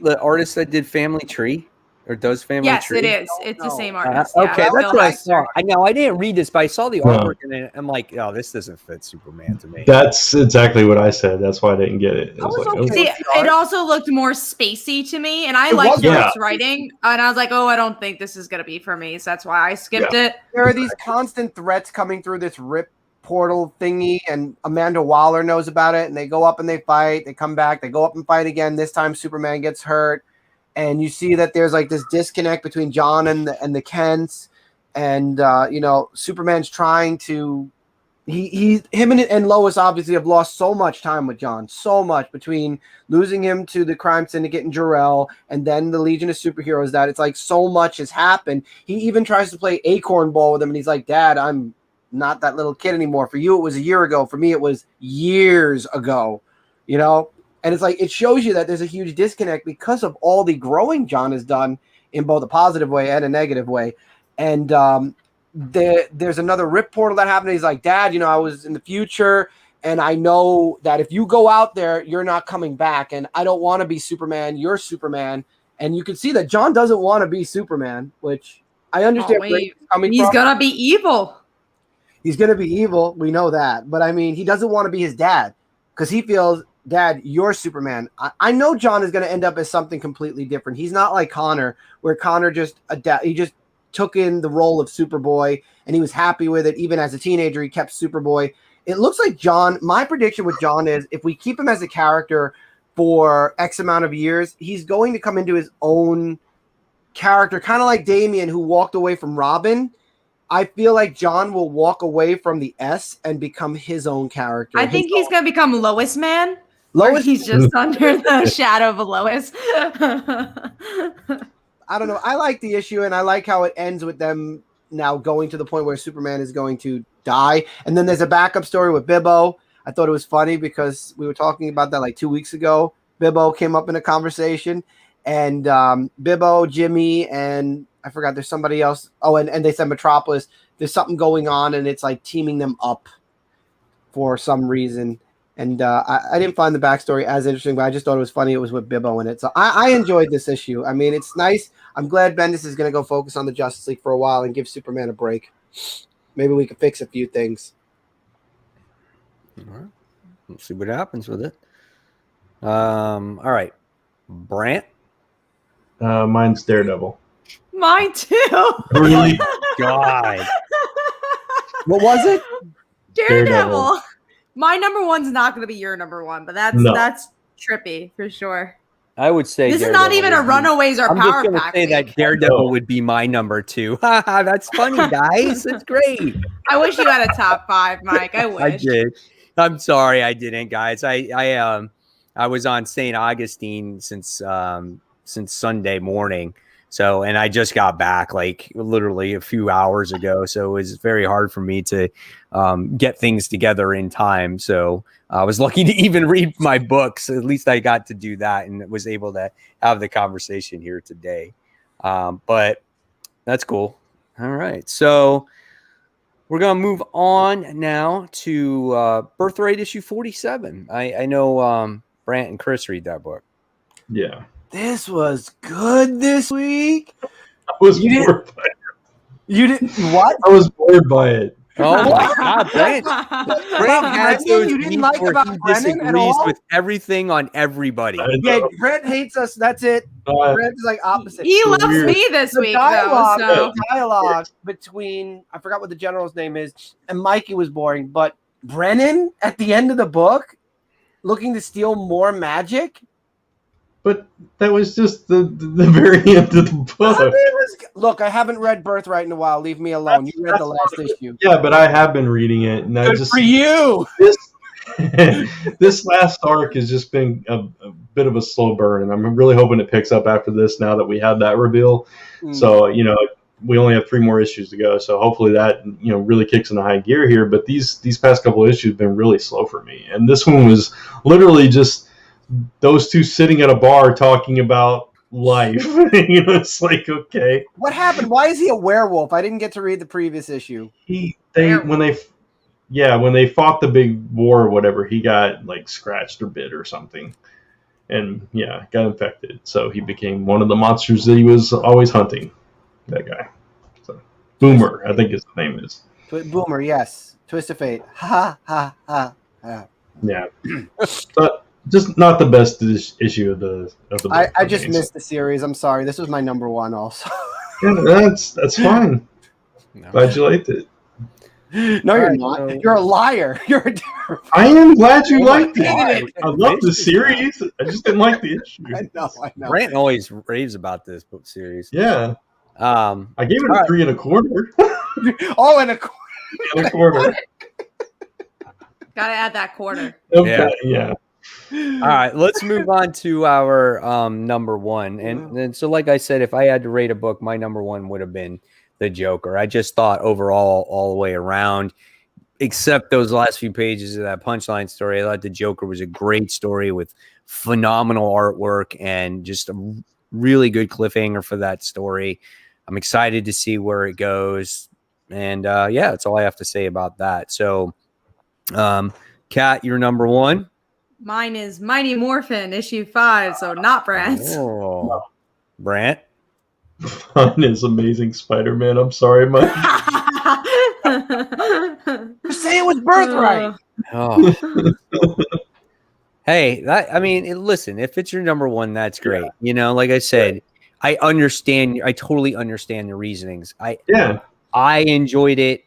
the artist that did Family Tree. Or does Family Tree? Yes, it is. It's the same artist. Okay, yeah, that's Bill what I Haster. saw. I know I didn't read this, but I saw the artwork and I'm like, oh, this doesn't fit Superman to me. That's exactly what I said. That's why I didn't get it. It was like, okay. See, it also looked more spacey to me, and I like Joe's writing, and I was like, oh, I don't think this is going to be for me, so that's why I skipped it. There are these constant threats coming through this rip portal thingy, and Amanda Waller knows about it, and they go up and they fight, they come back, they go up and fight again. This time Superman gets hurt, and you see that there's like this disconnect between John and the Kents, and Superman's trying to him and Lois obviously have lost so much time with John, so much between losing him to the crime syndicate and Jor-El and then the Legion of Superheroes, that it's like so much has happened. He even tries to play acorn ball with him, and he's like, Dad, I'm not that little kid anymore. For you, it was a year ago. For me, it was years ago, And it's like, it shows you that there's a huge disconnect because of all the growing John has done in both a positive way and a negative way. And there's another rip portal that happened. He's like, Dad, I was in the future, and I know that if you go out there, you're not coming back. And I don't want to be Superman. You're Superman. And you can see that John doesn't want to be Superman, which I understand. He's going to be evil. He's going to be evil. We know that. But I mean, he doesn't want to be his dad because he feels, Dad, you're Superman. I know John is going to end up as something completely different. He's not like Connor, where Connor just took in the role of Superboy, and he was happy with it. Even as a teenager, he kept Superboy. It looks like John, my prediction with John is if we keep him as a character for X amount of years, he's going to come into his own character, kind of like Damien, who walked away from Robin. I feel like John will walk away from the S and become his own character. I think he's going to become Lois Man. Lois. He's just under the shadow of a Lois. I don't know. I like the issue, and I like how it ends with them now going to the point where Superman is going to die. And then there's a backup story with Bibbo. I thought it was funny because we were talking about that like 2 weeks ago. Bibbo came up in a conversation, and Bibbo, Jimmy, and I forgot there's somebody else. Oh, and they said Metropolis. There's something going on, and it's like teaming them up for some reason. And I didn't find the backstory as interesting, but I just thought it was funny. It was with Bibbo in it. So I enjoyed this issue. I mean, it's nice. I'm glad Bendis is going to go focus on the Justice League for a while and give Superman a break. Maybe we can fix a few things. All right. We'll see what happens with it. All right. Brant? Mine's Daredevil. Mine too. Really? God. What was it? Daredevil. My number one's not going to be your number one, but that's trippy for sure. I would say this is not even a Runaways or I'm Power just Pack. Say that Daredevil would be my number 2. That's funny, guys. That's great. I wish you had a top 5, Mike. I wish. I did. I'm sorry, I didn't, guys. I was on St. Augustine since Sunday morning. So, and I just got back like literally a few hours ago. So it was very hard for me to get things together in time. So I was lucky to even read my books. At least I got to do that and was able to have the conversation here today. But that's cool. All right. So we're going to move on now to Birthright issue 47. I know Brant and Chris read that book. Yeah. This was good this week. I was bored by it. You didn't what? I was bored by it. Oh my God, Brant has those you didn't weeks like where about he Brennan at disagrees all? with everything on everybody. Yeah, Brent hates us. That's it. Brent is like opposite. He loves weird. me this The week, dialogue, though. So. the dialogue between I forgot what the general's name is, and Mikey was boring, but Brennan at the end of the book, looking to steal more magic. But that was just the very end of the book. Look, I haven't read Birthright in a while. Leave me alone. You read the last issue. Yeah, but I have been reading it, and Good for you. This last arc has just been a bit of a slow burn, and I'm really hoping it picks up after this. Now that we have that reveal, so we only have 3 more issues to go. So hopefully that really kicks into high gear here. But these past couple of issues have been really slow for me, and this one was literally just those two sitting at a bar talking about life. It's like, okay, what happened? Why is he a werewolf? I didn't get to read the previous issue. When they fought the big war or whatever, he got like scratched or bit or something, and got infected. So he became one of the monsters that he was always hunting. That guy, so Boomer, I think his name is. Boomer, yes. Twist of Fate. Ha ha ha ha. Yeah, but just not the best issue of the book. I just missed the series. I'm sorry. This was my number 1 also. Yeah, that's fine. No. Glad you liked it. No, you're not. You're a liar. You're a terrible. I am glad you liked it. God. I love the series. I just didn't like the issue. I know. Brant always raves about this book series. Yeah. I gave it a 3 1/4. Oh, and a 1/4. Gotta add that quarter. Okay, yeah. All right, let's move on to our number 1. And so, like I said, if I had to rate a book, my number 1 would have been The Joker. I just thought overall, all the way around, except those last few pages of that punchline story, I thought The Joker was a great story with phenomenal artwork and just a really good cliffhanger for that story. I'm excited to see where it goes. And that's all I have to say about that. So, Kat, you're number 1. Mine is Mighty Morphin, issue 5, so not Brant's. Oh. Brant? Mine is Amazing Spider-Man. I'm sorry, Mike. say it was Birthright. Oh. Hey, listen, if it's your number 1, that's great. Like I said, I understand. I totally understand the reasonings. I enjoyed it,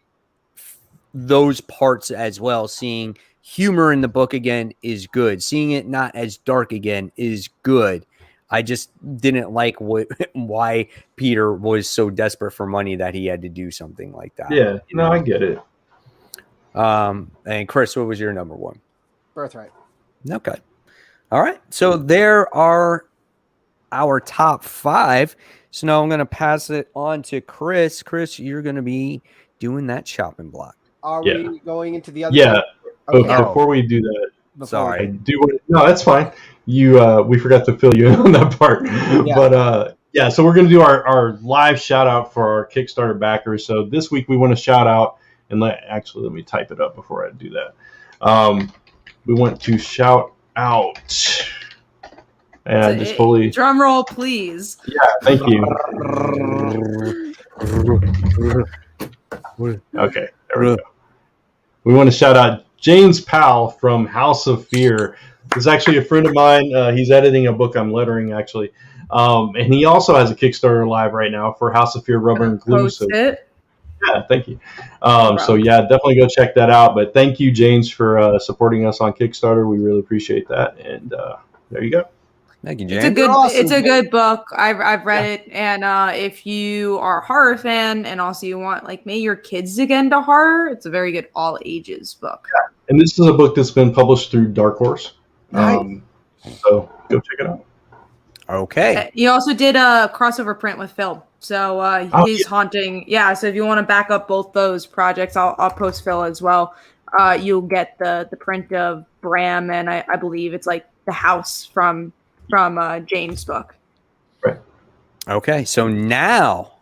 those parts as well. Seeing humor in the book again is good. Seeing it not as dark again is good. I just didn't like why Peter was so desperate for money that he had to do something like that. Yeah, no, I get it. And Chris, what was your number one? Birthright. Okay. All right. So there are our top 5. So now I'm going to pass it on to Chris. Chris, you're going to be doing that chopping block. Are we going into the other? Yeah. Okay. But before we do that, Sorry. No, that's fine. We forgot to fill you in on that part. Yeah. But so we're going to do our live shout out for our Kickstarter backers. So this week we want to shout out, and let me type it up before I do that. We want to shout out, and I just fully drum roll, please. Yeah, thank you. Okay, there we go. We want to shout out James Powell from House of Fear. He's actually a friend of mine. He's editing a book I'm lettering, actually. And he also has a Kickstarter live right now for House of Fear Rubber and Glue. So, yeah, thank you. So, yeah, definitely go check that out. But thank you, James, for supporting us on Kickstarter. We really appreciate that. And there you go. Thank you, James. It's a good book. I've read it, and if you are a horror fan and also you want like maybe your kids to get into horror, it's a very good all ages book. Yeah. And this is a book that's been published through Dark Horse. Nice. So go check it out. Okay. He also did a crossover print with Phil, so he's haunting. Yeah, so if you want to back up both those projects, I'll post Phil as well. You'll get the print of Bram, and I believe it's like the house from Jane's book. Right. Okay, so now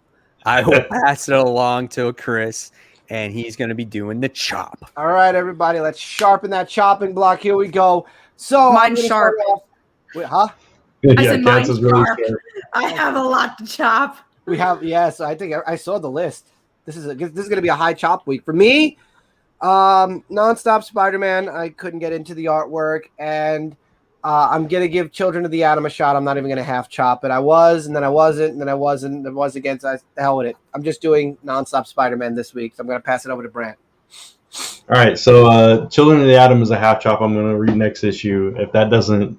I will pass it along to Chris, and he's going to be doing the chop. All right, everybody, let's sharpen that chopping block. Here we go. So mine's sharp. Wait, huh? I said mine's really sharp. I have a lot to chop. We have, yes. I think I saw the list. This is going to be a high chop week for me. Nonstop Spider-Man. I couldn't get into the artwork, and I'm going to give Children of the Atom a shot. I'm not even going to half chop it. I was, and then I wasn't, and then I wasn't, and I was against. The hell with it. I'm just doing Nonstop Spider-Man this week, so I'm going to pass it over to Brant. All right, so Children of the Atom is a half chop. I'm going to read next issue. If that doesn't,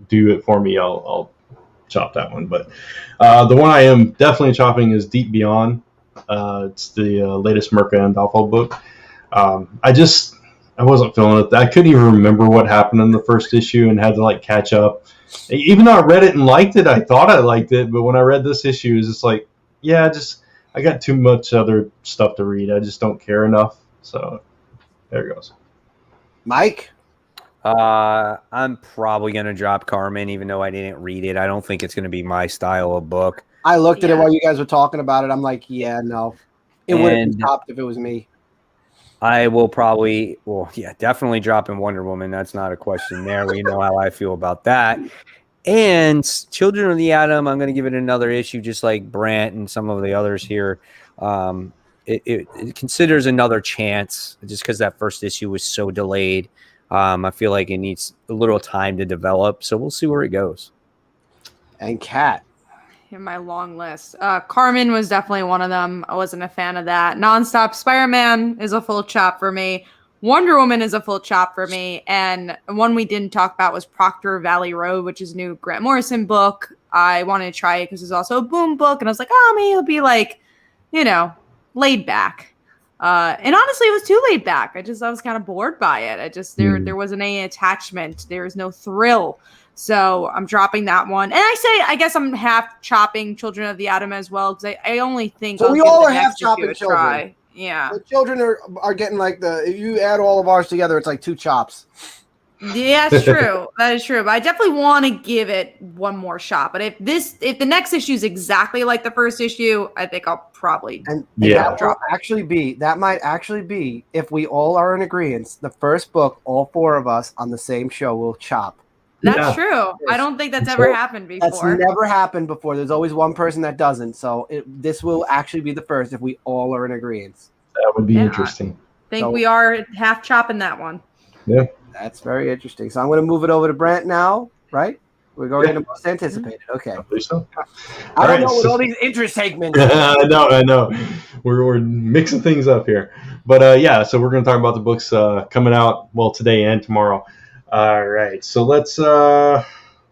do it for me, I'll chop that one. But the one I am definitely chopping is Deep Beyond. It's the latest Mirka Andolfo book. I wasn't feeling it. I couldn't even remember what happened in the first issue and had to catch up. Even though I read it and liked it, I thought I liked it. But when I read this issue, it's just like, I got too much other stuff to read. I just don't care enough. So there it goes. Mike? I'm probably going to drop Carmen, even though I didn't read it. I don't think it's going to be my style of book. I looked at it while you guys were talking about it. I'm like, yeah, no. It would have been topped if it was me. I will probably, definitely drop in Wonder Woman. That's not a question there. We know how I feel about that. And Children of the Atom, I'm going to give it another issue, just like Brant and some of the others here. It considers another chance just because that first issue was so delayed. I feel like it needs a little time to develop, so we'll see where it goes. And Kat. In my long list. Carmen was definitely one of them. I wasn't a fan of that. Nonstop Spider-Man is a full chop for me. Wonder Woman is a full chop for me. And one we didn't talk about was Proctor Valley Road, which is a new Grant Morrison book. I wanted to try it because it's also a Boom book. And I was like, maybe it'll be laid back. And honestly, it was too laid back. I was kind of bored by it. There wasn't any attachment. There was no thrill. So I'm dropping that one. And I guess I'm half chopping Children of the Atom as well, because I only think so. We all are half chopping Children. Try. Yeah. The children are getting if you add all of ours together, it's like 2 chops. Yeah, that's true. That is true. But I definitely want to give it one more shot. But if the next issue is exactly like the first issue, I think I'll probably that might actually be, if we all are in agreement, the first book all 4 of us on the same show will chop. That's true. I don't think that's ever happened before. That's never happened before. There's always one person that doesn't. So this will actually be the first if we all are in agreement. That would be interesting. I think we are half chopping that one. Yeah. That's very interesting. So I'm going to move it over to Brant now, right? We're going into most anticipated. Okay. I believe so. I don't know with all these interest segments. I know. We're mixing things up here. But so we're going to talk about the books coming out, today and tomorrow. All right. So let's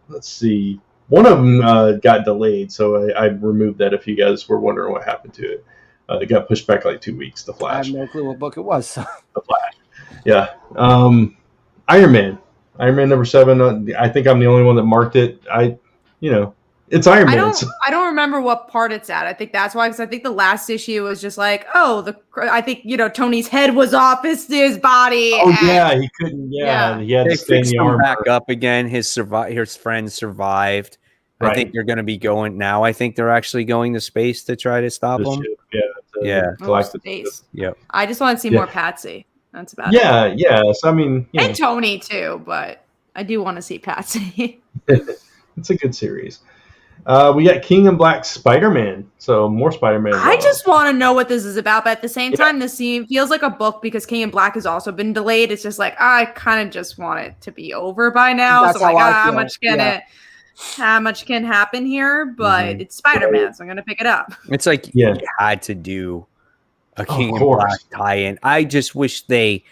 let's see. One of them got delayed, so I removed that. If you guys were wondering what happened to it, it got pushed back like 2 weeks. The I Flash. have no clue what book it was. So. The Flash. Yeah. Iron Man. Iron Man number 7. I think I'm the only one that marked it. It's Iron Man. I don't remember what part it's at. I think that's why, because I think the last issue was just like, I think Tony's head was off his body. Oh yeah, he couldn't. Yeah, he had They to stay in fixed the him armor. back up again. His friend survived. Right. I think they're going to be going now. I think they're actually going to space to try to stop him. Space. Yep. I just want to see more Patsy. That's about it. Yeah. Yes. I mean, and Tony too, but I do want to see Patsy. It's a good series. We got King in Black Spider-Man, so more Spider-Man. I just want to know what this is about, but at the same time, this feels like a book because King in Black has also been delayed. It's just like I kind of just want it to be over by now. That's so like, how much can happen here? But it's Spider-Man, so I'm gonna pick it up. It's like you had to do a King in Black tie-in. I just wish they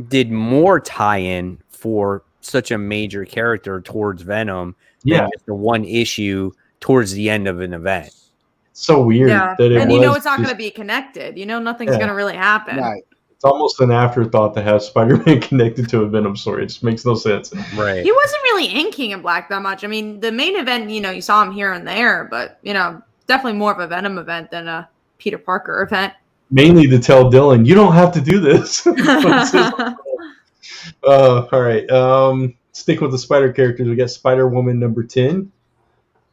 did more tie-in for such a major character towards Venom. Yeah, just the one issue towards the end of an event. It's so weird that it and was it's not going to be connected. Nothing's going to really happen. Right. It's almost an afterthought to have Spider-Man connected to a Venom story. It just makes no sense. Right. He wasn't really in King in Black that much. I mean, the main event, you saw him here and there, but definitely more of a Venom event than a Peter Parker event. Mainly to tell Dylan, you don't have to do this. All right. Stick with the Spider characters. We got Spider-Woman number 10,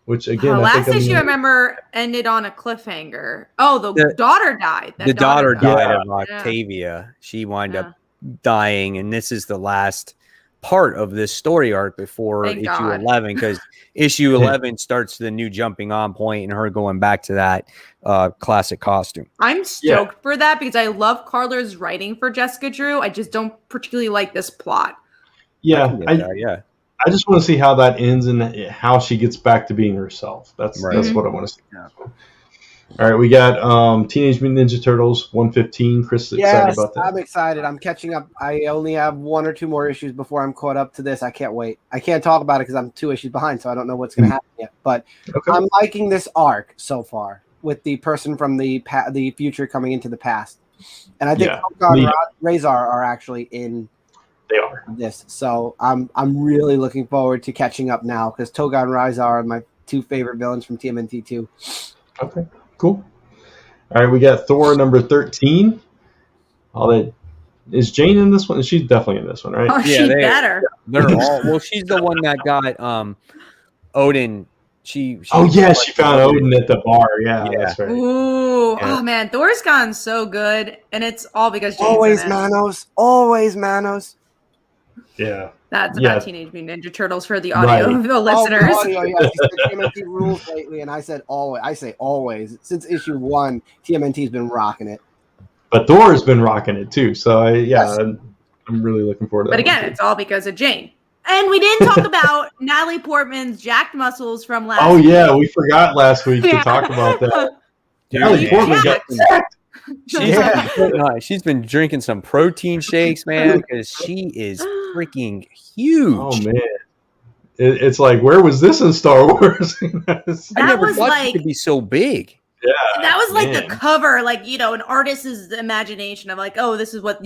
which again, last issue I remember ended on a cliffhanger. Oh, the daughter died. The daughter died of Octavia. She wound up dying, and this is the last part of this story arc before issue 11, because issue 11 starts the new jumping on point and her going back to that classic costume. I'm stoked for that because I love Carla's writing for Jessica Drew. I just don't particularly like this plot. I just want to see how that ends and how she gets back to being herself. That's what I want to see. Yeah. All right, we got Teenage Mutant Ninja Turtles 115. Chris is excited about that. I'm excited. I'm catching up. I only have 1 or 2 more issues before I'm caught up to this. I can't wait. I can't talk about it because I'm 2 issues behind, so I don't know what's going to happen yet. But I'm liking this arc so far with the person from the future coming into the past. And I think Razor are actually in this. So I'm really looking forward to catching up now because Toga and Razor are my 2 favorite villains from TMNT 2. Okay. Cool. All right, we got Thor number 13. Is Jane in this one? She's definitely in this one, right? Oh, she's better. They're all. Well, she's the one that got Odin. She found Odin at the bar. Yeah, that's right. Ooh, oh man, Thor's gone so good, and it's all because Jane's always in it. Always Manos. Yeah. That's about Teenage Mutant Ninja Turtles for the audio listeners. She said TMNT rules lately, and I said always. I say always. Since issue 1, TMNT's been rocking it. But Thor has been rocking it too. So I'm really looking forward to that. But again, it's all because of Jane. And we didn't talk about Natalie Portman's jacked muscles from last week. Oh yeah, we forgot last week to talk about that. Natalie Portman got jacked. She's been drinking some protein shakes, man, because she is freaking huge. Oh man, it's like, where was this in Star Wars? I never thought she could be so big. Yeah, that was like the cover, like an artist's imagination of like, oh, this is what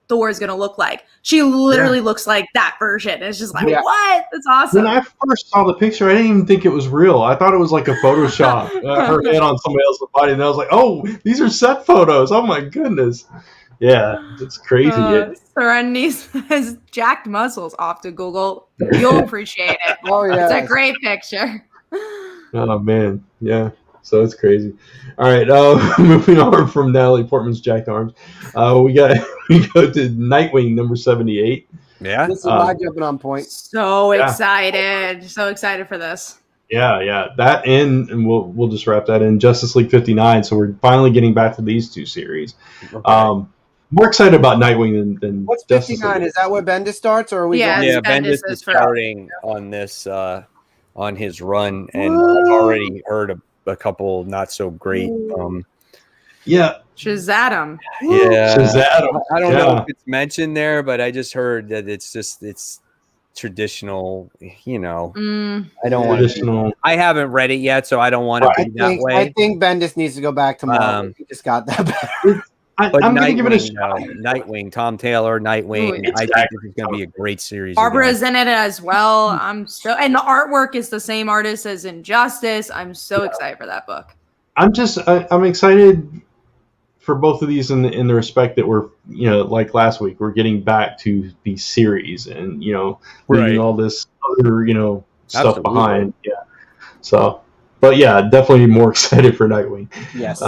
Thor is gonna look like. She literally looks like that version. It's just like, what? That's awesome. When I first saw the picture, I didn't even think it was real. I thought it was like a Photoshop, her head on somebody else's body, and I was like, oh, these are set photos. Oh my goodness. Yeah, it's crazy. Serenity says jacked muscles off to Google. You'll appreciate it. Oh yeah, it's a great picture. Oh man, yeah. So it's crazy. All right, moving on from Natalie Portman's jacked arms, we go to Nightwing number 78. Yeah, this is my jumping on point. So excited for this. Yeah. That and we'll just wrap that in. Justice League 59. So we're finally getting back to these 2 series. Okay. More excited about Nightwing than what's 59? Is that where Bendis starts, or are we? Yeah, Bendis is starting on this on his run, and I've already heard a couple not so great. Shazam. Shazam. I don't know if it's mentioned there, but I just heard that it's traditional, you know. Mm. I don't want to. Traditional. I haven't read it yet, so I don't want to be that way. I think Bendis needs to go back to Marvel. He just got that better. But I'm gonna give it a Nightwing, shot. Nightwing, Tom Taylor, Nightwing. Ooh, I think this is going to be a great series. Barbara's in it as well. And the artwork is the same artist as Injustice. I'm so excited for that book. I'm excited for both of these in the respect that we're, you know, like last week, we're getting back to these series and, you know, leaving all this other, you know, stuff behind. Yeah. So, but yeah, definitely more excited for Nightwing. Yes.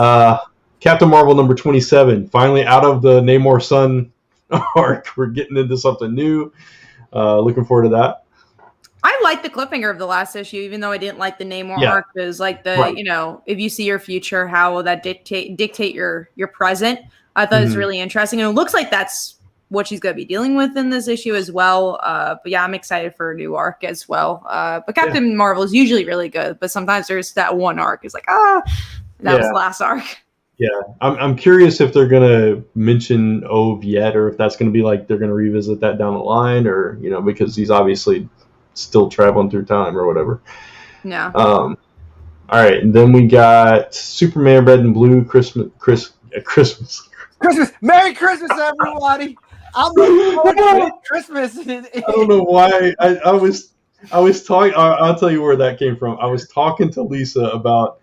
Captain Marvel number 27, finally out of the Namor Sun arc. We're getting into something new. Looking forward to that. I like the cliffhanger of the last issue, even though I didn't like the Namor arc. Because, like you know, if you see your future, how will that dictate your present? I thought it was really interesting, and it looks like that's what she's going to be dealing with in this issue as well. But yeah, I'm excited for a new arc as well. But Captain Marvel is usually really good, but sometimes there's that one arc. It's like, that was the last arc. Yeah, I'm curious if they're gonna mention Ove yet, or if that's gonna be like they're gonna revisit that down the line, or you know, because he's obviously still traveling through time or whatever. Yeah. All right, and then we got Superman Red and Blue Christmas. Merry Christmas, everybody! I'm looking forward to Christmas. I don't know why I was talking. I'll tell you where that came from. I was talking to Lisa about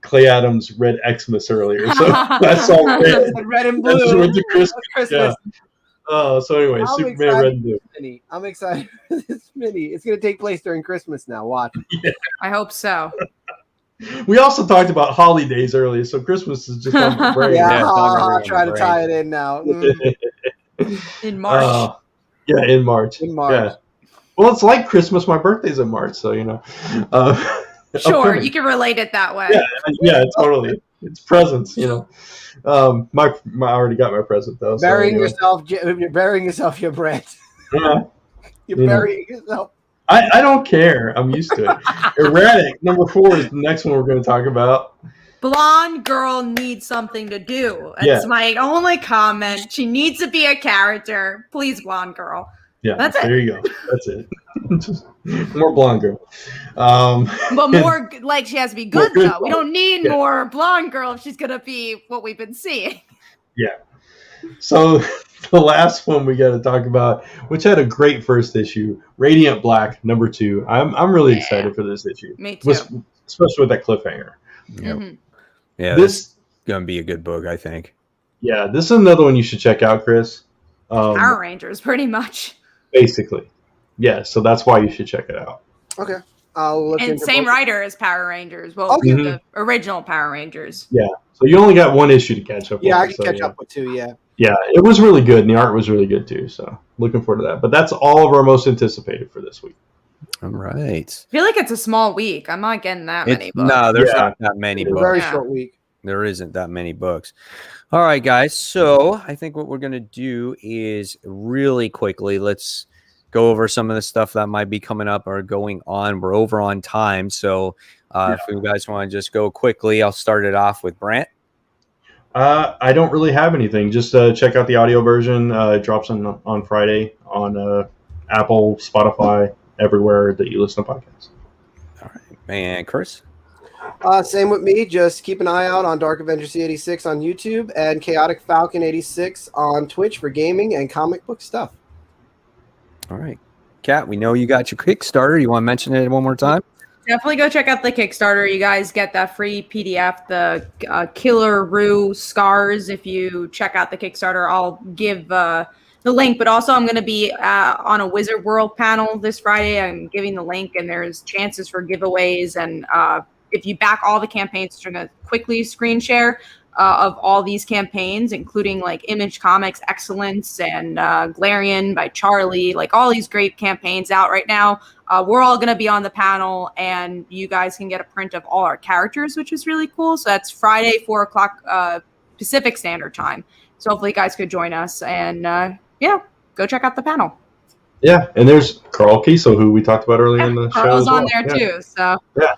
Clay Adams' Red Xmas earlier, so that's all red and blue. Christmas. Yeah. So anyway, Superman Red and Blue. I'm excited for this mini. It's going to take place during Christmas now. Watch. Yeah. I hope so. We also talked about holidays earlier, so Christmas is just on the brain. I'll try to tie it in now. In March. In March. Yeah. Well, it's like Christmas. My birthday's in March, so you know. Sure, you can relate it that way. Yeah, totally. It's presents, you know. I already got my present though. Burying yourself, your bread. You're burying yourself. I don't care. I'm used to it. Erratic number 4 is the next one we're going to talk about. Blonde girl needs something to do. That's my only comment. She needs to be a character. Please, blonde girl. Yeah, that's it. There you go. That's it. Just more blonde girl. But more like she has to be good though. We don't need more blonde girl if she's gonna be what we've been seeing. Yeah. So the last one we got to talk about, which had a great first issue, Radiant Black number 2. I'm really excited for this issue. Me too. Especially with that cliffhanger. Mm-hmm. Yeah, this is gonna be a good book, I think. Yeah, this is another one you should check out, Chris. Power Rangers, pretty much. Basically. Yeah, so that's why you should check it out. Okay. I'll look and same writer as Power Rangers. Well, the original Power Rangers. Yeah. So you only got one issue to catch up with. Yeah, I can catch up with 2, yeah. Yeah, it was really good, and the art was really good too, so looking forward to that. But that's all of our most anticipated for this week. All right. I feel like it's a small week. I'm not getting that many books. No, there's not that many books. Very short week. There isn't that many books. All right, guys. So I think what we're going to do is really quickly, let's go over some of the stuff that might be coming up or going on. We're over on time. So if you guys want to just go quickly, I'll start it off with Brant. I don't really have anything. Just check out the audio version. It drops on Friday on Apple, Spotify, everywhere that you listen to podcasts. All right. And Chris? Same with me. Just keep an eye out on Dark Avenger C86 on YouTube and Chaotic Falcon 86 on Twitch for gaming and comic book stuff. All right. Kat, we know you got your Kickstarter. You want to mention it one more time? Definitely go check out the Kickstarter. You guys get that free PDF, the Killer Rue Scars. If you check out the Kickstarter, I'll give the link. But also, I'm going to be on a Wizard World panel this Friday. I'm giving the link, and there's chances for giveaways. And if you back all the campaigns, we're going to quickly screen share of all these campaigns, including like Image Comics Excellence and Glarian by Charlie, like all these great campaigns out right now. We're all going to be on the panel, and you guys can get a print of all our characters, which is really cool. So that's Friday, 4 o'clock Pacific Standard Time. So hopefully you guys could join us, and go check out the panel. Yeah, and there's Carl Kiesel, who we talked about earlier in the show. Carl's as well. on there too. So yeah.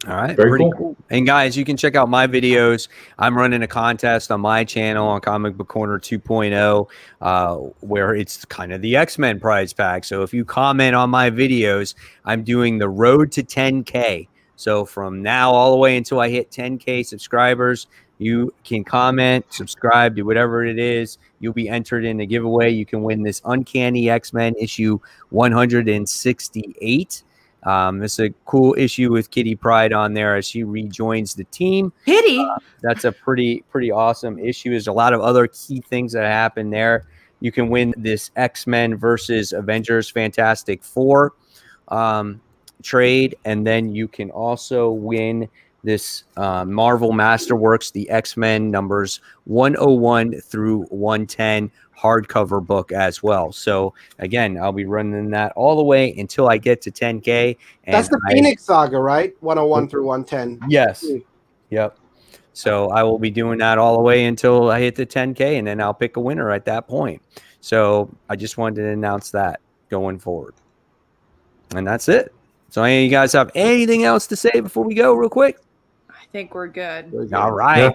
All right, Very pretty cool. cool. And guys, you can check out my videos. I'm running a contest on my channel on Comic Book Corner 2.0, where it's kind of the X-Men prize pack. So if you comment on my videos, I'm doing the road to 10K. So from now all the way until I hit 10K subscribers, you can comment, subscribe, do whatever it is. You'll be entered in the giveaway. You can win this Uncanny X-Men issue 168. It's a cool issue with Kitty Pryde on there as she rejoins the team. Pity. That's a pretty awesome issue. There's a lot of other key things that happen there. You can win this X-Men versus Avengers Fantastic Four trade, and then you can also win this Marvel Masterworks, the X-Men numbers 101 through 110 hardcover book as well. So again, I'll be running that all the way until I get to 10K. And That's the Phoenix Saga, right? 101 through 110. Yes. Yep. So I will be doing that all the way until I hit the 10K, and then I'll pick a winner at that point. So I just wanted to announce that going forward. And that's it. So any of you guys have anything else to say before we go real quick? I think we're good. All right. Yeah.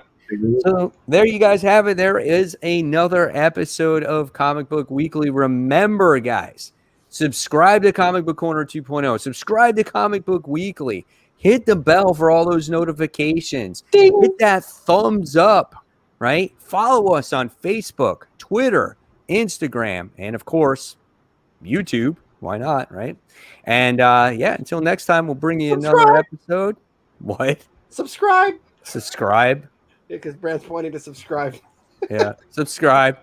So there you guys have it. There is another episode of Comic Book Weekly. Remember, guys, subscribe to Comic Book Corner 2.0. Subscribe to Comic Book Weekly. Hit the bell for all those notifications. Ding. Hit that thumbs up, right? Follow us on Facebook, Twitter, Instagram, and of course, YouTube. Why not, right? And yeah, until next time, we'll bring you another episode. What? Subscribe. Subscribe. Because Brad's pointing to subscribe. Yeah, subscribe.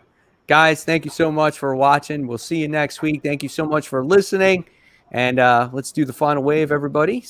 Guys, thank you so much for watching. We'll see you next week. Thank you so much for listening. And let's do the final wave, everybody. So